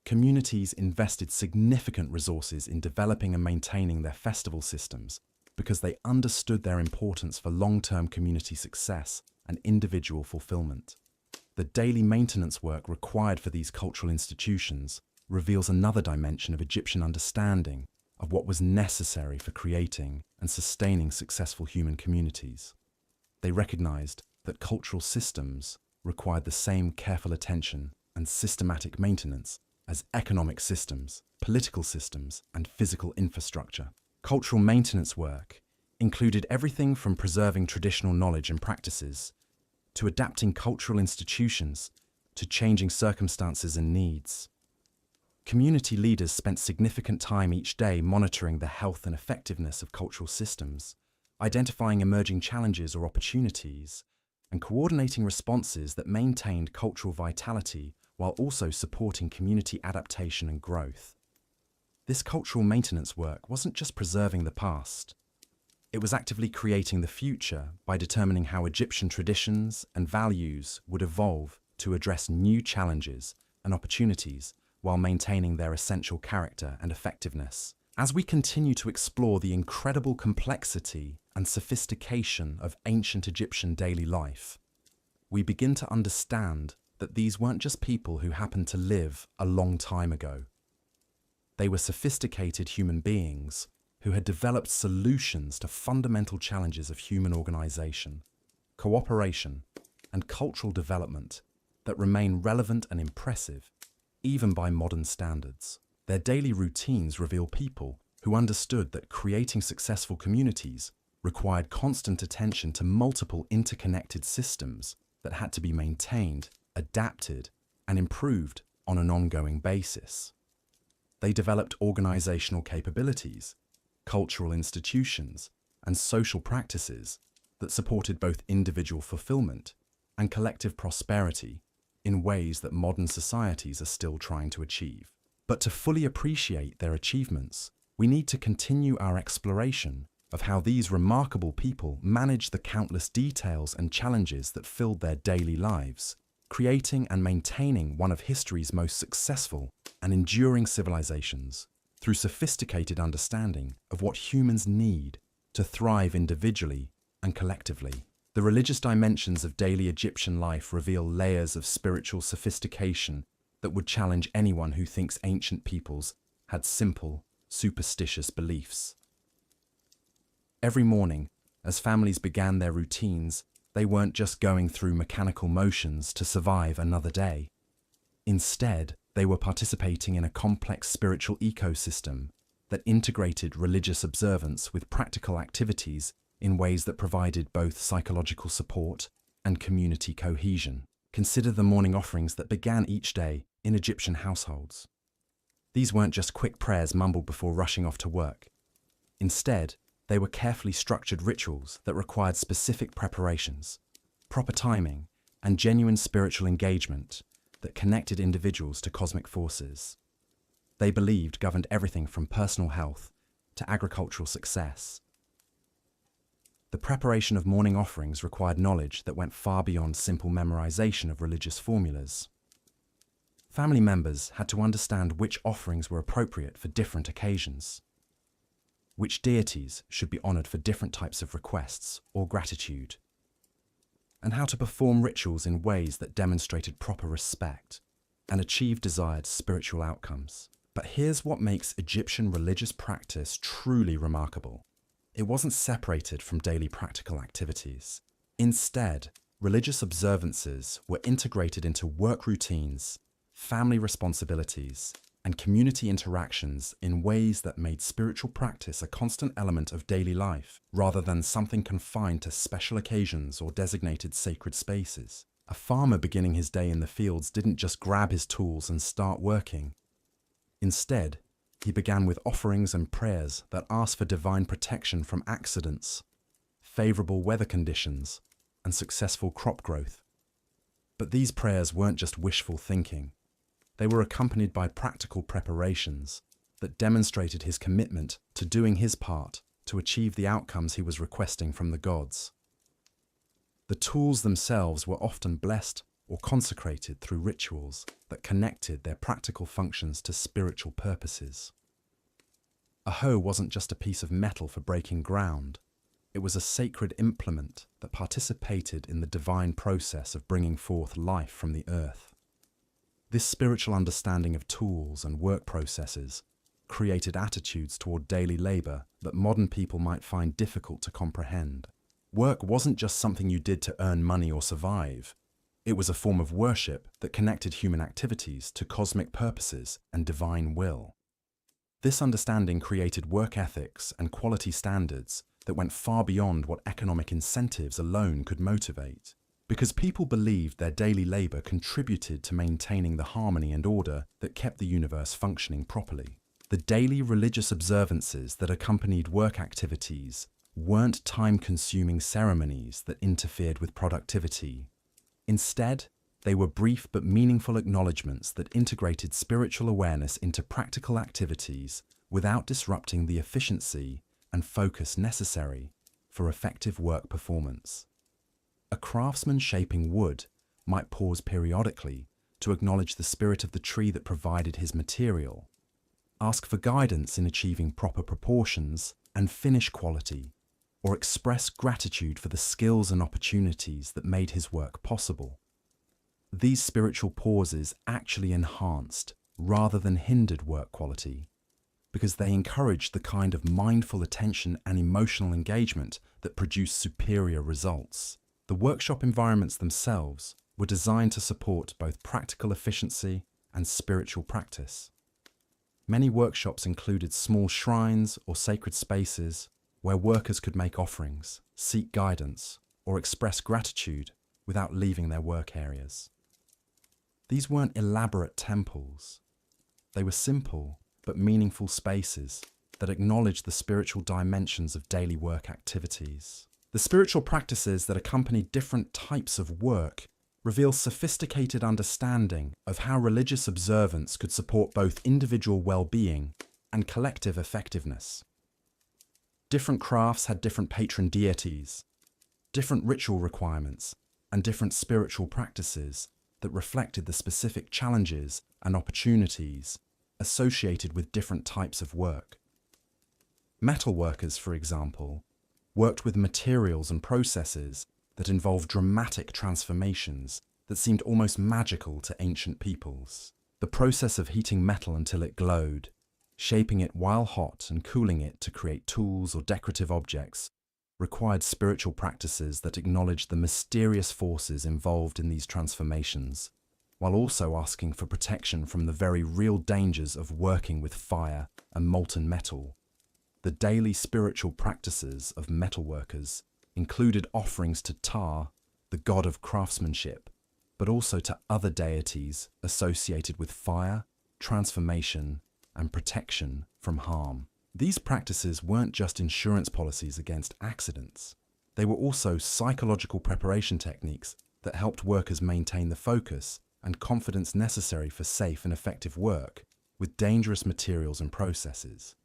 Communities invested significant resources in developing and maintaining their festival systems because they understood their importance for long-term community success and individual fulfillment. The daily maintenance work required for these cultural institutions reveals another dimension of Egyptian understanding of what was necessary for creating and sustaining successful human communities. They recognized that cultural systems required the same careful attention and systematic maintenance as economic systems, political systems, and physical infrastructure. Cultural maintenance work included everything from preserving traditional knowledge and practices to adapting cultural institutions to changing circumstances and needs. Community leaders spent significant time each day monitoring the health and effectiveness of cultural systems, identifying emerging challenges or opportunities, and coordinating responses that maintained cultural vitality while also supporting community adaptation and growth. This cultural maintenance work wasn't just preserving the past. It was actively creating the future by determining how Egyptian traditions and values would evolve to address new challenges and opportunities while maintaining their essential character and effectiveness. As we continue to explore the incredible complexity and sophistication of ancient Egyptian daily life, we begin to understand that these weren't just people who happened to live a long time ago. They were sophisticated human beings who had developed solutions to fundamental challenges of human organization, cooperation, and cultural development that remain relevant and impressive even by modern standards. Their daily routines reveal people who understood that creating successful communities required constant attention to multiple interconnected systems that had to be maintained, adapted, and improved on an ongoing basis. They developed organizational capabilities, cultural institutions, and social practices that supported both individual fulfillment and collective prosperity in ways that modern societies are still trying to achieve. But to fully appreciate their achievements, we need to continue our exploration of how these remarkable people managed the countless details and challenges that filled their daily lives, creating and maintaining one of history's most successful and enduring civilizations through sophisticated understanding of what humans need to thrive individually and collectively. The religious dimensions of daily Egyptian life reveal layers of spiritual sophistication that would challenge anyone who thinks ancient peoples had simple, superstitious beliefs. Every morning, as families began their routines, they weren't just going through mechanical motions to survive another day. Instead, they were participating in a complex spiritual ecosystem that integrated religious observance with practical activities in ways that provided both psychological support and community cohesion. Consider the morning offerings that began each day in Egyptian households. These weren't just quick prayers mumbled before rushing off to work. Instead, they were carefully structured rituals that required specific preparations, proper timing, and genuine spiritual engagement that connected individuals to cosmic forces. They believed governed everything from personal health to agricultural success. The preparation of morning offerings required knowledge that went far beyond simple memorization of religious formulas. Family members had to understand which offerings were appropriate for different occasions. which deities should be honored for different types of requests or gratitude, and how to perform rituals in ways that demonstrated proper respect and achieved desired spiritual outcomes. But here's what makes Egyptian religious practice truly remarkable. It wasn't separated from daily practical activities. Instead, religious observances were integrated into work routines, family responsibilities, and community interactions in ways that made spiritual practice a constant element of daily life, rather than something confined to special occasions or designated sacred spaces. A farmer beginning his day in the fields didn't just grab his tools and start working. Instead, he began with offerings and prayers that asked for divine protection from accidents, favorable weather conditions, and successful crop growth. But these prayers weren't just wishful thinking. They were accompanied by practical preparations that demonstrated his commitment to doing his part to achieve the outcomes he was requesting from the gods. The tools themselves were often blessed or consecrated through rituals that connected their practical functions to spiritual purposes. A hoe wasn't just a piece of metal for breaking ground. It was a sacred implement that participated in the divine process of bringing forth life from the earth. This spiritual understanding of tools and work processes created attitudes toward daily labor that modern people might find difficult to comprehend. Work wasn't just something you did to earn money or survive. It was a form of worship that connected human activities to cosmic purposes and divine will. This understanding created work ethics and quality standards that went far beyond what economic incentives alone could motivate. Because people believed their daily labor contributed to maintaining the harmony and order that kept the universe functioning properly. The daily religious observances that accompanied work activities weren't time-consuming ceremonies that interfered with productivity. Instead, they were brief but meaningful acknowledgements that integrated spiritual awareness into practical activities without disrupting the efficiency and focus necessary for effective work performance. A craftsman shaping wood might pause periodically to acknowledge the spirit of the tree that provided his material, ask for guidance in achieving proper proportions and finish quality, or express gratitude for the skills and opportunities that made his work possible. These spiritual pauses actually enhanced rather than hindered work quality, because they encouraged the kind of mindful attention and emotional engagement that produced superior results. The workshop environments themselves were designed to support both practical efficiency and spiritual practice. Many workshops included small shrines or sacred spaces where workers could make offerings, seek guidance, or express gratitude without leaving their work areas. These weren't elaborate temples. They were simple but meaningful spaces that acknowledged the spiritual dimensions of daily work activities. The spiritual practices that accompanied different types of work reveal sophisticated understanding of how religious observance could support both individual well-being and collective effectiveness. Different crafts had different patron deities, different ritual requirements, and different spiritual practices that reflected the specific challenges and opportunities associated with different types of work. Metal workers, for example, worked with materials and processes that involved dramatic transformations that seemed almost magical to ancient peoples. The process of heating metal until it glowed, shaping it while hot and cooling it to create tools or decorative objects, required spiritual practices that acknowledged the mysterious forces involved in these transformations, while also asking for protection from the very real dangers of working with fire and molten metal. The daily spiritual practices of metalworkers included offerings to Ptah, the god of craftsmanship, but also to other deities associated with fire, transformation, and protection from harm. These practices weren't just insurance policies against accidents. They were also psychological preparation techniques that helped workers maintain the focus and confidence necessary for safe and effective work with dangerous materials and processes.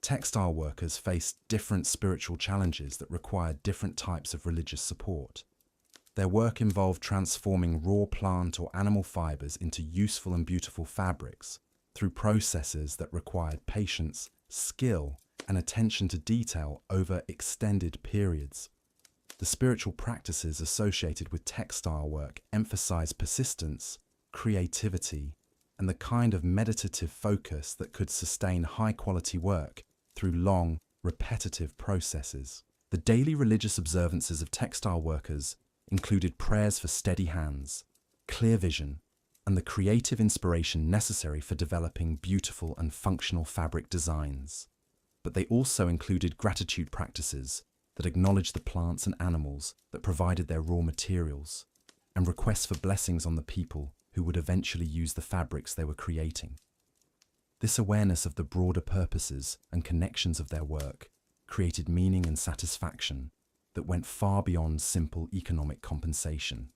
Textile workers faced different spiritual challenges that required different types of religious support. Their work involved transforming raw plant or animal fibers into useful and beautiful fabrics through processes that required patience, skill, and attention to detail over extended periods. The spiritual practices associated with textile work emphasize persistence, creativity, and the kind of meditative focus that could sustain high-quality work through long, repetitive processes. The daily religious observances of textile workers included prayers for steady hands, clear vision, and the creative inspiration necessary for developing beautiful and functional fabric designs. But they also included gratitude practices that acknowledged the plants and animals that provided their raw materials, and requests for blessings on the people who would eventually use the fabrics they were creating. This awareness of the broader purposes and connections of their work created meaning and satisfaction that went far beyond simple economic compensation.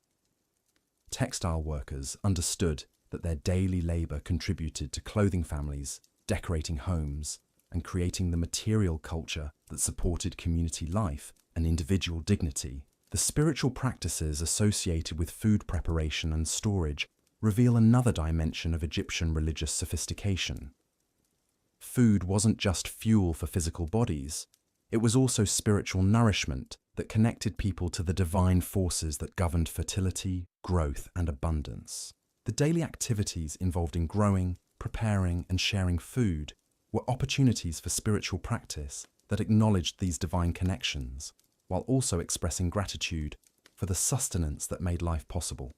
Textile workers understood that their daily labor contributed to clothing families, decorating homes, and creating the material culture that supported community life and individual dignity. The spiritual practices associated with food preparation and storage reveal another dimension of Egyptian religious sophistication. Food wasn't just fuel for physical bodies, it was also spiritual nourishment that connected people to the divine forces that governed fertility, growth, and abundance. The daily activities involved in growing, preparing, and sharing food were opportunities for spiritual practice that acknowledged these divine connections, while also expressing gratitude for the sustenance that made life possible.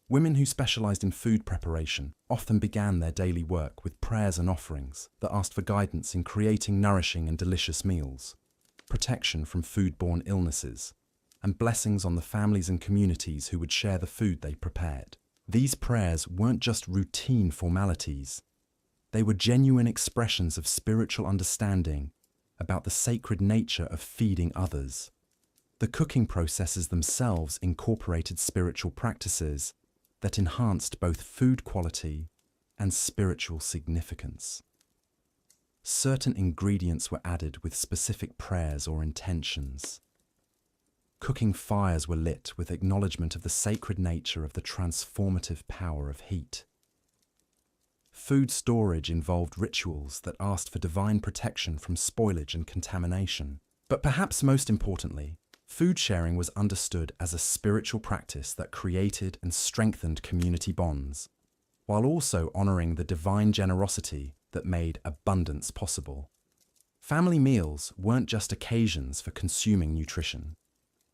Women who specialized in food preparation often began their daily work with prayers and offerings that asked for guidance in creating nourishing and delicious meals, protection from foodborne illnesses, and blessings on the families and communities who would share the food they prepared. These prayers weren't just routine formalities. They were genuine expressions of spiritual understanding about the sacred nature of feeding others. The cooking processes themselves incorporated spiritual practices that enhanced both food quality and spiritual significance. Certain ingredients were added with specific prayers or intentions. Cooking fires were lit with acknowledgement of the sacred nature of the transformative power of heat. Food storage involved rituals that asked for divine protection from spoilage and contamination. But perhaps most importantly, food sharing was understood as a spiritual practice that created and strengthened community bonds, while also honoring the divine generosity that made abundance possible. Family meals weren't just occasions for consuming nutrition.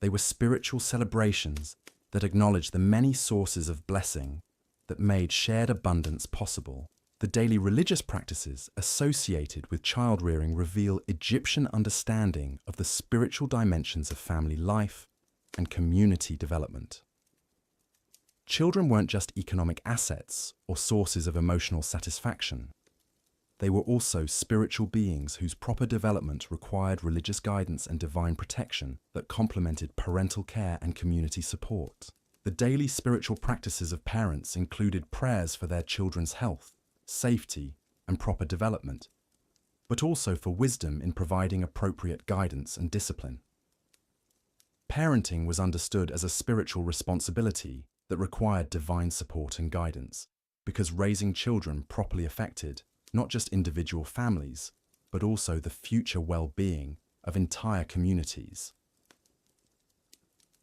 They were spiritual celebrations that acknowledged the many sources of blessing that made shared abundance possible. The daily religious practices associated with child-rearing reveal Egyptian understanding of the spiritual dimensions of family life and community development. Children weren't just economic assets or sources of emotional satisfaction. They were also spiritual beings whose proper development required religious guidance and divine protection that complemented parental care and community support. The daily spiritual practices of parents included prayers for their children's health, safety, and proper development, but also for wisdom in providing appropriate guidance and discipline. Parenting was understood as a spiritual responsibility that required divine support and guidance, because raising children properly affected not just individual families, but also the future well-being of entire communities.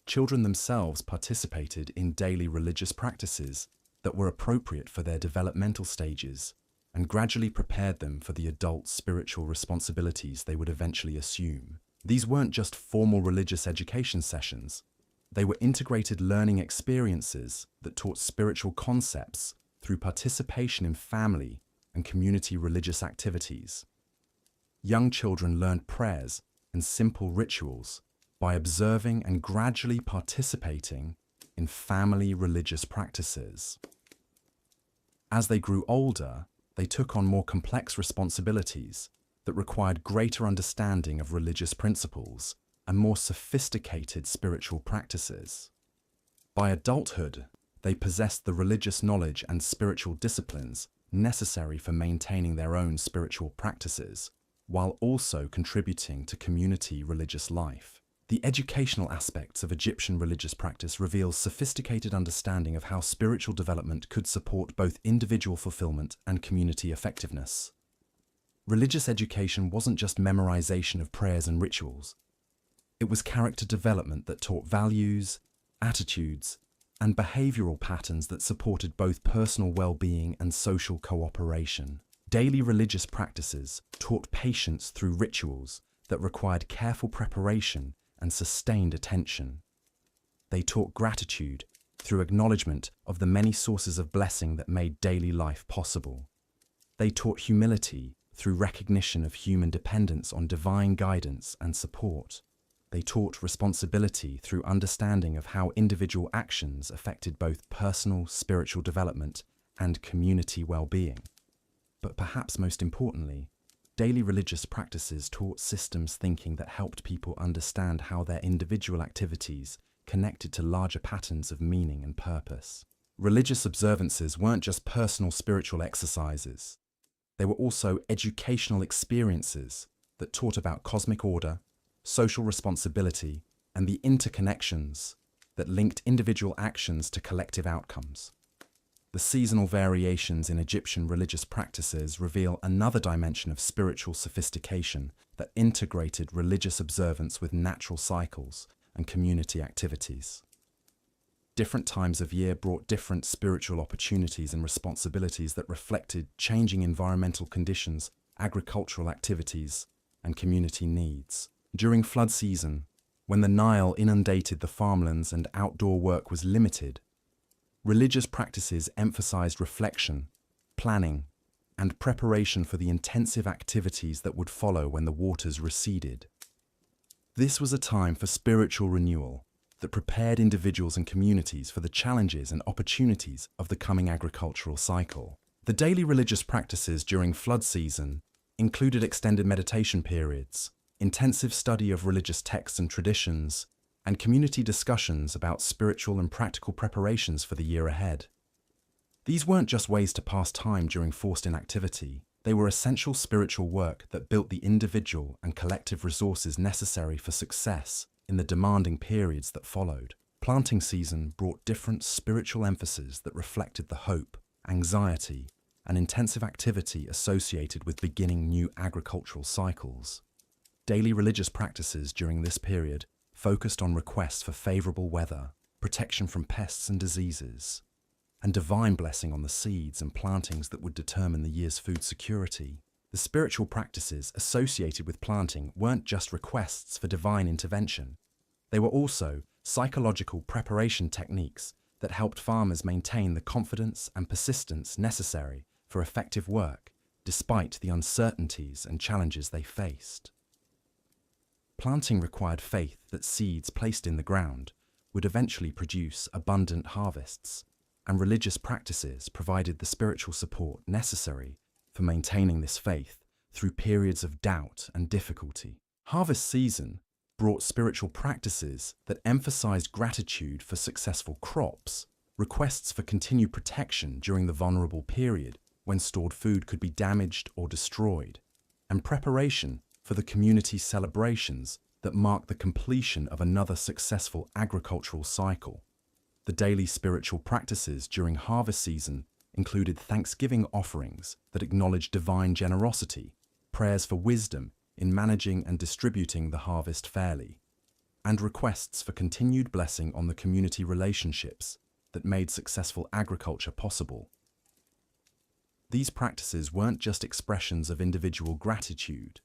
Children themselves participated in daily religious practices that were appropriate for their developmental stages and gradually prepared them for the adult spiritual responsibilities they would eventually assume. These weren't just formal religious education sessions. They were integrated learning experiences that taught spiritual concepts through participation in family and community religious activities. Young children learned prayers and simple rituals by observing and gradually participating in family religious practices. As they grew older, they took on more complex responsibilities that required greater understanding of religious principles and more sophisticated spiritual practices. By adulthood, they possessed the religious knowledge and spiritual disciplines necessary for maintaining their own spiritual practices, while also contributing to community religious life. The educational aspects of Egyptian religious practice reveal sophisticated understanding of how spiritual development could support both individual fulfillment and community effectiveness. Religious education wasn't just memorization of prayers and rituals. It was character development that taught values, attitudes, and behavioral patterns that supported both personal well-being and social cooperation. Daily religious practices taught patience through rituals that required careful preparation and sustained attention. They taught gratitude through acknowledgement of the many sources of blessing that made daily life possible. They taught humility through recognition of human dependence on divine guidance and support. They taught responsibility through understanding of how individual actions affected both personal spiritual development and community well-being. But perhaps most importantly, daily religious practices taught systems thinking that helped people understand how their individual activities connected to larger patterns of meaning and purpose. Religious observances weren't just personal spiritual exercises. They were also educational experiences that taught about cosmic order, social responsibility, and the interconnections that linked individual actions to collective outcomes. The seasonal variations in Egyptian religious practices reveal another dimension of spiritual sophistication that integrated religious observance with natural cycles and community activities. Different times of year brought different spiritual opportunities and responsibilities that reflected changing environmental conditions, agricultural activities, and community needs. During flood season, when the Nile inundated the farmlands and outdoor work was limited, religious practices emphasized reflection, planning, and preparation for the intensive activities that would follow when the waters receded. This was a time for spiritual renewal that prepared individuals and communities for the challenges and opportunities of the coming agricultural cycle. The daily religious practices during flood season included extended meditation periods, intensive study of religious texts and traditions, and community discussions about spiritual and practical preparations for the year ahead. These weren't just ways to pass time during forced inactivity. They were essential spiritual work that built the individual and collective resources necessary for success in the demanding periods that followed. Planting season brought different spiritual emphases that reflected the hope, anxiety, and intensive activity associated with beginning new agricultural cycles. Daily religious practices during this period focused on requests for favorable weather, protection from pests and diseases, and divine blessing on the seeds and plantings that would determine the year's food security. The spiritual practices associated with planting weren't just requests for divine intervention. They were also psychological preparation techniques that helped farmers maintain the confidence and persistence necessary for effective work, despite the uncertainties and challenges they faced. Planting required faith that seeds placed in the ground would eventually produce abundant harvests, and religious practices provided the spiritual support necessary for maintaining this faith through periods of doubt and difficulty. Harvest season brought spiritual practices that emphasized gratitude for successful crops, requests for continued protection during the vulnerable period when stored food could be damaged or destroyed, and preparation for the community celebrations that marked the completion of another successful agricultural cycle. The daily spiritual practices during harvest season included thanksgiving offerings that acknowledged divine generosity, prayers for wisdom in managing and distributing the harvest fairly, and requests for continued blessing on the community relationships that made successful agriculture possible. These practices weren't just expressions of individual gratitude.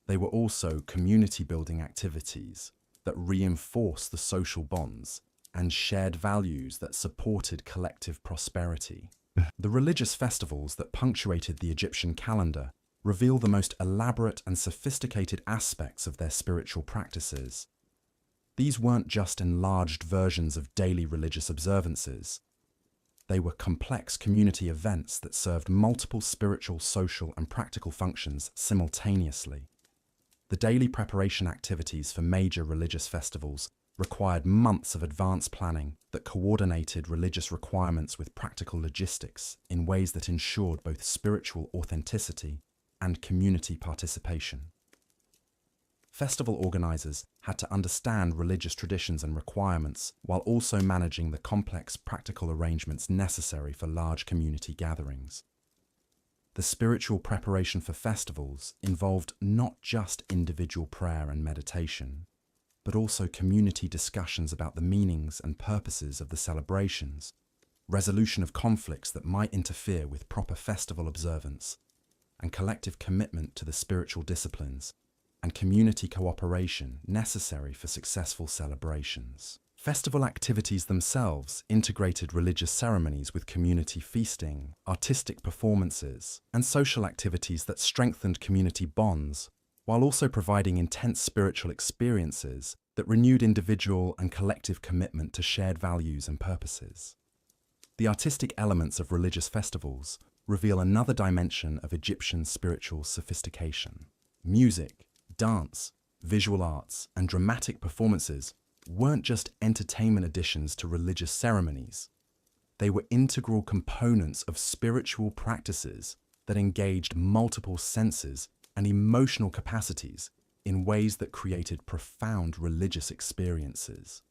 They were also community-building activities that reinforced the social bonds and shared values that supported collective prosperity. The religious festivals that punctuated the Egyptian calendar reveal the most elaborate and sophisticated aspects of their spiritual practices. These weren't just enlarged versions of daily religious observances. They were complex community events that served multiple spiritual, social, and practical functions simultaneously. The daily preparation activities for major religious festivals required months of advanced planning that coordinated religious requirements with practical logistics in ways that ensured both spiritual authenticity and community participation. Festival organizers had to understand religious traditions and requirements while also managing the complex practical arrangements necessary for large community gatherings. The spiritual preparation for festivals involved not just individual prayer and meditation, but also community discussions about the meanings and purposes of the celebrations, resolution of conflicts that might interfere with proper festival observance, and collective commitment to the spiritual disciplines and community cooperation necessary for successful celebrations. Festival activities themselves integrated religious ceremonies with community feasting, artistic performances, and social activities that strengthened community bonds, while also providing intense spiritual experiences that renewed individual and collective commitment to shared values and purposes. The artistic elements of religious festivals reveal another dimension of Egyptian spiritual sophistication. Music, dance, visual arts, and dramatic performances weren't just entertainment additions to religious ceremonies. They were integral components of spiritual practices that engaged multiple senses and emotional capacities in ways that created profound religious experiences.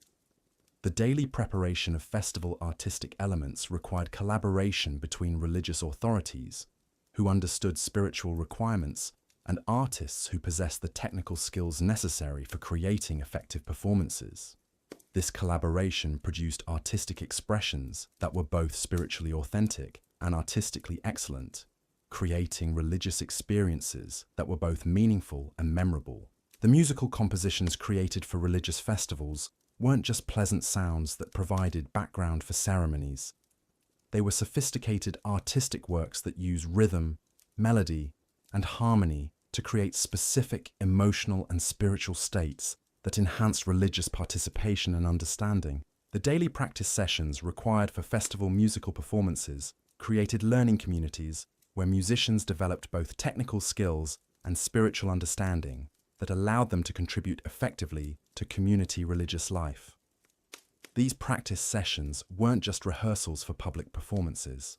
The daily preparation of festival artistic elements required collaboration between religious authorities, who understood spiritual requirements, and artists who possessed the technical skills necessary for creating effective performances. This collaboration produced artistic expressions that were both spiritually authentic and artistically excellent, creating religious experiences that were both meaningful and memorable. The musical compositions created for religious festivals weren't just pleasant sounds that provided background for ceremonies. They were sophisticated artistic works that use rhythm, melody, and harmony to create specific emotional and spiritual states that enhanced religious participation and understanding. The daily practice sessions required for festival musical performances created learning communities where musicians developed both technical skills and spiritual understanding that allowed them to contribute effectively to community religious life. These practice sessions weren't just rehearsals for public performances.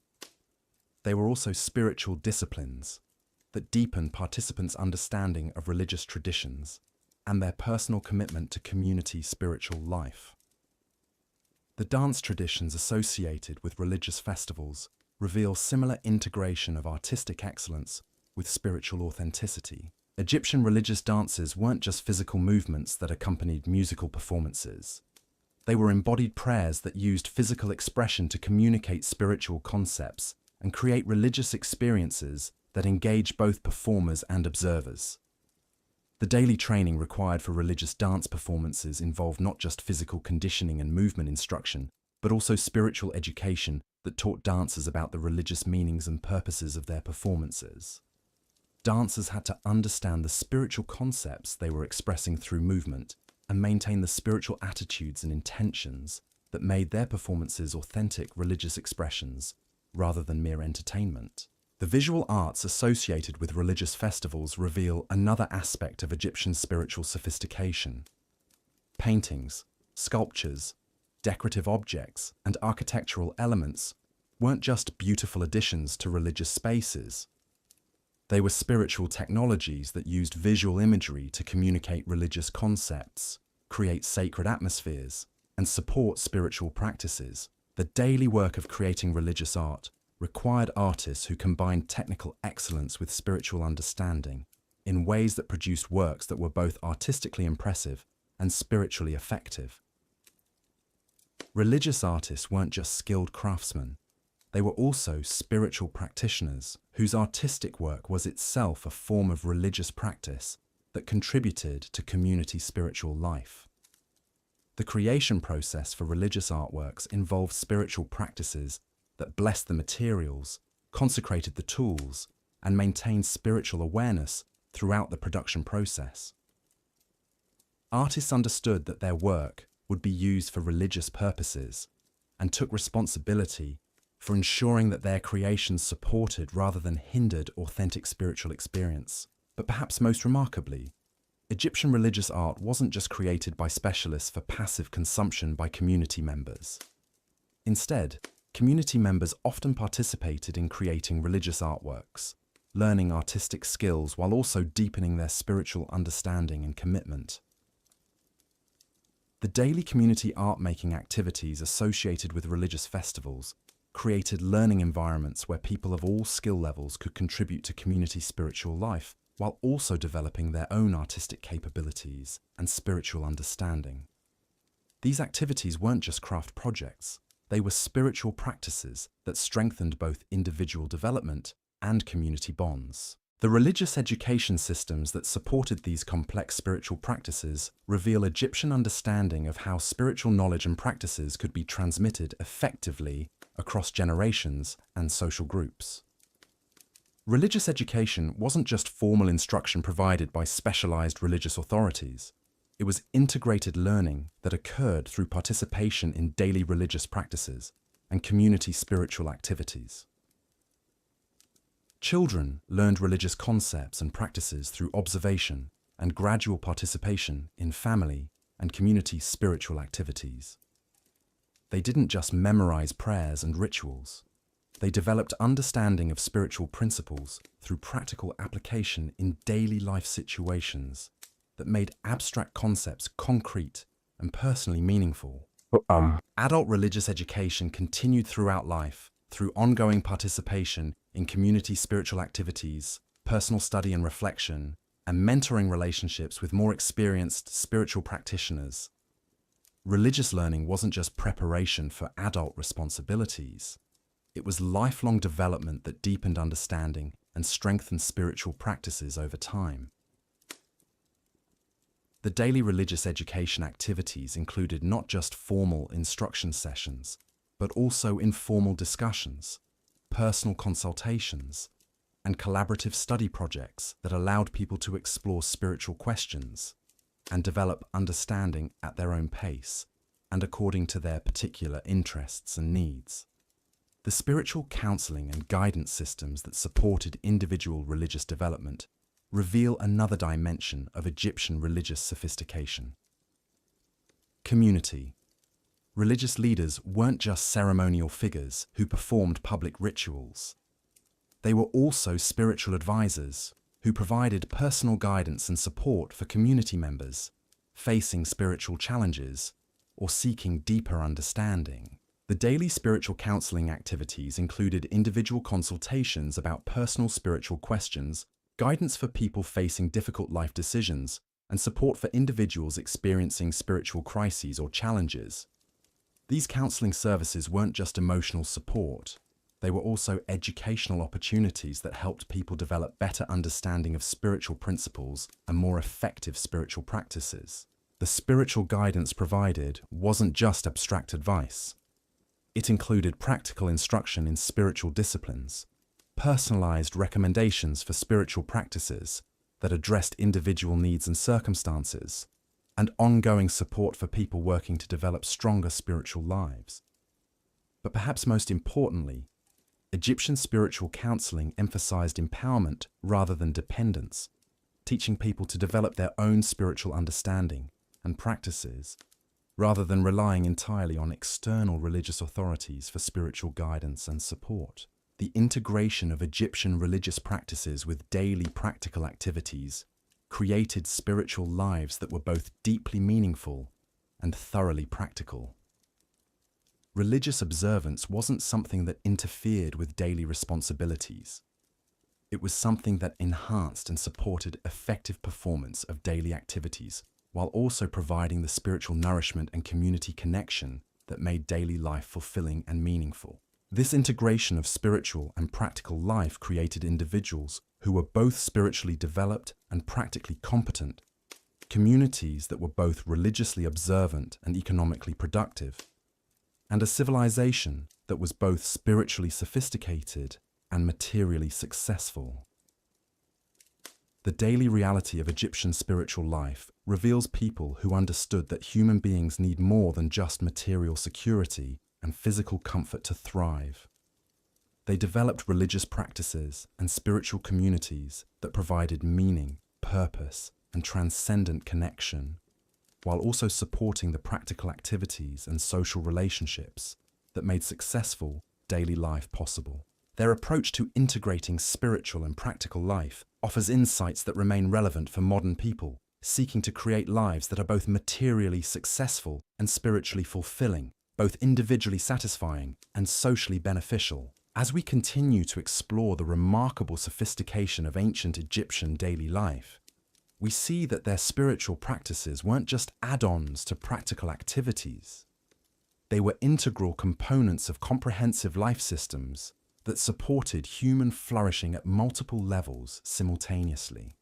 They were also spiritual disciplines that deepened participants' understanding of religious traditions and their personal commitment to community spiritual life. The dance traditions associated with religious festivals reveal similar integration of artistic excellence with spiritual authenticity. Egyptian religious dances weren't just physical movements that accompanied musical performances. They were embodied prayers that used physical expression to communicate spiritual concepts and create religious experiences that engage both performers and observers. The daily training required for religious dance performances involved not just physical conditioning and movement instruction, but also spiritual education that taught dancers about the religious meanings and purposes of their performances. Dancers had to understand the spiritual concepts they were expressing through movement and maintain the spiritual attitudes and intentions that made their performances authentic religious expressions rather than mere entertainment. The visual arts associated with religious festivals reveal another aspect of Egyptian spiritual sophistication. Paintings, sculptures, decorative objects, and architectural elements weren't just beautiful additions to religious spaces. They were spiritual technologies that used visual imagery to communicate religious concepts, create sacred atmospheres, and support spiritual practices. The daily work of creating religious art required artists who combined technical excellence with spiritual understanding in ways that produced works that were both artistically impressive and spiritually effective. Religious artists weren't just skilled craftsmen. They were also spiritual practitioners whose artistic work was itself a form of religious practice that contributed to community spiritual life. The creation process for religious artworks involved spiritual practices that blessed the materials, consecrated the tools, and maintained spiritual awareness throughout the production process. Artists understood that their work would be used for religious purposes and took responsibility for ensuring that their creations supported rather than hindered authentic spiritual experience. But perhaps most remarkably, Egyptian religious art wasn't just created by specialists for passive consumption by community members. Instead, community members often participated in creating religious artworks, learning artistic skills while also deepening their spiritual understanding and commitment. The daily community art-making activities associated with religious festivals created learning environments where people of all skill levels could contribute to community spiritual life while also developing their own artistic capabilities and spiritual understanding. These activities weren't just craft projects, they were spiritual practices that strengthened both individual development and community bonds. The religious education systems that supported these complex spiritual practices reveal Egyptian understanding of how spiritual knowledge and practices could be transmitted effectively across generations and social groups. Religious education wasn't just formal instruction provided by specialized religious authorities. It was integrated learning that occurred through participation in daily religious practices and community spiritual activities. Children learned religious concepts and practices through observation and gradual participation in family and community spiritual activities. They didn't just memorize prayers and rituals. They developed understanding of spiritual principles through practical application in daily life situations that made abstract concepts concrete and personally meaningful. Adult religious education continued throughout life through ongoing participation in community spiritual activities, personal study and reflection, and mentoring relationships with more experienced spiritual practitioners. Religious learning wasn't just preparation for adult responsibilities. It was lifelong development that deepened understanding and strengthened spiritual practices over time. The daily religious education activities included not just formal instruction sessions, but also informal discussions, personal consultations, and collaborative study projects that allowed people to explore spiritual questions and develop understanding at their own pace and according to their particular interests and needs. The spiritual counseling and guidance systems that supported individual religious development reveal another dimension of Egyptian religious sophistication. Community. Religious leaders weren't just ceremonial figures who performed public rituals. They were also spiritual advisors who provided personal guidance and support for community members facing spiritual challenges or seeking deeper understanding. The daily spiritual counseling activities included individual consultations about personal spiritual questions, guidance for people facing difficult life decisions, and support for individuals experiencing spiritual crises or challenges. These counseling services weren't just emotional support. They were also educational opportunities that helped people develop better understanding of spiritual principles and more effective spiritual practices. The spiritual guidance provided wasn't just abstract advice. It included practical instruction in spiritual disciplines, personalized recommendations for spiritual practices that addressed individual needs and circumstances, and ongoing support for people working to develop stronger spiritual lives. But perhaps most importantly, Egyptian spiritual counseling emphasized empowerment rather than dependence, teaching people to develop their own spiritual understanding and practices, rather than relying entirely on external religious authorities for spiritual guidance and support. The integration of Egyptian religious practices with daily practical activities created spiritual lives that were both deeply meaningful and thoroughly practical. Religious observance wasn't something that interfered with daily responsibilities. It was something that enhanced and supported effective performance of daily activities, while also providing the spiritual nourishment and community connection that made daily life fulfilling and meaningful. This integration of spiritual and practical life created individuals who were both spiritually developed and practically competent, communities that were both religiously observant and economically productive, and a civilization that was both spiritually sophisticated and materially successful. The daily reality of Egyptian spiritual life reveals people who understood that human beings need more than just material security and physical comfort to thrive. They developed religious practices and spiritual communities that provided meaning, purpose, and transcendent connection, while also supporting the practical activities and social relationships that made successful daily life possible. Their approach to integrating spiritual and practical life offers insights that remain relevant for modern people seeking to create lives that are both materially successful and spiritually fulfilling. both individually satisfying and socially beneficial. As we continue to explore the remarkable sophistication of ancient Egyptian daily life, we see that their spiritual practices weren't just add-ons to practical activities. They were integral components of comprehensive life systems that supported human flourishing at multiple levels simultaneously.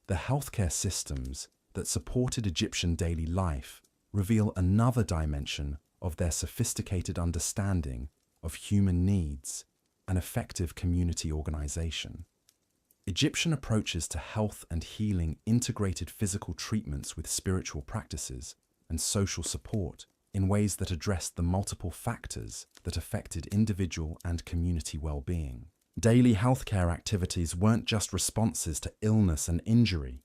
The healthcare systems that supported Egyptian daily life reveal another dimension of their sophisticated understanding of human needs and effective community organization. Egyptian approaches to health and healing integrated physical treatments with spiritual practices and social support in ways that addressed the multiple factors that affected individual and community well-being. Daily healthcare activities weren't just responses to illness and injury.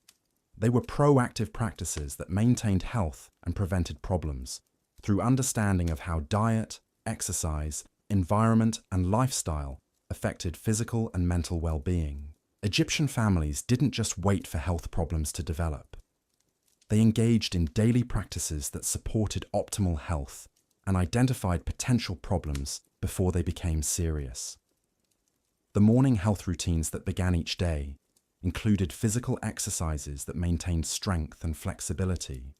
They were proactive practices that maintained health and prevented problems through understanding of how diet, exercise, environment, and lifestyle affected physical and mental well-being. Egyptian families didn't just wait for health problems to develop. They engaged in daily practices that supported optimal health and identified potential problems before they became serious. The morning health routines that began each day included physical exercises that maintained strength and flexibility,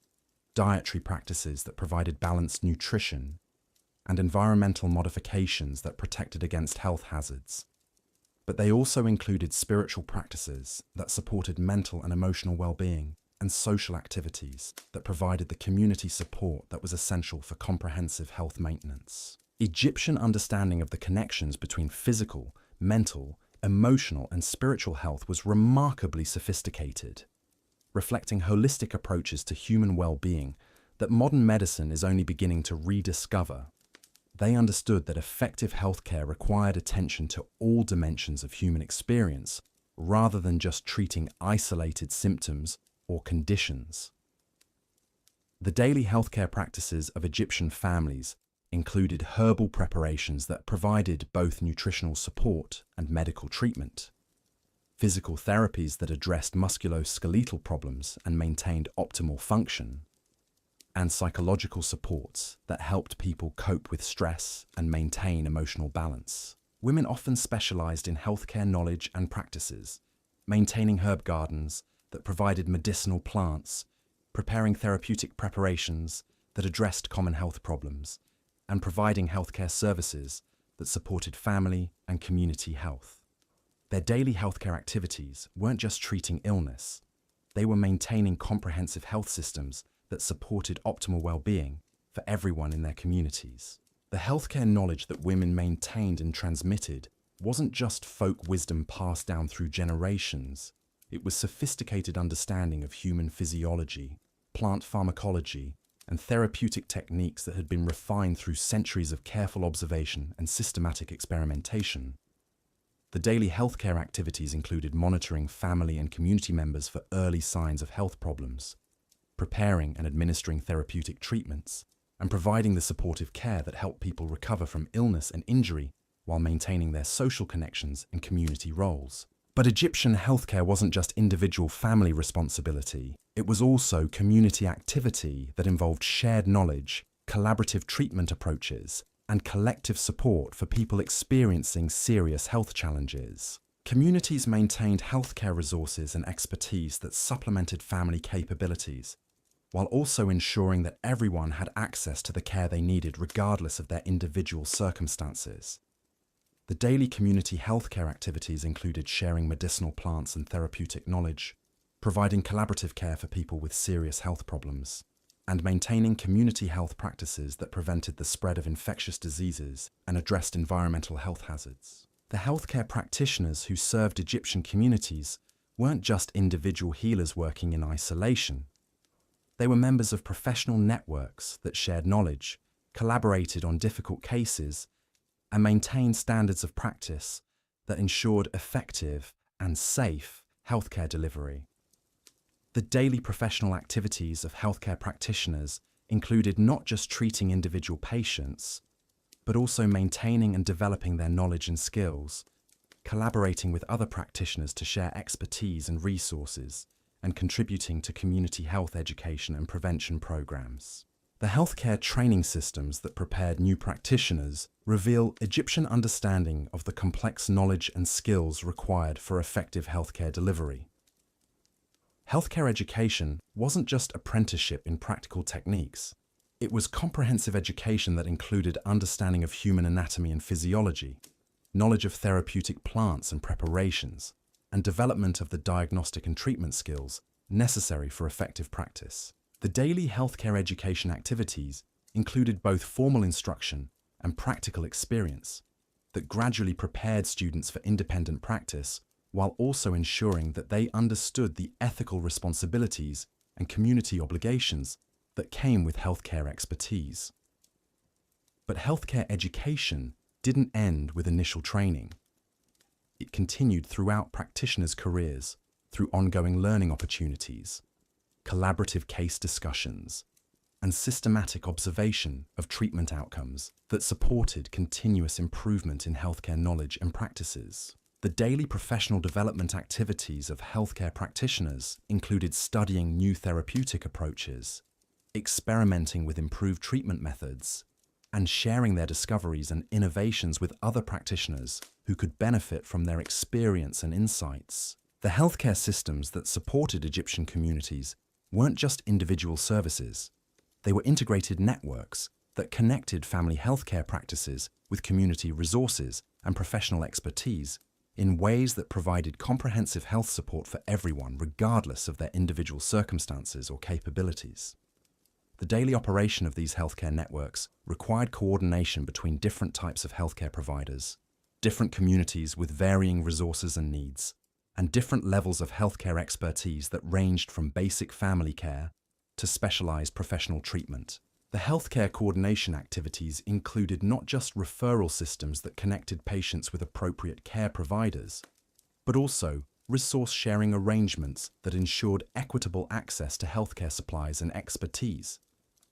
dietary practices that provided balanced nutrition, and environmental modifications that protected against health hazards. But they also included spiritual practices that supported mental and emotional well-being and social activities that provided the community support that was essential for comprehensive health maintenance. Egyptian understanding of the connections between physical, mental, emotional, and spiritual health was remarkably sophisticated, reflecting holistic approaches to human well-being that modern medicine is only beginning to rediscover. They understood that effective healthcare required attention to all dimensions of human experience, rather than just treating isolated symptoms or conditions. The daily healthcare practices of Egyptian families included herbal preparations that provided both nutritional support and medical treatment, physical therapies that addressed musculoskeletal problems and maintained optimal function, and psychological supports that helped people cope with stress and maintain emotional balance. Women often specialized in healthcare knowledge and practices, maintaining herb gardens that provided medicinal plants, preparing therapeutic preparations that addressed common health problems, and providing healthcare services that supported family and community health. Their daily healthcare activities weren't just treating illness, they were maintaining comprehensive health systems that supported optimal well-being for everyone in their communities. The healthcare knowledge that women maintained and transmitted wasn't just folk wisdom passed down through generations. It was sophisticated understanding of human physiology, plant pharmacology, and therapeutic techniques that had been refined through centuries of careful observation and systematic experimentation. The daily healthcare activities included monitoring family and community members for early signs of health problems, preparing and administering therapeutic treatments, and providing the supportive care that helped people recover from illness and injury while maintaining their social connections and community roles. But Egyptian healthcare wasn't just individual family responsibility, it was also community activity that involved shared knowledge, collaborative treatment approaches, and collective support for people experiencing serious health challenges. Communities maintained healthcare resources and expertise that supplemented family capabilities, while also ensuring that everyone had access to the care they needed regardless of their individual circumstances. The daily community healthcare activities included sharing medicinal plants and therapeutic knowledge, providing collaborative care for people with serious health problems, and maintaining community health practices that prevented the spread of infectious diseases and addressed environmental health hazards. The healthcare practitioners who served Egyptian communities weren't just individual healers working in isolation. They were members of professional networks that shared knowledge, collaborated on difficult cases, and maintained standards of practice that ensured effective and safe healthcare delivery. The daily professional activities of healthcare practitioners included not just treating individual patients, but also maintaining and developing their knowledge and skills, collaborating with other practitioners to share expertise and resources, and contributing to community health education and prevention programs. The healthcare training systems that prepared new practitioners reveal Egyptian understanding of the complex knowledge and skills required for effective healthcare delivery. Healthcare education wasn't just apprenticeship in practical techniques. It was comprehensive education that included understanding of human anatomy and physiology, knowledge of therapeutic plants and preparations, and development of the diagnostic and treatment skills necessary for effective practice. The daily healthcare education activities included both formal instruction and practical experience that gradually prepared students for independent practice while also ensuring that they understood the ethical responsibilities and community obligations that came with healthcare expertise. But healthcare education didn't end with initial training. It continued throughout practitioners' careers through ongoing learning opportunities, collaborative case discussions, and systematic observation of treatment outcomes that supported continuous improvement in healthcare knowledge and practices. The daily professional development activities of healthcare practitioners included studying new therapeutic approaches, experimenting with improved treatment methods, and sharing their discoveries and innovations with other practitioners who could benefit from their experience and insights. The healthcare systems that supported Egyptian communities weren't just individual services. They were integrated networks that connected family healthcare practices with community resources and professional expertise in ways that provided comprehensive health support for everyone, regardless of their individual circumstances or capabilities. The daily operation of these healthcare networks required coordination between different types of healthcare providers, different communities with varying resources and needs, and different levels of healthcare expertise that ranged from basic family care to specialized professional treatment. The healthcare coordination activities included not just referral systems that connected patients with appropriate care providers, but also resource-sharing arrangements that ensured equitable access to healthcare supplies and expertise,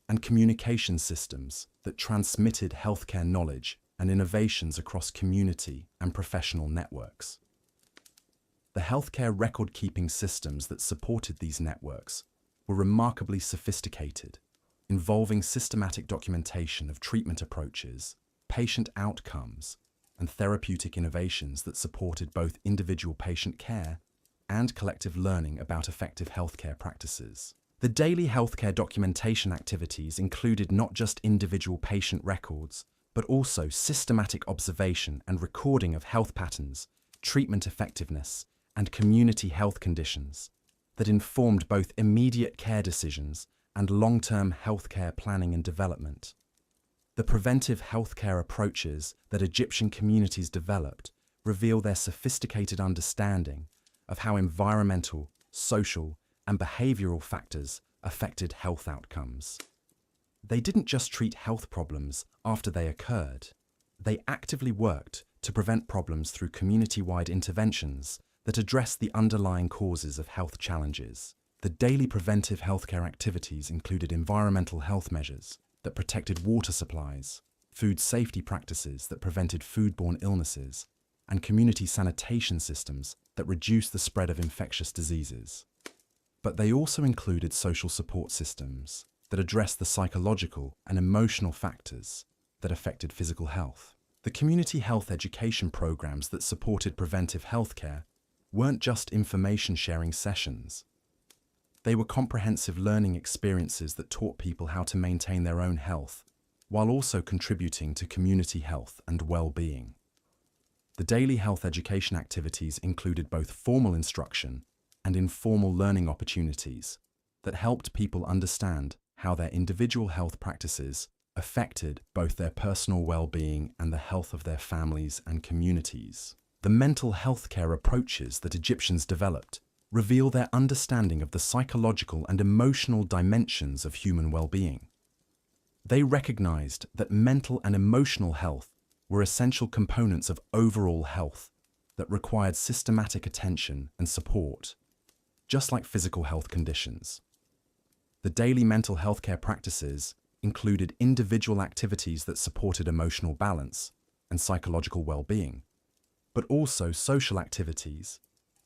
and communication systems that transmitted healthcare knowledge and innovations across community and professional networks. The healthcare record-keeping systems that supported these networks were remarkably sophisticated, involving systematic documentation of treatment approaches, patient outcomes, and therapeutic innovations that supported both individual patient care and collective learning about effective healthcare practices. The daily healthcare documentation activities included not just individual patient records, but also systematic observation and recording of health patterns, treatment effectiveness, and community health conditions that informed both immediate care decisions and long-term healthcare planning and development. The preventive healthcare approaches that Egyptian communities developed reveal their sophisticated understanding of how environmental, social, and behavioral factors affected health outcomes. They didn't just treat health problems after they occurred. They actively worked to prevent problems through community-wide interventions that address the underlying causes of health challenges. The daily preventive healthcare activities included environmental health measures that protected water supplies, food safety practices that prevented foodborne illnesses, and community sanitation systems that reduced the spread of infectious diseases. But they also included social support systems that addressed the psychological and emotional factors that affected physical health. The community health education programs that supported preventive healthcare weren't just information-sharing sessions. They were comprehensive learning experiences that taught people how to maintain their own health, while also contributing to community health and well-being. The daily health education activities included both formal instruction and informal learning opportunities that helped people understand how their individual health practices affected both their personal well-being and the health of their families and communities. The mental health care approaches that Egyptians developed reveal their understanding of the psychological and emotional dimensions of human well-being. They recognized that mental and emotional health were essential components of overall health that required systematic attention and support, just like physical health conditions. The daily mental health care practices included individual activities that supported emotional balance and psychological well-being, but also social activities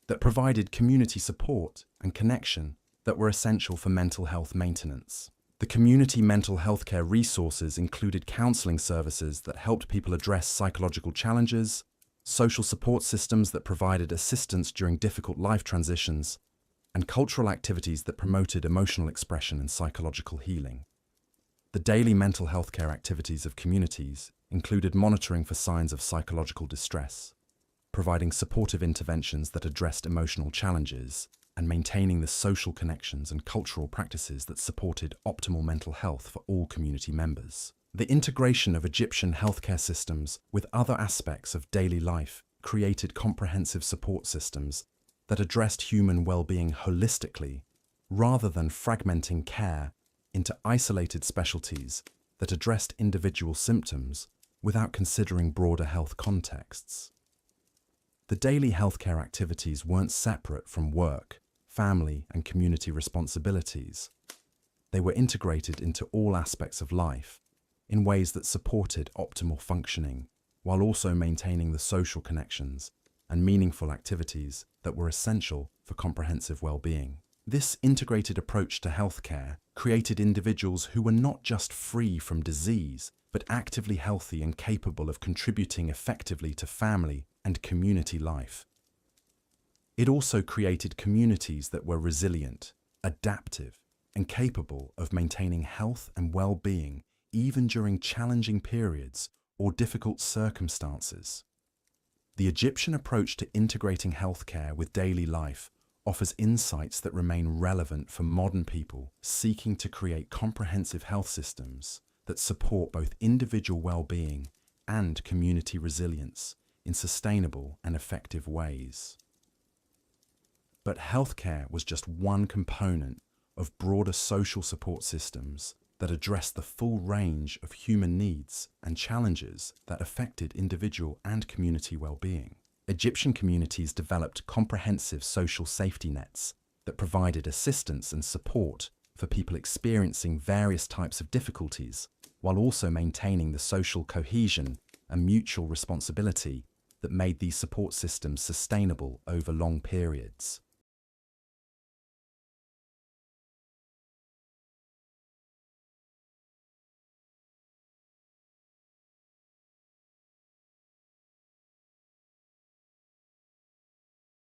that provided community support and connection that were essential for mental health maintenance. The The community mental health care resources included counseling services that helped people address psychological challenges, social support systems that provided assistance during difficult life transitions, and cultural activities that promoted emotional expression and psychological healing. The daily mental health care activities of communities included monitoring for signs of psychological distress, providing supportive interventions that addressed emotional challenges, and maintaining the social connections and cultural practices that supported optimal mental health for all community members. The integration of Egyptian healthcare systems with other aspects of daily life created comprehensive support systems that addressed human well-being holistically, rather than fragmenting care into isolated specialties that addressed individual symptoms without considering broader health contexts. The daily healthcare activities weren't separate from work, family, and community responsibilities. They were integrated into all aspects of life in ways that supported optimal functioning, while also maintaining the social connections and meaningful activities that were essential for comprehensive well-being. This integrated approach to healthcare created individuals who were not just free from disease, but actively healthy and capable of contributing effectively to family and community life. It also created communities that were resilient, adaptive, and capable of maintaining health and well-being even during challenging periods or difficult circumstances. The Egyptian approach to integrating healthcare with daily life offers insights that remain relevant for modern people seeking to create comprehensive health systems that support both individual well-being and community resilience in sustainable and effective ways. But healthcare was just one component of broader social support systems that addressed the full range of human needs and challenges that affected individual and community well-being. Egyptian communities developed comprehensive social safety nets that provided assistance and support for people experiencing various types of difficulties, while also maintaining the social cohesion and mutual responsibility that made these support systems sustainable over long periods.